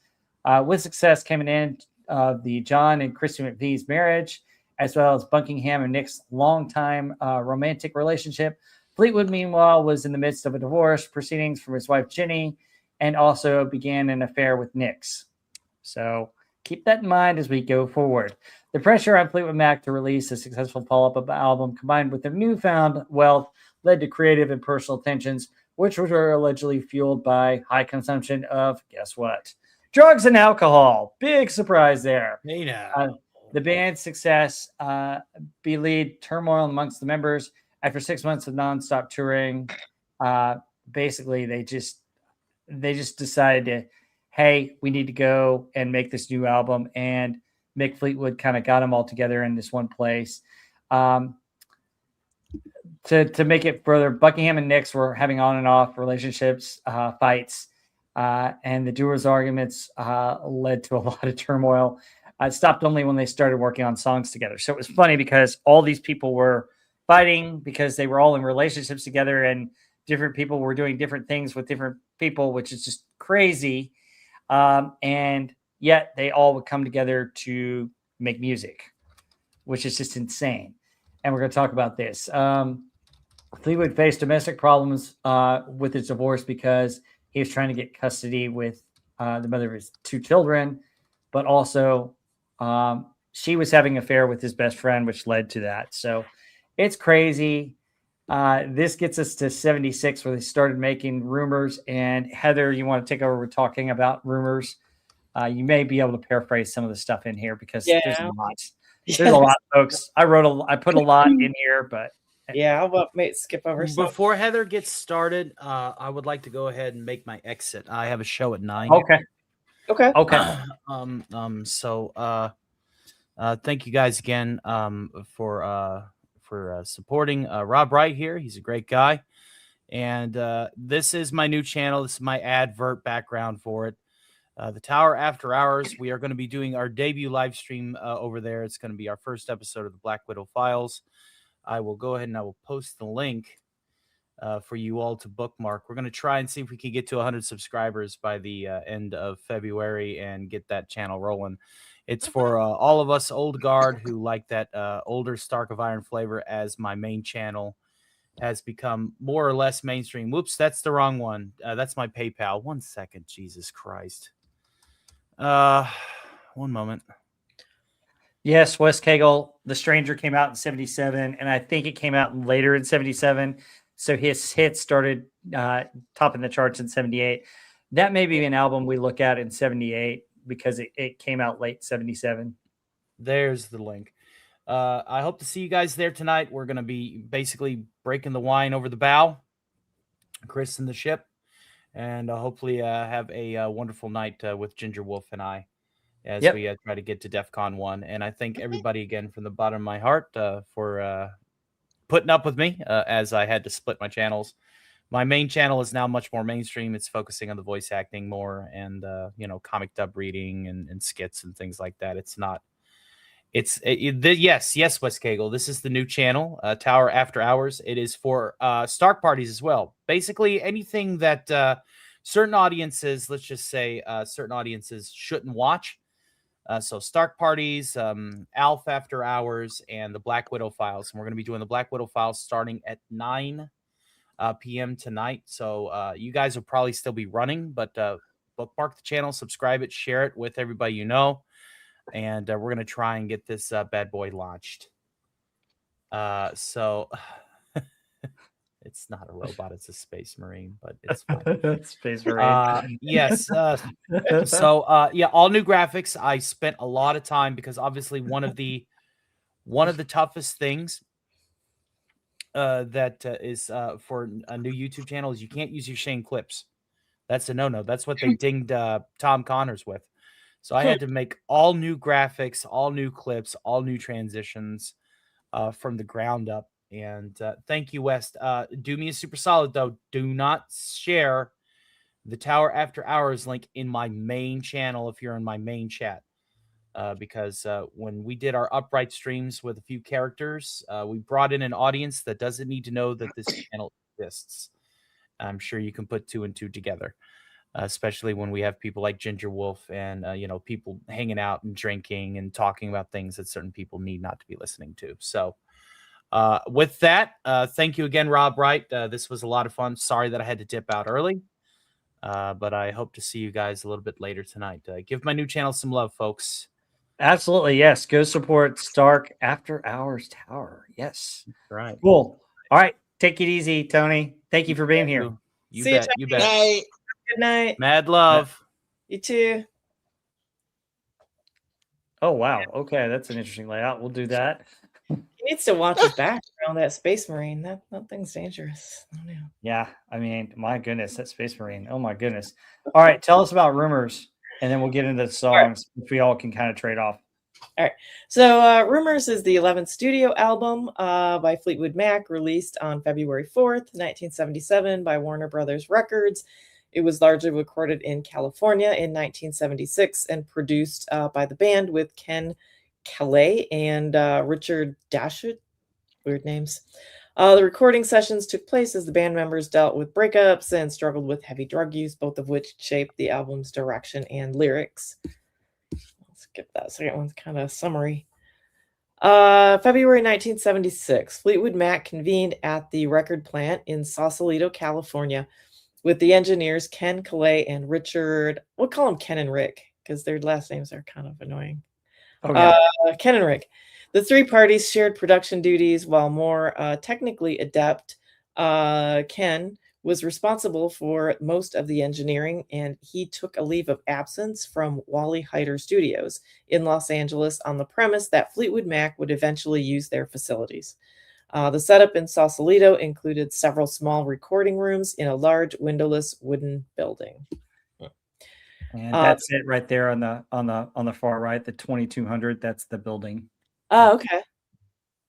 With success came an end of the John and Christy McVie's marriage, as well as Buckingham and Nick's longtime romantic relationship. Fleetwood, meanwhile, was in the midst of a divorce proceedings from his wife, Jenny, and also began an affair with Nick's. So keep that in mind as we go forward. The pressure on Fleetwood Mac to release a successful follow-up album, combined with their newfound wealth, led to creative and personal tensions, which were allegedly fueled by high consumption of, guess what? Drugs and alcohol. Big surprise there. Hey now. The band's success belied turmoil amongst the members. After 6 months of nonstop touring, basically they just decided to, hey, we need to go and make this new album. And Mick Fleetwood kind of got them all together in this one place. To make it further, Buckingham and Nick's were having on and off relationships, fights, and the duo's arguments led to a lot of turmoil. It stopped only when they started working on songs together. So it was funny because all these people were fighting because they were all in relationships together, and different people were doing different things with different people, which is just crazy. And yet they all would come together to make music, which is just insane. And we're going to talk about this. Fleetwood faced domestic problems with his divorce because he was trying to get custody with the mother of his 2 children, but also she was having an affair with his best friend, which led to that. So it's crazy. This gets us to 76, where they started making Rumours. And Heather, you want to take over with talking about Rumours? You may be able to paraphrase some of the stuff in here because there's a lot. There's a lot, folks. I put a lot in here, but yeah, I'll skip over some. Before Heather gets started, I would like to go ahead and make my exit. I have a show at 9. Okay. So thank you guys again for supporting Rob Wright here. He's a great guy. And this is my new channel. This is my advert background for it. The Tower After Hours. We are going to be doing our debut live stream over there. It's going to be our first episode of the Black Widow Files. I will go ahead and I will post the link for you all to bookmark. We're going to try and see if we can get to 100 subscribers by the end of February and get that channel rolling. It's for all of us old guard who like that older Stark of Iron flavor, as my main channel has become more or less mainstream. Whoops, that's the wrong one. That's my PayPal. 1 second. Jesus Christ. 1 moment. yes, Wes Cagle, The Stranger came out in 77, and I think it came out later in 77. So his hits started topping the charts in 78. That may be an album we look at in 78 because it came out late 77. There's the link. I hope to see you guys there tonight. We're going to be basically breaking the wine over the bow, christen the ship, and hopefully have a wonderful night with Ginger Wolf and I as we try to get to DEF CON 1. And I thank everybody again from the bottom of my heart for putting up with me as I had to split my channels. My main channel is now much more mainstream. It's focusing on the voice acting more and, comic dub reading and skits and things like that. It's not. Yes, Wes Cagle. This is the new channel, Tower After Hours. It is for Stark parties as well. Basically, anything that certain audiences, let's just say certain audiences shouldn't watch. So Stark parties, Alf After Hours, and the Black Widow Files. And we're going to be doing the Black Widow Files starting at 9 p.m. tonight. So you guys will probably still be running, but bookmark the channel, subscribe it, share it with everybody you know. And we're going to try and get this bad boy launched. So it's not a robot, it's a space marine, but it's fine. Space marine. Yes. So all new graphics. I spent a lot of time because obviously one of the toughest things that is for a new YouTube channel is you can't use your Shane clips. That's a no-no. That's what they dinged Tom Connors with. So I had to make all new graphics, all new clips, all new transitions from the ground up. And thank you, West. Do me a super solid, though. Do not share the Tower After Hours link in my main channel if you're in my main chat. Because when we did our upright streams with a few characters, we brought in an audience that doesn't need to know that this channel exists. I'm sure you can put 2 and 2 together, especially when we have people like Ginger Wolf and, people hanging out and drinking and talking about things that certain people need not to be listening to. So with that, thank you again, Rob Wright. This was a lot of fun. Sorry that I had to dip out early, but I hope to see you guys a little bit later tonight. Give my new channel some love, folks. Absolutely, yes. Go support Stark After Hours Tower. Yes. All right. Cool. All right. Take it easy, Tony. Thank you for being here. You See you, bet. You Tony. bet. Night. Good night. Mad love. You too. Oh, wow. Okay. That's an interesting layout. We'll do that. He needs to watch his back around that Space Marine. That thing's dangerous. Oh, no. Yeah. I mean, my goodness, that Space Marine. Oh, my goodness. All right. Tell us about Rumors, and then we'll get into the songs, which we all can kind of trade off. All right. So Rumours is the 11th studio album by Fleetwood Mac, released on February 4th, 1977 by Warner Brothers Records. It was largely recorded in California in 1976 and produced by the band with Ken Calais and Richard Dashut. Weird names. The recording sessions took place as the band members dealt with breakups and struggled with heavy drug use, both of which shaped the album's direction and lyrics. Let's skip that second one's kind of summary. February 1976, Fleetwood Mac convened at the record plant in Sausalito, California, with the engineers Ken Calais and Richard. We'll call them Ken and Rick because their last names are kind of annoying. Okay. Ken and Rick. The 3 parties shared production duties, while more technically adept Ken was responsible for most of the engineering, and he took a leave of absence from Wally Heider Studios in Los Angeles on the premise that Fleetwood Mac would eventually use their facilities. The setup in Sausalito included several small recording rooms in a large windowless wooden building. And that's it right there on the far right, the 2200. That's the building. Oh, okay.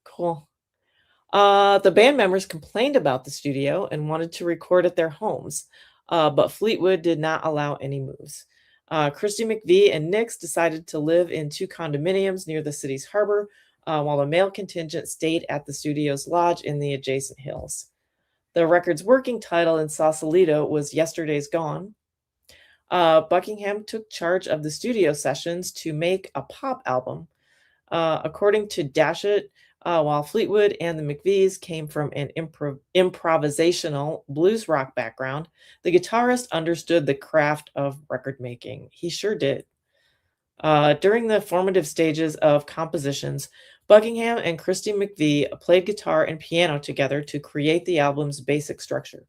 Cool. The band members complained about the studio and wanted to record at their homes, but Fleetwood did not allow any moves. Christy McVie and Nix decided to live in 2 condominiums near the city's harbor, while the male contingent stayed at the studio's lodge in the adjacent hills. The record's working title in Sausalito was Yesterday's Gone. Buckingham took charge of the studio sessions to make a pop album. According to Dashut, while Fleetwood and the McVies came from an improvisational blues rock background, the guitarist understood the craft of record making. He sure did. During the formative stages of compositions, Buckingham and Christy McVie played guitar and piano together to create the album's basic structure.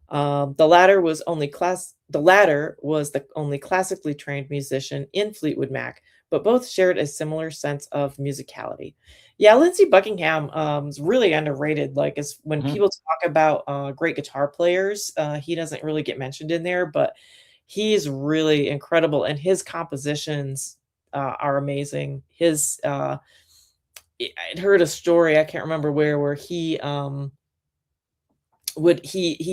The latter was the only classically trained musician in Fleetwood Mac, but both shared a similar sense of musicality. Yeah, Lindsey Buckingham is really underrated. Like, as when people talk about great guitar players, he doesn't really get mentioned in there, but he's really incredible, and his compositions are amazing. I'd heard a story, I can't remember where he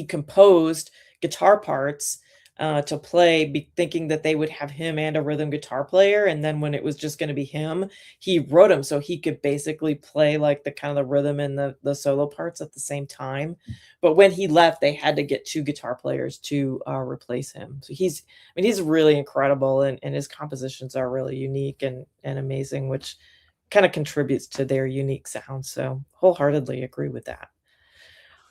composed guitar parts to play, thinking that they would have him and a rhythm guitar player, and then when it was just going to be him, he wrote them so he could basically play like the kind of the rhythm and the solo parts at the same time. But when he left, they had to get 2 guitar players to replace him. So he's really incredible, and his compositions are really unique and amazing, which kind of contributes to their unique sound. So wholeheartedly agree with that.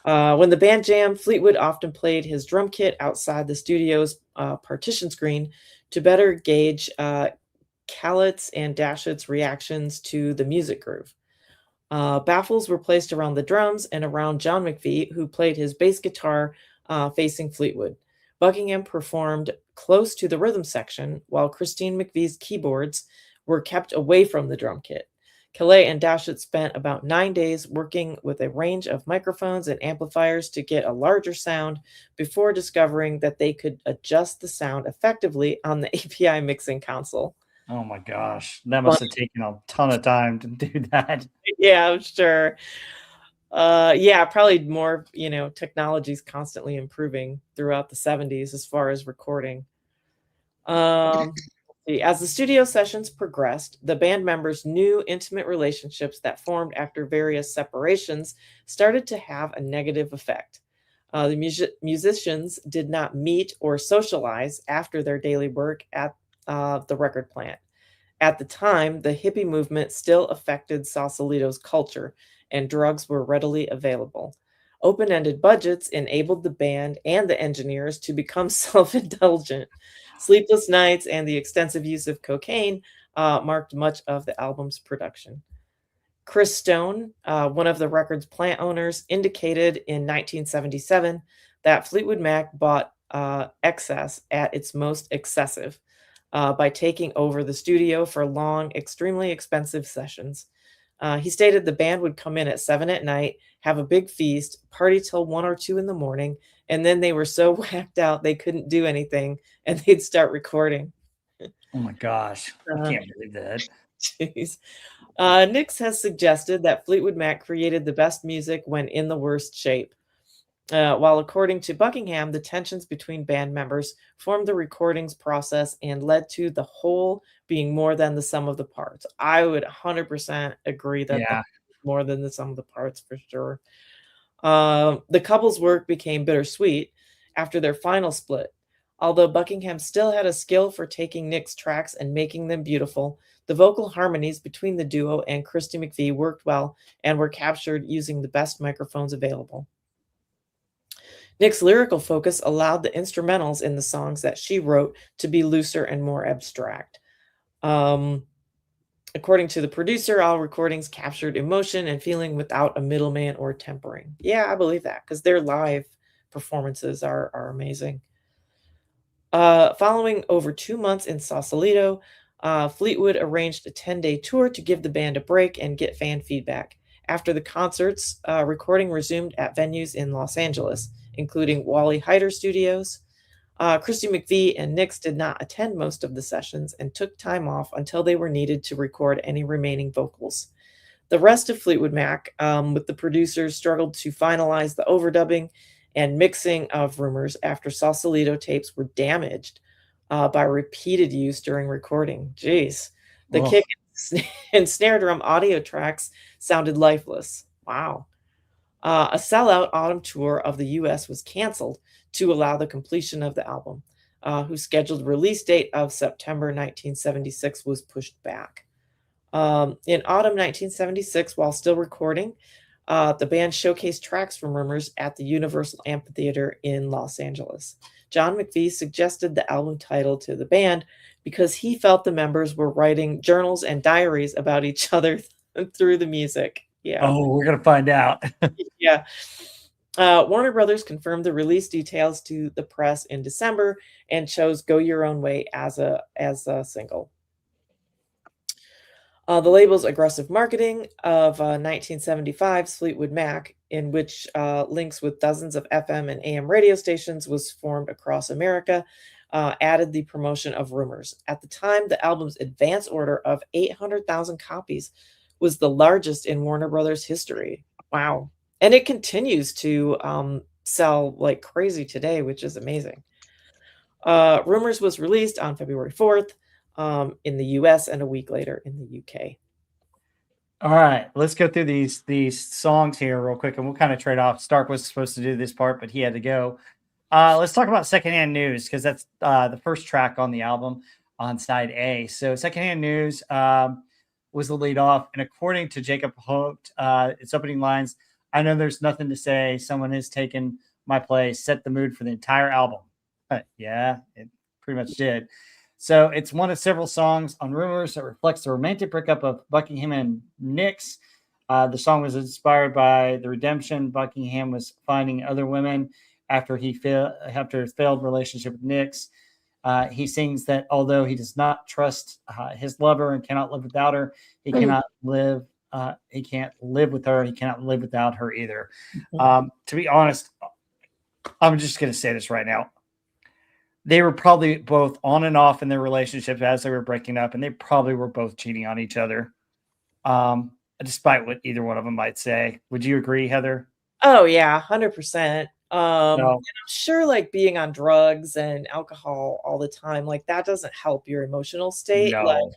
When the band jammed, Fleetwood often played his drum kit outside the studio's partition screen to better gauge Callett's and Dashut's reactions to the music groove. Baffles were placed around the drums and around John McVie, who played his bass guitar facing Fleetwood. Buckingham performed close to the rhythm section, while Christine McVie's keyboards were kept away from the drum kit. Calais and Dashut spent about 9 days working with a range of microphones and amplifiers to get a larger sound before discovering that they could adjust the sound effectively on the API mixing console. Oh my gosh. That must have taken a ton of time to do that. Yeah, I'm sure. Yeah, probably more, technology's constantly improving throughout the 70s as far as recording. As the studio sessions progressed, the band members' new intimate relationships that formed after various separations started to have a negative effect. The musicians did not meet or socialize after their daily work at the record plant. At the time, the hippie movement still affected Sausalito's culture, and drugs were readily available. Open ended budgets enabled the band and the engineers to become self indulgent. Sleepless nights and the extensive use of cocaine marked much of the album's production. Chris Stone, one of the record's plant owners, indicated in 1977 that Fleetwood Mac bought excess at its most excessive by taking over the studio for long, extremely expensive sessions. He stated the band would come in at 7 at night, have a big feast, party till 1 or 2 in the morning, and then they were so whacked out they couldn't do anything, and they'd start recording. Oh my gosh, I can't believe that. Jeez. Nix has suggested that Fleetwood Mac created the best music when in the worst shape. While according to Buckingham, the tensions between band members formed the recordings process and led to the whole being more than the sum of the parts. I would 100% agree that Yeah. more than the sum of the parts for sure. The couple's work became bittersweet after their final split. Although Buckingham still had a skill for taking Nick's tracks and making them beautiful, the vocal harmonies between the duo and Christy McVie worked well and were captured using the best microphones available. Nick's lyrical focus allowed the instrumentals in the songs that she wrote to be looser and more abstract. According to the producer, all recordings captured emotion and feeling without a middleman or tempering. Yeah, I believe that because their live performances are amazing. Following over 2 months in Sausalito, Fleetwood arranged a 10-day tour to give the band a break and get fan feedback. After the concerts, recording resumed at venues in Los Angeles, including Wally Heider Studios. Christy McVie and Nix did not attend most of the sessions and took time off until they were needed to record any remaining vocals. The rest of Fleetwood Mac, with the producers, struggled to finalize the overdubbing and mixing of Rumours after Sausalito tapes were damaged by repeated use during recording. Jeez. The kick and snare drum audio tracks sounded lifeless. Wow. A sellout autumn tour of the U.S. was canceled to allow the completion of the album, whose scheduled release date of September 1976 was pushed back. In autumn 1976, while still recording, the band showcased tracks from Rumours at the Universal Amphitheater in Los Angeles. John McVie suggested the album title to the band because he felt the members were writing journals and diaries about each other through the music. Yeah. Oh, we're going to find out. Yeah. Warner Brothers confirmed the release details to the press in December and chose Go Your Own Way as a single. The label's aggressive marketing of 1975's Fleetwood Mac, in which links with dozens of FM and AM radio stations was formed across America, added the promotion of Rumours. At the time, the album's advance order of 800,000 copies was the largest in Warner Brothers history. Wow. And it continues to sell like crazy today, which is amazing. Rumours was released on February 4th in the US and a week later in the UK. All right, let's go through these songs here real quick, and we'll kind of trade off. Stark was supposed to do this part, but he had to go. Let's talk about Secondhand News, because that's the first track on the album on side A. So Secondhand News was the lead off, and according to Jacob Holt, its opening lines, "I know there's nothing to say. Someone has taken my place," set the mood for the entire album. Yeah, it pretty much did. So it's one of several songs on Rumours that reflects the romantic breakup of Buckingham and Nix. The song was inspired by the redemption. Buckingham was finding other women after his failed relationship with Nix. He sings that although he does not trust his lover and cannot live without her, he cannot live. He can't live with her. He cannot live without her either. To be honest, I'm just going to say this right now. They were probably both on and off in their relationship as they were breaking up, and they probably were both cheating on each other. despite what either one of them might say. Would you agree, Heather? Oh yeah, 100%. And No. I'm sure like being on drugs and alcohol all the time, like that doesn't help your emotional state. Like No.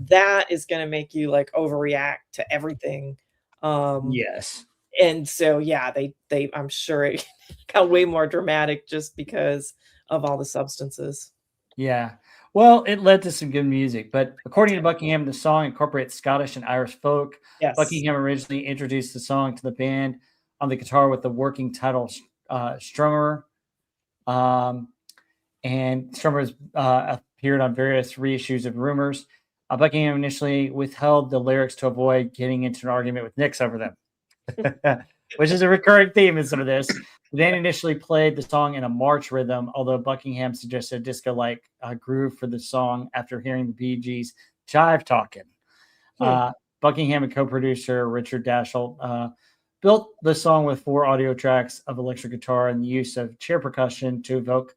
that is going to make you like overreact to everything. Yes. And so yeah, they I'm sure it got way more dramatic just because of all the substances. Yeah. Well, it led to some good music, but according to Buckingham, the song incorporates Scottish and Irish folk. Yes. Buckingham originally introduced the song to the band on the guitar with the working title Strummer. And Strummer has appeared on various reissues of Rumours. Buckingham initially withheld the lyrics to avoid getting into an argument with Nix over them, which is a recurring theme in some of this. The band initially played the song in a march rhythm, although Buckingham suggested a disco-like groove for the song after hearing the Bee Gees jive talking. Buckingham and co-producer Richard Dashall built the song with 4 audio tracks of electric guitar and the use of chair percussion to evoke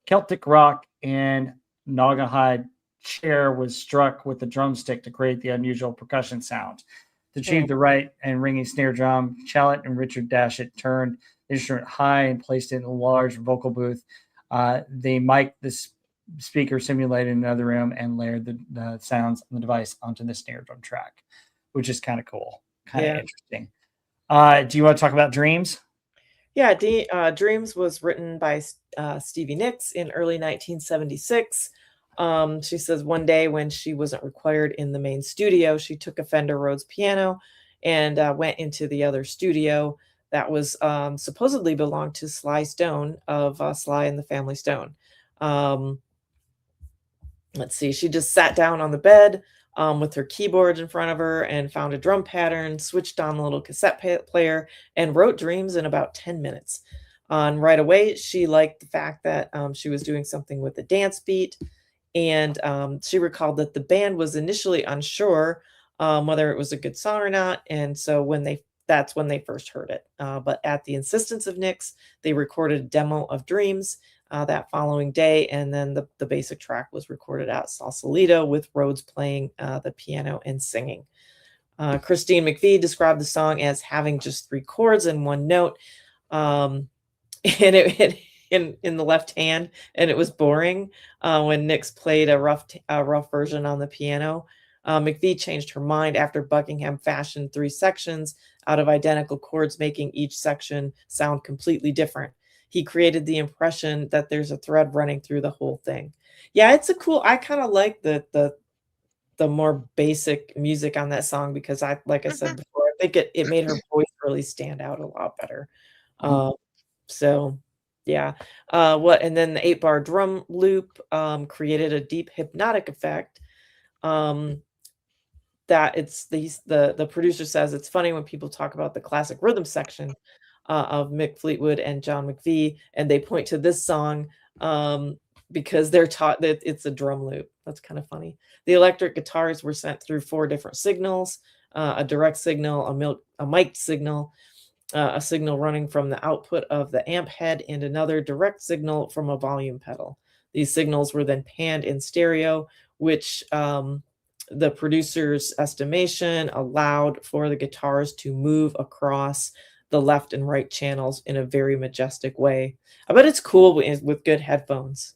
Celtic rock, and Naugahyde chair was struck with the drumstick to create the unusual percussion sound. To achieve the right and ringing snare drum, Challet and Richard Dashett turned the instrument high and placed it in a large vocal booth. They mic'd the speaker simulated in another room and layered the sounds on the device onto the snare drum track, which is kind of cool, kind of interesting. Do you want to talk about Dreams? Yeah, Dreams was written by Stevie Nicks in early 1976. She says one day when she wasn't required in the main studio, she took a Fender Rhodes piano and went into the other studio that was supposedly belonged to Sly Stone of Sly and the Family Stone. Let's see, she just sat down on the bed with her keyboard in front of her and found a drum pattern, switched on the little cassette player, and wrote Dreams in about 10 minutes. And right away, she liked the fact that she was doing something with the dance beat. And she recalled that the band was initially unsure whether it was a good song or not. And so that's when they first heard it. But at the insistence of Nicks, they recorded a demo of Dreams that following day, and then the basic track was recorded at Sausalito with Rhodes playing the piano and singing. Christine McVie described the song as having just 3 chords and 1 note, and it in the left hand, and it was boring when Nicks played a rough version on the piano. McVie changed her mind after Buckingham fashioned 3 sections out of identical chords, making each section sound completely different. He created the impression that there's a thread running through the whole thing. Yeah, it's a cool. I kind of like the more basic music on that song because like I said before, I think it made her voice really stand out a lot better. So yeah, and then the 8-bar drum loop created a deep hypnotic effect. That the producer says it's funny when people talk about the classic rhythm section of Mick Fleetwood and John McVie, and they point to this song because they're taught that it's a drum loop. That's kind of funny. The electric guitars were sent through 4 different signals: a direct signal, a mic'd signal, a signal running from the output of the amp head, and another direct signal from a volume pedal. These signals were then panned in stereo, which the producer's estimation allowed for the guitars to move across the left and right channels in a very majestic way. I bet it's cool with good headphones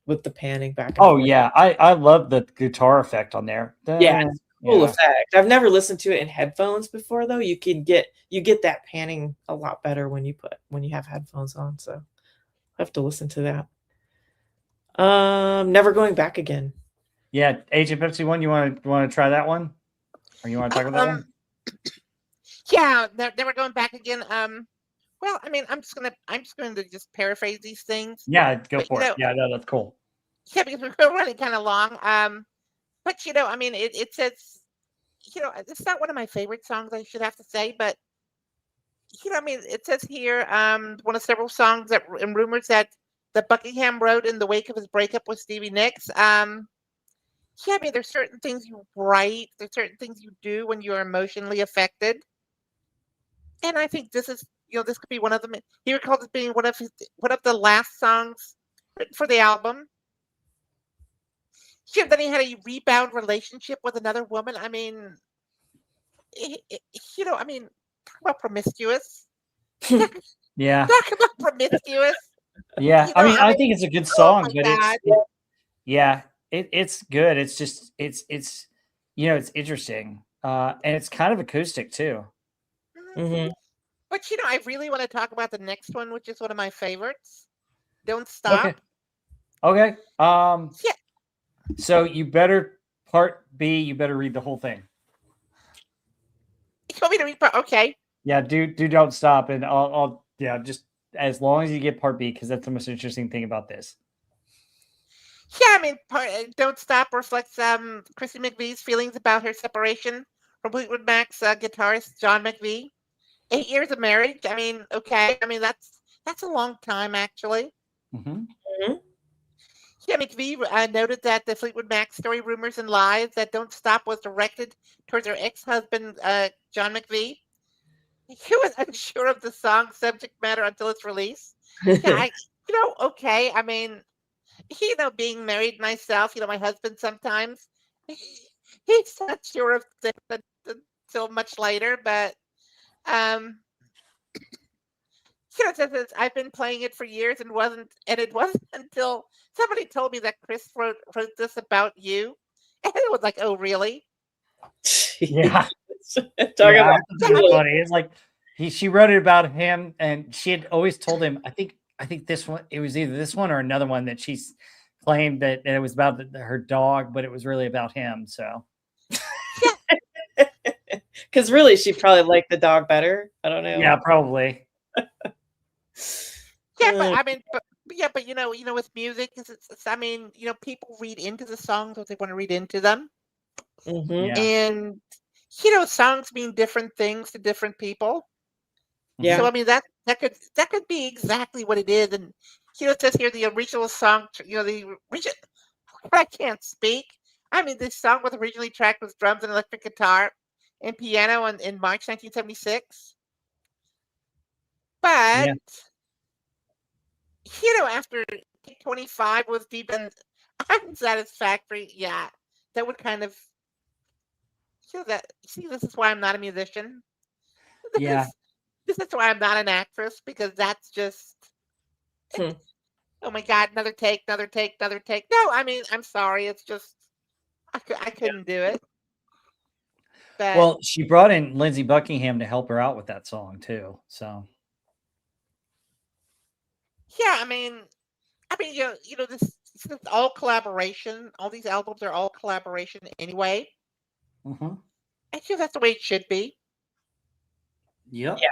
with the panning back and forth. Yeah, I love the guitar effect on there. Yeah, it's a cool effect. I've never listened to it in headphones before though. You get that panning a lot better when you have headphones on. So I have to listen to that. Never Going Back Again. Yeah, Agent Pepsi one. You want to try that one, or you want to talk about that one? Yeah, they were going back again. Well, I mean, I'm just going to just paraphrase these things. Yeah, go for it. Yeah, no, that's cool. Yeah, because we're running kind of long. But I mean, it says, it's not one of my favorite songs, I should have to say, but I mean, it says here, one of several songs in Rumours that Buckingham wrote in the wake of his breakup with Stevie Nicks. Yeah, I mean, there's certain things you write, there's certain things you do when you're emotionally affected. And I think this is, this could be one of them. He recalled it being one of the last songs written for the album. Yeah, then he had a rebound relationship with another woman. I mean, I mean, talk about promiscuous. Yeah. Talk about promiscuous. Yeah. I mean, I think it's a good Oh song, my but God. yeah, it's good. It's just it's it's interesting. And it's kind of acoustic too. Mhm. hmm But I really want to talk about the next one, which is one of my favorites. Don't Okay. Stop. Okay. Yeah. So you better part B, you better read the whole thing. You want me to read part? Okay. Yeah, do don't stop, and I'll yeah, just as long as you get part B, because that's the most interesting thing about this. Yeah, I mean, Don't Stop reflects Chrissy McVie's feelings about her separation from Fleetwood Mac's guitarist John McVie. 8 years of marriage. I mean, okay. I mean, that's a long time, actually. Mm-hmm. Yeah, McVie noted that the Fleetwood Mac story, Rumors and Lies, that Don't Stop was directed towards her ex-husband, John McVie. He was unsure of the song's subject matter until its release. Yeah, okay. I mean, being married myself, my husband sometimes, he's not sure of things until much later, but, um, says I've been playing it for years and it wasn't until somebody told me that Chris wrote this about you. And it was like, oh, really? Yeah. Talk Yeah, about it's pretty funny. It's like she wrote it about him, and she had always told him. I think this one. It was either this one or another one that she's claimed that it was about her dog, but it was really about him. So because really she probably liked the dog better. I don't know. yeah, probably. Yeah, but I mean, but with music, I mean, people read into the songs what they want to read into them, Mhm. Yeah. and songs mean different things to different people. Yeah. So I mean that could be exactly what it is, and it says here the original song, the original. I can't speak. I mean, this song was originally tracked with drums and electric guitar and piano in March 1976. But Yeah. after 25 was deep and unsatisfactory, yeah, that would kind of that. See, this is why I'm not a musician. This Yeah. is this is why I'm not an actress, because that's just Hmm. oh my God, another take, another take, another take. No, I mean, I'm sorry, it's just I couldn't do it. But Well, she brought in Lindsey Buckingham to help her out with that song too. So yeah, this is all collaboration. All these albums are all collaboration anyway. mhm. I feel that's the way it should be. Yep. Yeah.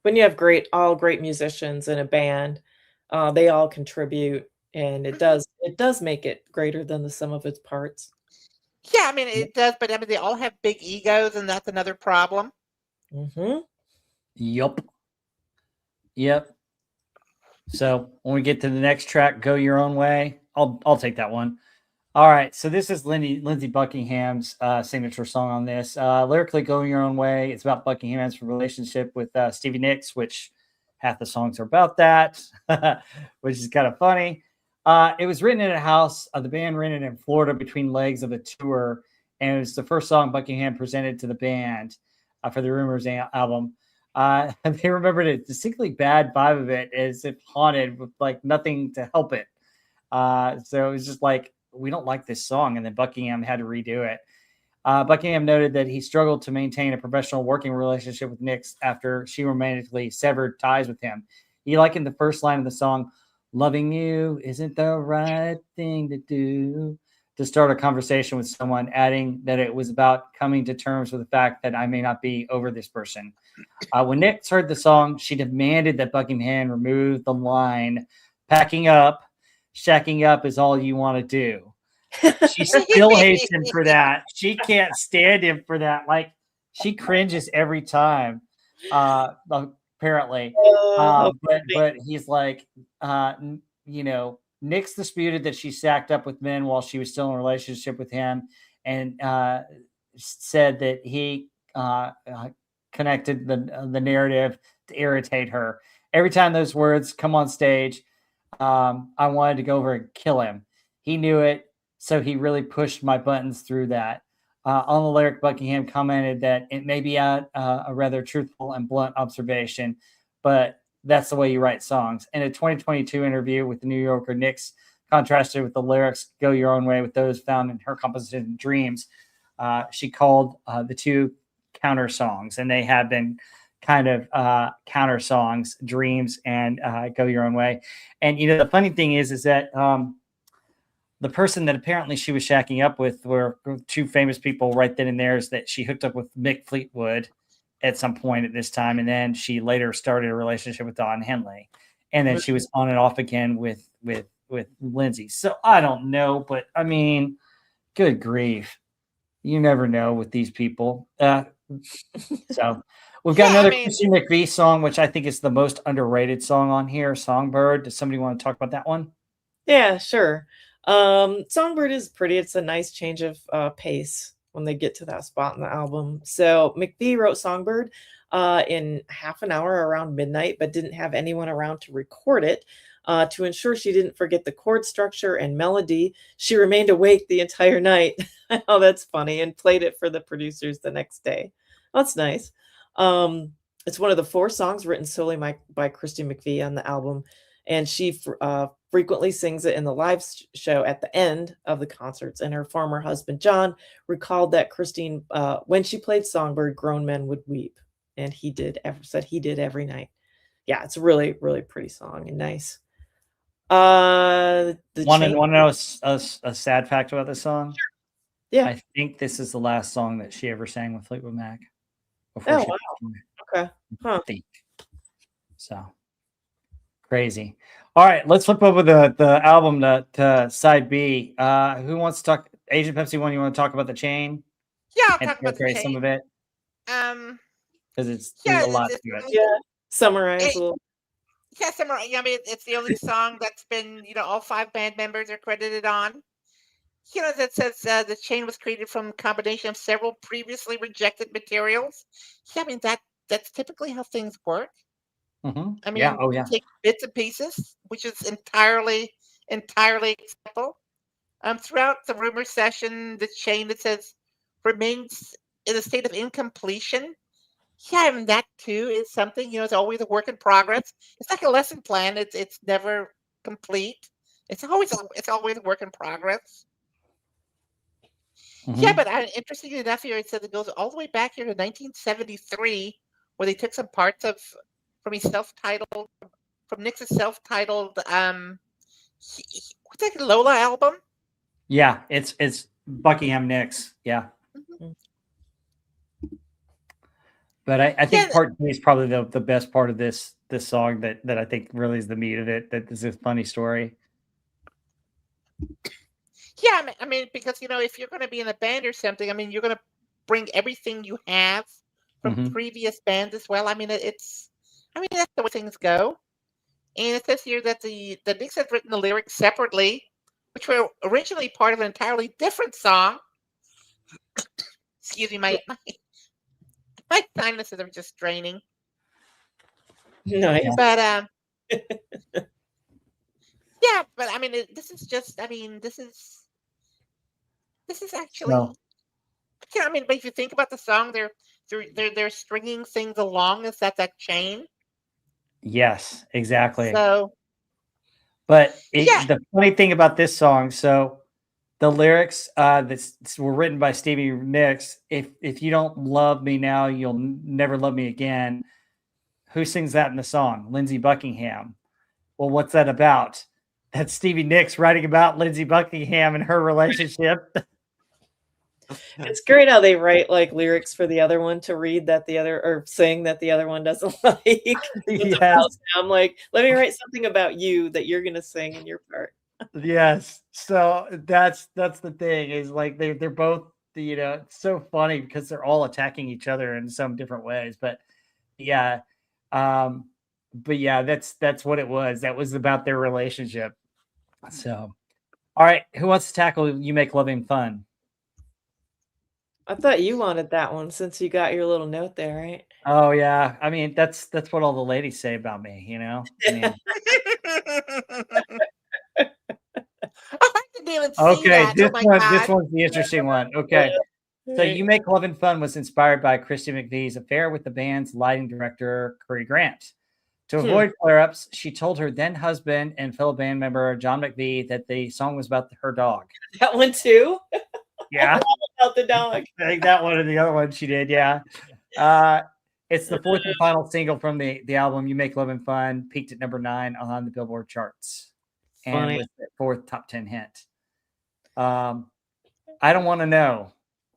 When you have all great musicians in a band, they all contribute, and it does make it greater than the sum of its parts. Yeah, I mean it does, but I mean they all have big egos, and that's another problem. hmm Yep. Yep. So when we get to the next track, Go Your Own Way, I'll take that one. All right. So this is Lindsey Buckingham's signature song on this. Lyrically, Go Your Own Way. It's about Buckingham's relationship with Stevie Nicks, which half the songs are about that, which is kind of funny. It was written in a house. The band rented in Florida between legs of a tour, and it was the first song Buckingham presented to the band for the Rumours album. They remembered a distinctly bad vibe of it, as if haunted with like nothing to help it. So it was just like, we don't like this song, and then Buckingham had to redo it. Buckingham noted that he struggled to maintain a professional working relationship with Nicks after she romantically severed ties with him. He likened the first line of the song, "Loving you isn't the right thing to do," to start a conversation with someone, adding that it was about coming to terms with the fact that I may not be over this person. When Nicks heard the song, she demanded that Buckingham remove the line, "Packing up, shacking up is all you want to do." She still hates him for that. She can't stand him for that. Like, she cringes every time. Apparently, but he's like, Nick's disputed that she sacked up with men while she was still in a relationship with him, and said that he connected the narrative to irritate her. Every time those words come on stage, I wanted to go over and kill him. He knew it, so he really pushed my buttons through that. On the lyric, Buckingham commented that it may be a rather truthful and blunt observation, but that's the way you write songs. In a 2022 interview with the New Yorker, Nix contrasted with the lyrics "Go Your Own Way" with those found in her composition "Dreams." She called the two counter songs, and they have been kind of counter songs, "Dreams" and "Go Your Own Way." And the funny thing is that the person that apparently she was shacking up with were two famous people right then and there, is that she hooked up with Mick Fleetwood at some point at this time. And then she later started a relationship with Don Henley. And then she was on and off again with Lindsay. So I don't know, but I mean, good grief. You never know with these people. So we've got another Christine McVie song, which I think is the most underrated song on here, Songbird. Does somebody want to talk about that one? Yeah, sure. Songbird is pretty. It's a nice change of pace when they get to that spot in the album. So McVie wrote Songbird in half an hour around midnight, but didn't have anyone around to record it. To ensure she didn't forget the chord structure and melody, she remained awake the entire night. Oh, that's funny. And played it for the producers the next day. That's nice. It's one of the 4 songs written solely by Christine McVie on the album. And she frequently sings it in the live show at the end of the concerts. And her former husband, John, recalled that Christine, when she played Songbird, grown men would weep. And said he did every night. Yeah, it's a really, really pretty song and nice. Want to know a sad fact about this song? Sure. Yeah. I think this is the last song that she ever sang with Fleetwood Mac. Oh, wow. Okay. Huh. I think. So crazy. All right, let's flip over the album to side B. Who wants to talk? Agent Pepsi One, you want to talk about the chain? Yeah, I'll talk about the chain. Some of it. Because there's a lot to it. Yeah, summarize a little. Yeah, summarize. I mean, it's the only song that's been, all 5 band members are credited on. That says the chain was created from a combination of several previously rejected materials. Yeah, I mean that's typically how things work. Mm-hmm. I mean, you take bits and pieces, which is entirely acceptable. Throughout the Rumours session, the chain, that says, remains in a state of incompletion. Yeah, I mean, that too is something, it's always a work in progress. It's like a lesson plan. It's never complete. It's always a work in progress. Mm-hmm. Yeah, but interestingly enough, here it says it goes all the way back here to 1973, where they took some parts from Nix's self-titled what's that, Lola album? Yeah, it's Buckingham Nix. Yeah. Mm-hmm. But I think part 2 is probably the best part of this song that I think really is the meat of it. That is a funny story. Yeah, I mean, because if you're going to be in a band or something, I mean, you're going to bring everything you have from previous bands as well. I mean, that's the way things go. And it says here that the Nix had written the lyrics separately, which were originally part of an entirely different song. Excuse me, my sinuses are just draining. Nice. But yeah, but I mean, this is actually. No. Yeah, I mean, but if you think about the song, they're stringing things along. Is that chain? Yes, exactly. So, but the funny thing about this song, so the lyrics that were written by Stevie Nicks, if you don't love me now, you'll never love me again. Who sings that in the song? Lindsey Buckingham. Well, what's that about? That's Stevie Nicks writing about Lindsey Buckingham and her relationship. It's great how they write like lyrics for the other one to read that the other, or sing that the other one doesn't like. Yes. I'm like, let me write something about you that you're gonna sing in your part. Yes. So that's the thing, is like they're both, it's so funny because they're all attacking each other in some different ways. But yeah. That's what it was. That was about their relationship. So, all right, who wants to tackle You Make Loving Fun? I thought you wanted that one since you got your little note there, right? Oh yeah. I mean, that's what all the ladies say about me, I mean, I didn't even see okay, that. this Oh my one, God. this one's the interesting one. Okay. So You Make Lovin' Fun was inspired by Christy McVie's affair with the band's lighting director, Curry Grant. To avoid flare-ups, she told her then husband and fellow band member John McVie that the song was about her dog. That one too? Yeah. About the dog. I think that one and the other one she did, yeah. It's the fourth and final single from the album You Make Lovin' Fun, peaked at number 9 on the Billboard charts. Funny. And was the 4th top 10 hit. I Don't Want to Know,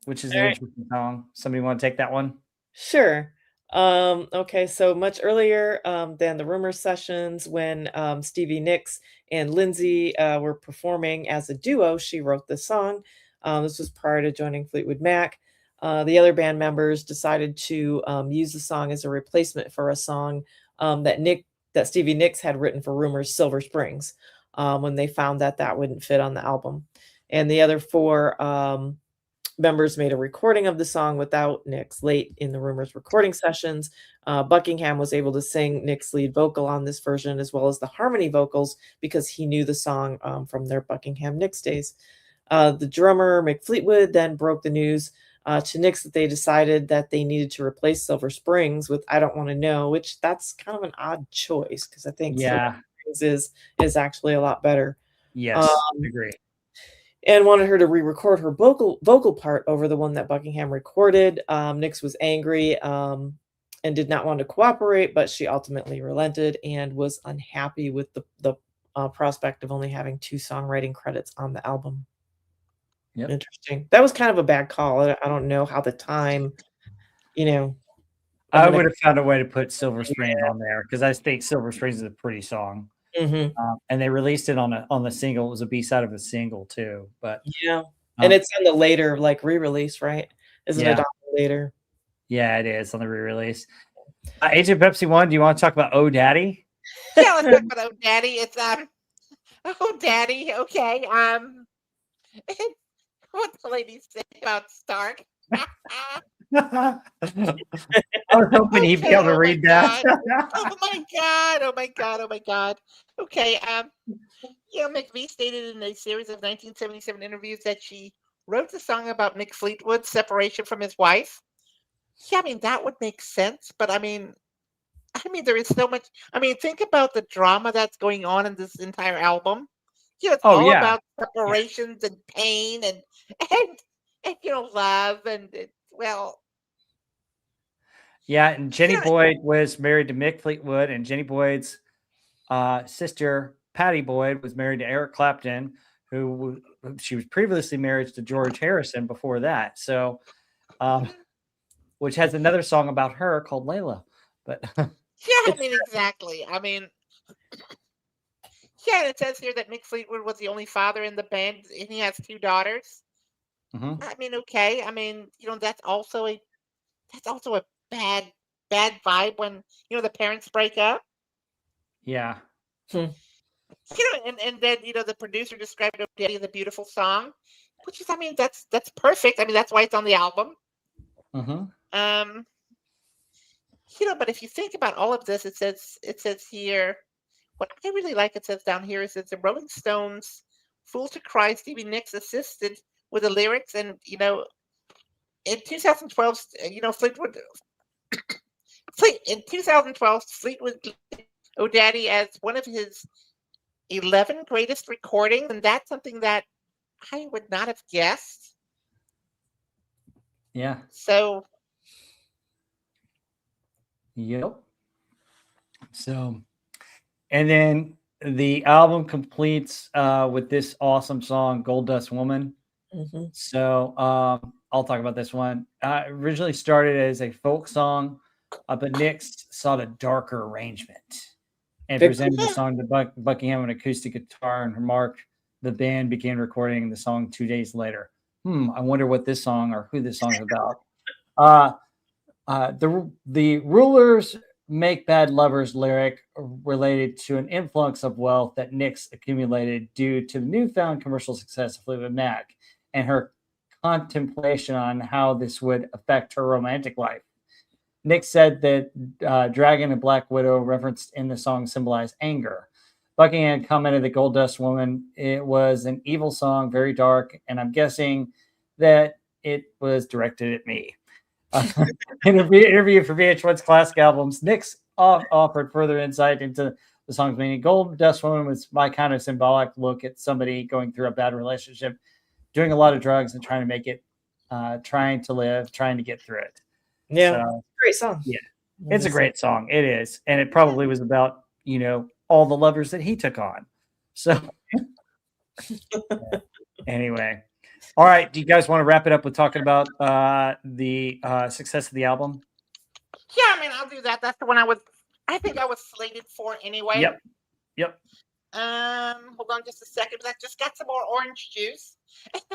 which is an interesting song. Somebody want to take that one? Sure. Okay, so much earlier than the Rumours sessions, when Stevie Nicks and Lindsay were performing as a duo, she wrote this song. This was prior to joining Fleetwood Mac. The other band members decided to use the song as a replacement for a song that Stevie Nicks had written for Rumours' Silver Springs, when they found that wouldn't fit on the album. And the other 4 members made a recording of the song without Nicks late in the Rumours recording sessions. Buckingham was able to sing Nicks' lead vocal on this version, as well as the harmony vocals, because he knew the song from their Buckingham Nicks days. The drummer, Mick Fleetwood, then broke the news to Nicks that they decided that they needed to replace Silver Springs with I Don't Want to Know, which that's kind of an odd choice, because I think Silver Springs is actually a lot better. Yes, I agree. And wanted her to re-record her vocal part over the one that Buckingham recorded. Nicks was angry and did not want to cooperate, but she ultimately relented and was unhappy with the prospect of only having 2 songwriting credits on the album. Yep. Interesting. That was kind of a bad call. I don't know how the time, I would have found a way to put Silver Springs on there, because I think Silver Springs is a pretty song. And they released it on the single. It was a B-side of a single too, but and it's on the later re-release, right? Isn't it on later? Yeah, it is on the re-release. Agent Pepsi 1, do you want to talk about Oh Daddy? Yeah, let's talk about Oh Daddy. It's Oh Daddy. Okay. What the lady said about Stark. I was hoping he'd be able to read that. Oh my god! Oh my god! Oh my god! Okay. McVie stated in a series of 1977 interviews that she wrote the song about Mick Fleetwood's separation from his wife. Yeah, I mean that would make sense, but I mean, there is so much. I mean, think about the drama that's going on in this entire album. It's all about separations and pain and love and Yeah, and Jenny Boyd was married to Mick Fleetwood, and Jenny Boyd's sister, Patty Boyd, was married to Eric Clapton, who she was previously married to George Harrison before that. So, which has another song about her called Layla. But exactly. I mean, yeah, it says here that Mick Fleetwood was the only father in the band, and he has 2 daughters. I mean, okay. I mean, that's also a bad vibe when the parents break up. Yeah. And then the producer described it as a beautiful song, which is, I mean, that's perfect. I mean, that's why it's on the album. But if you think about all of this, it says here, what I really like, it says down here, is that the Rolling Stones, Fool to Cry, Stevie Nicks assisted with the lyrics, and in 2012, Fleetwood. In 2012, Fleetwood Oh Daddy as one of his 11 greatest recordings, and that's something that I would not have guessed. Yeah. So. Yep. So, and then the album completes with this awesome song, Gold Dust Woman. So I'll talk about this one. Originally started as a folk song, but Nicks sought a darker arrangement and presented the song to Buckingham on acoustic guitar, and remarked the band began recording the song 2 days later. I wonder what this song or who this song is about. The Rulers Make Bad Lovers lyric related to an influx of wealth that Nicks accumulated due to the newfound commercial success of Fleetwood Mac, and her contemplation on how this would affect her romantic life. Nicks said that Dragon and Black Widow referenced in the song symbolized anger. Buckingham commented that Gold Dust Woman, it was an evil song, very dark, and I'm guessing that it was directed at me. In an interview for VH1's Classic Albums, Nix offered further insight into the song's meaning. Gold Dust Woman was my kind of symbolic look at somebody going through a bad relationship, doing a lot of drugs and trying to make it, trying to live, trying to get through it. Yeah, So, great song. yeah, it's a great song. It is. And it probably was about, all the lovers that he took on. So anyway. All right. Do you guys want to wrap it up with talking about the success of the album? Yeah, I mean, I'll do that. That's the one I think I was slated for anyway. Yep. Hold on just a second. I just got some more orange juice.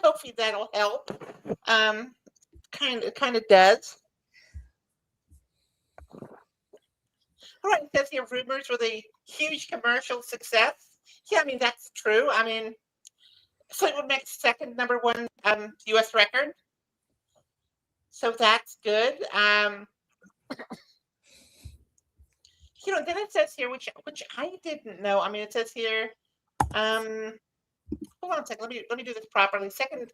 Hopefully that'll help. Kind of does. All right, it says here Rumours with a huge commercial success. Yeah, I mean, that's true. I mean, Fleetwood Mac's second number one U.S. record. So that's good. Then it says here, which I didn't know. I mean, it says here, hold on a second. Let me do this properly. Second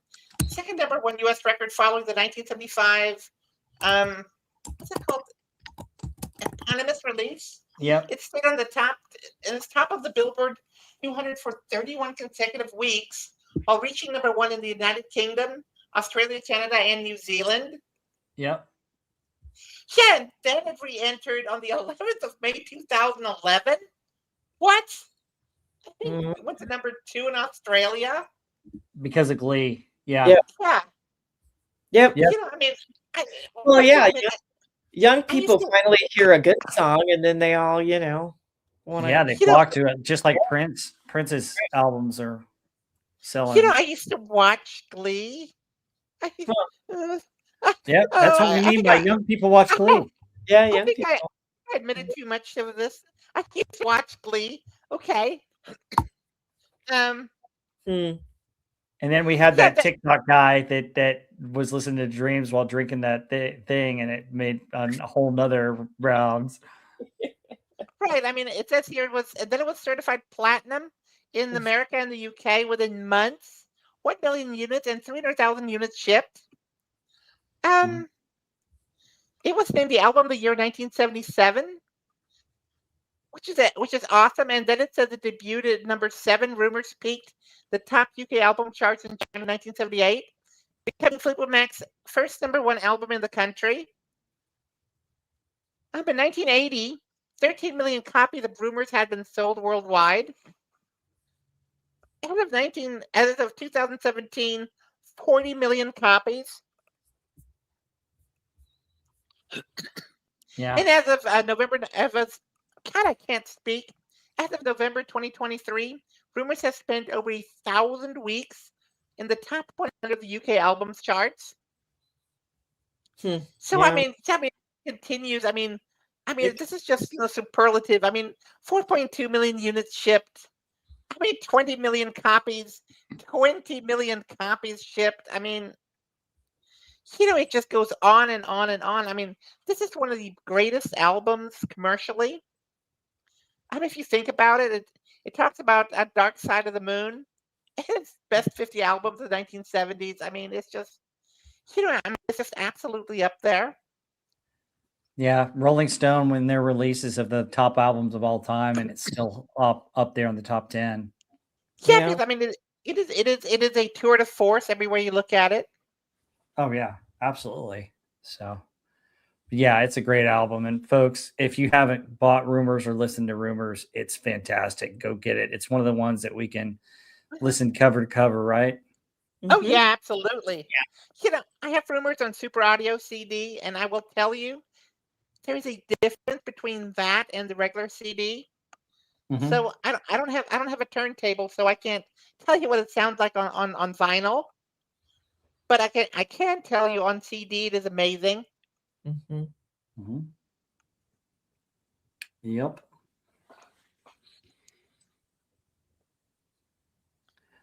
number one U.S. record following the 1975, what's it called? Eponymous release. Yep. It stayed on the top, and it's top of the Billboard 200 for 31 consecutive weeks, while reaching number one in the United Kingdom, Australia, Canada, and New Zealand. Yep. Yeah, and then it re-entered on the 11th of May 2011. What? I think it went to number 2 in Australia. Because of Glee. Yeah. Yeah. Yep. I mean, well, yeah. Young people finally hear a good song, and then they all, want to. Yeah, they flock to it, just like Prince. Prince's albums are selling. I used to watch Glee. Yeah, that's what we mean by young people watch Glee. Yeah, I think I admitted too much of this. I used to watch Glee. Okay. And then we had that TikTok guy that was listening to Dreams while drinking that thing, and it made a whole nother rounds. Right. I mean, it says here it was certified platinum in America and the UK within months. 1 million units and 300,000 units shipped. It was named the album of the year 1977, which is awesome. And then it says it debuted at number 7. Rumours peaked the top UK album charts in China in 1978, becoming Fleetwood Mac's first number 1 album in the country. In 1980, 13 million copies of Rumours had been sold worldwide. As of 2017, 40 million copies. Yeah. And as of November 2023, Rumours has spent over 1,000 weeks in the top 100 of the UK albums charts. So I mean, it continues. I mean, this is just superlative. I mean, 4.2 million units shipped. I mean, 20 million copies. 20 million copies shipped. I mean, it just goes on and on and on. I mean, this is one of the greatest albums commercially. I mean, if you think about it, it talks about a Dark Side of the Moon. It's best 50 albums of the 1970s. I mean, it's just, it's just absolutely up there. Yeah, Rolling Stone, when their releases of the top albums of all time, and it's still up there on the top 10. Yeah, because I mean, it is a tour de force everywhere you look at it. Oh yeah, absolutely. So, yeah, it's a great album. And folks, if you haven't bought Rumours or listened to Rumours, it's fantastic. Go get it. It's one of the ones that we can listen cover to cover, right? Oh yeah, absolutely. Yeah. I have Rumours on Super Audio CD, and I will tell you, there's a difference between that and the regular CD. So I don't have a turntable, so I can't tell you what it sounds like on vinyl. But I can tell you on CD it is amazing. Yep.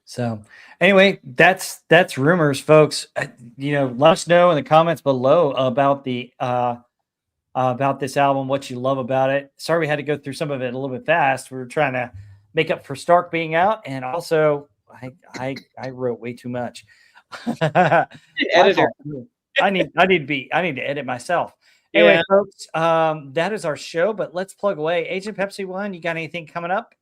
So anyway, that's Rumours, folks. Let us know in the comments below about about this album, what you love about it. Sorry we had to go through some of it a little bit fast. We were trying to make up for Stark being out, and also I wrote way too much. Editor. I need to edit myself. Anyway, Yeah. folks, that is our show, but let's plug away. Agent Pepsi One, you got anything coming up?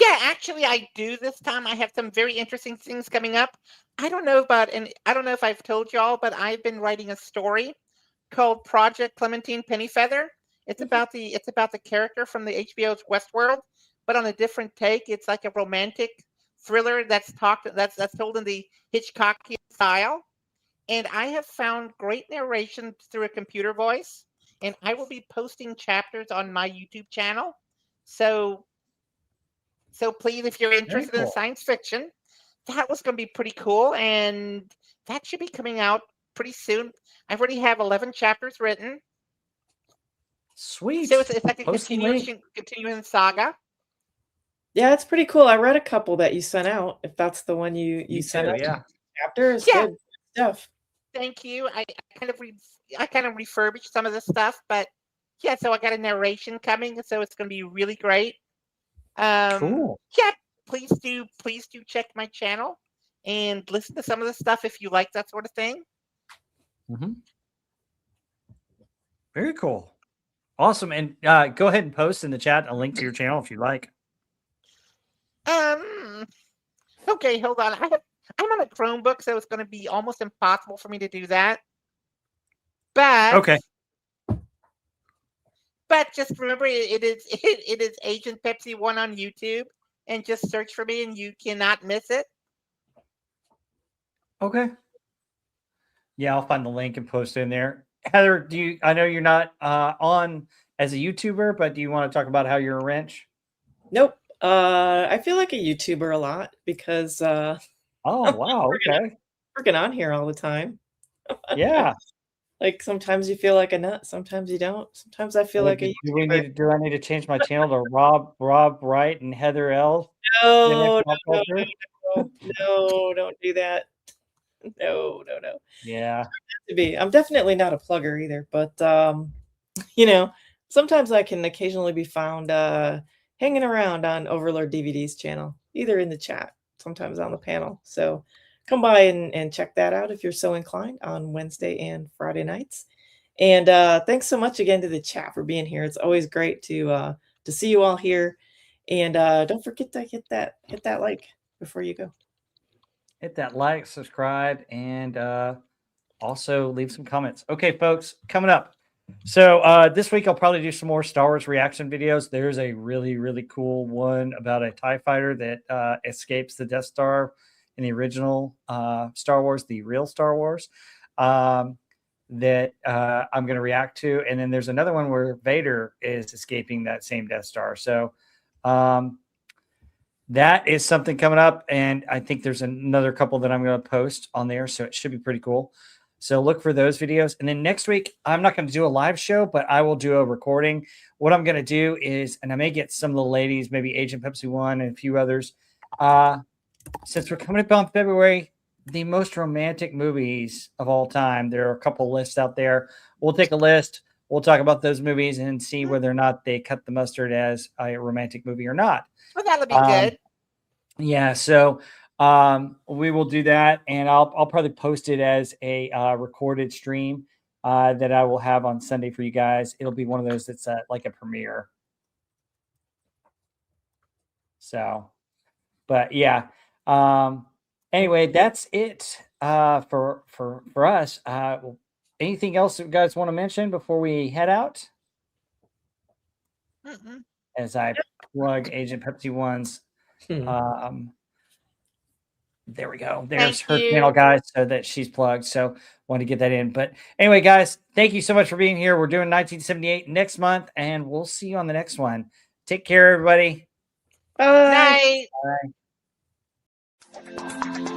Yeah, actually, I do this time. I have some very interesting things coming up. I don't know about, and I don't know if I've told y'all, but I've been writing a story called Project Clementine Pennyfeather. It's about the character from the HBO's Westworld, but on a different take. It's like a romantic thriller that's told in the Hitchcockian style. And I have found great narration through a computer voice, and I will be posting chapters on my YouTube channel. So please, if you're interested in cool. science fiction, that was going to be pretty cool, and that should be coming out pretty soon. I already have 11 chapters written, Sweet. so it's like a Post the link. continuing saga. Yeah, it's pretty cool. I read a couple that you sent out. If that's the one you sent too, out, yeah. chapter is Yeah. good stuff. Thank you. I kind of refurbished some of the stuff, but yeah, so I got a narration coming, so it's going to be really great. Cool. Yeah, please do check my channel and listen to some of the stuff if you like that sort of thing. Very cool. Awesome. And go ahead and post in the chat a link to your channel if you like. Okay, hold on. I'm on a Chromebook, so it's going to be almost impossible for me to do that. But okay. But just remember, it is Agent Pepsi One on YouTube, and just search for me, and you cannot miss it. Okay. Yeah, I'll find the link and post it in there. Heather, I know you're not on as a YouTuber, but do you want to talk about how you're a wrench? Nope. I feel like a YouTuber a lot because oh wow, okay. Working on here all the time. Yeah. Like sometimes you feel like a nut, sometimes you don't. Sometimes I feel like a YouTuber. Do I need to change my channel to Rob Wright and Heather L? No, don't do that. No. Yeah. I'm definitely not a plugger either, but sometimes I can occasionally be found hanging around on Overlord DVD's channel, either in the chat, sometimes on the panel. So come by and check that out if you're so inclined on Wednesday and Friday nights. And thanks so much again to the chat for being here. It's always great to see you all here. And don't forget to hit that like before you go. Hit that like, subscribe, and also leave some comments. Okay, folks, coming up. So this week I'll probably do some more Star Wars reaction videos. There's a really, really cool one about a TIE fighter that escapes the Death Star in the original Star Wars, the real Star Wars, that I'm going to react to. And then there's another one where Vader is escaping that same Death Star. So that is something coming up. And I think there's another couple that I'm going to post on there. So it should be pretty cool. So look for those videos. And then next week, I'm not going to do a live show, but I will do a recording. What I'm going to do is, and I may get some of the ladies, maybe Agent Pepsi One and a few others. Since we're coming up on February, the most romantic movies of all time, there are a couple lists out there. We'll take a list. We'll talk about those movies and see whether or not they cut the mustard as a romantic movie or not. Well, that'll be good. Yeah. So we will do that, and I'll probably post it as a recorded stream that I will have on Sunday for you guys. It'll be one of those that's like a premiere. So, but yeah. Anyway, that's it for us. Anything else that you guys want to mention before we head out? As I plug Agent Pepsi One's. There we go. There's her channel, guys, so that she's plugged. So want to get that in. But anyway, guys, thank you so much for being here. We're doing 1978 next month, and we'll see you on the next one. Take care, everybody. Bye. Bye.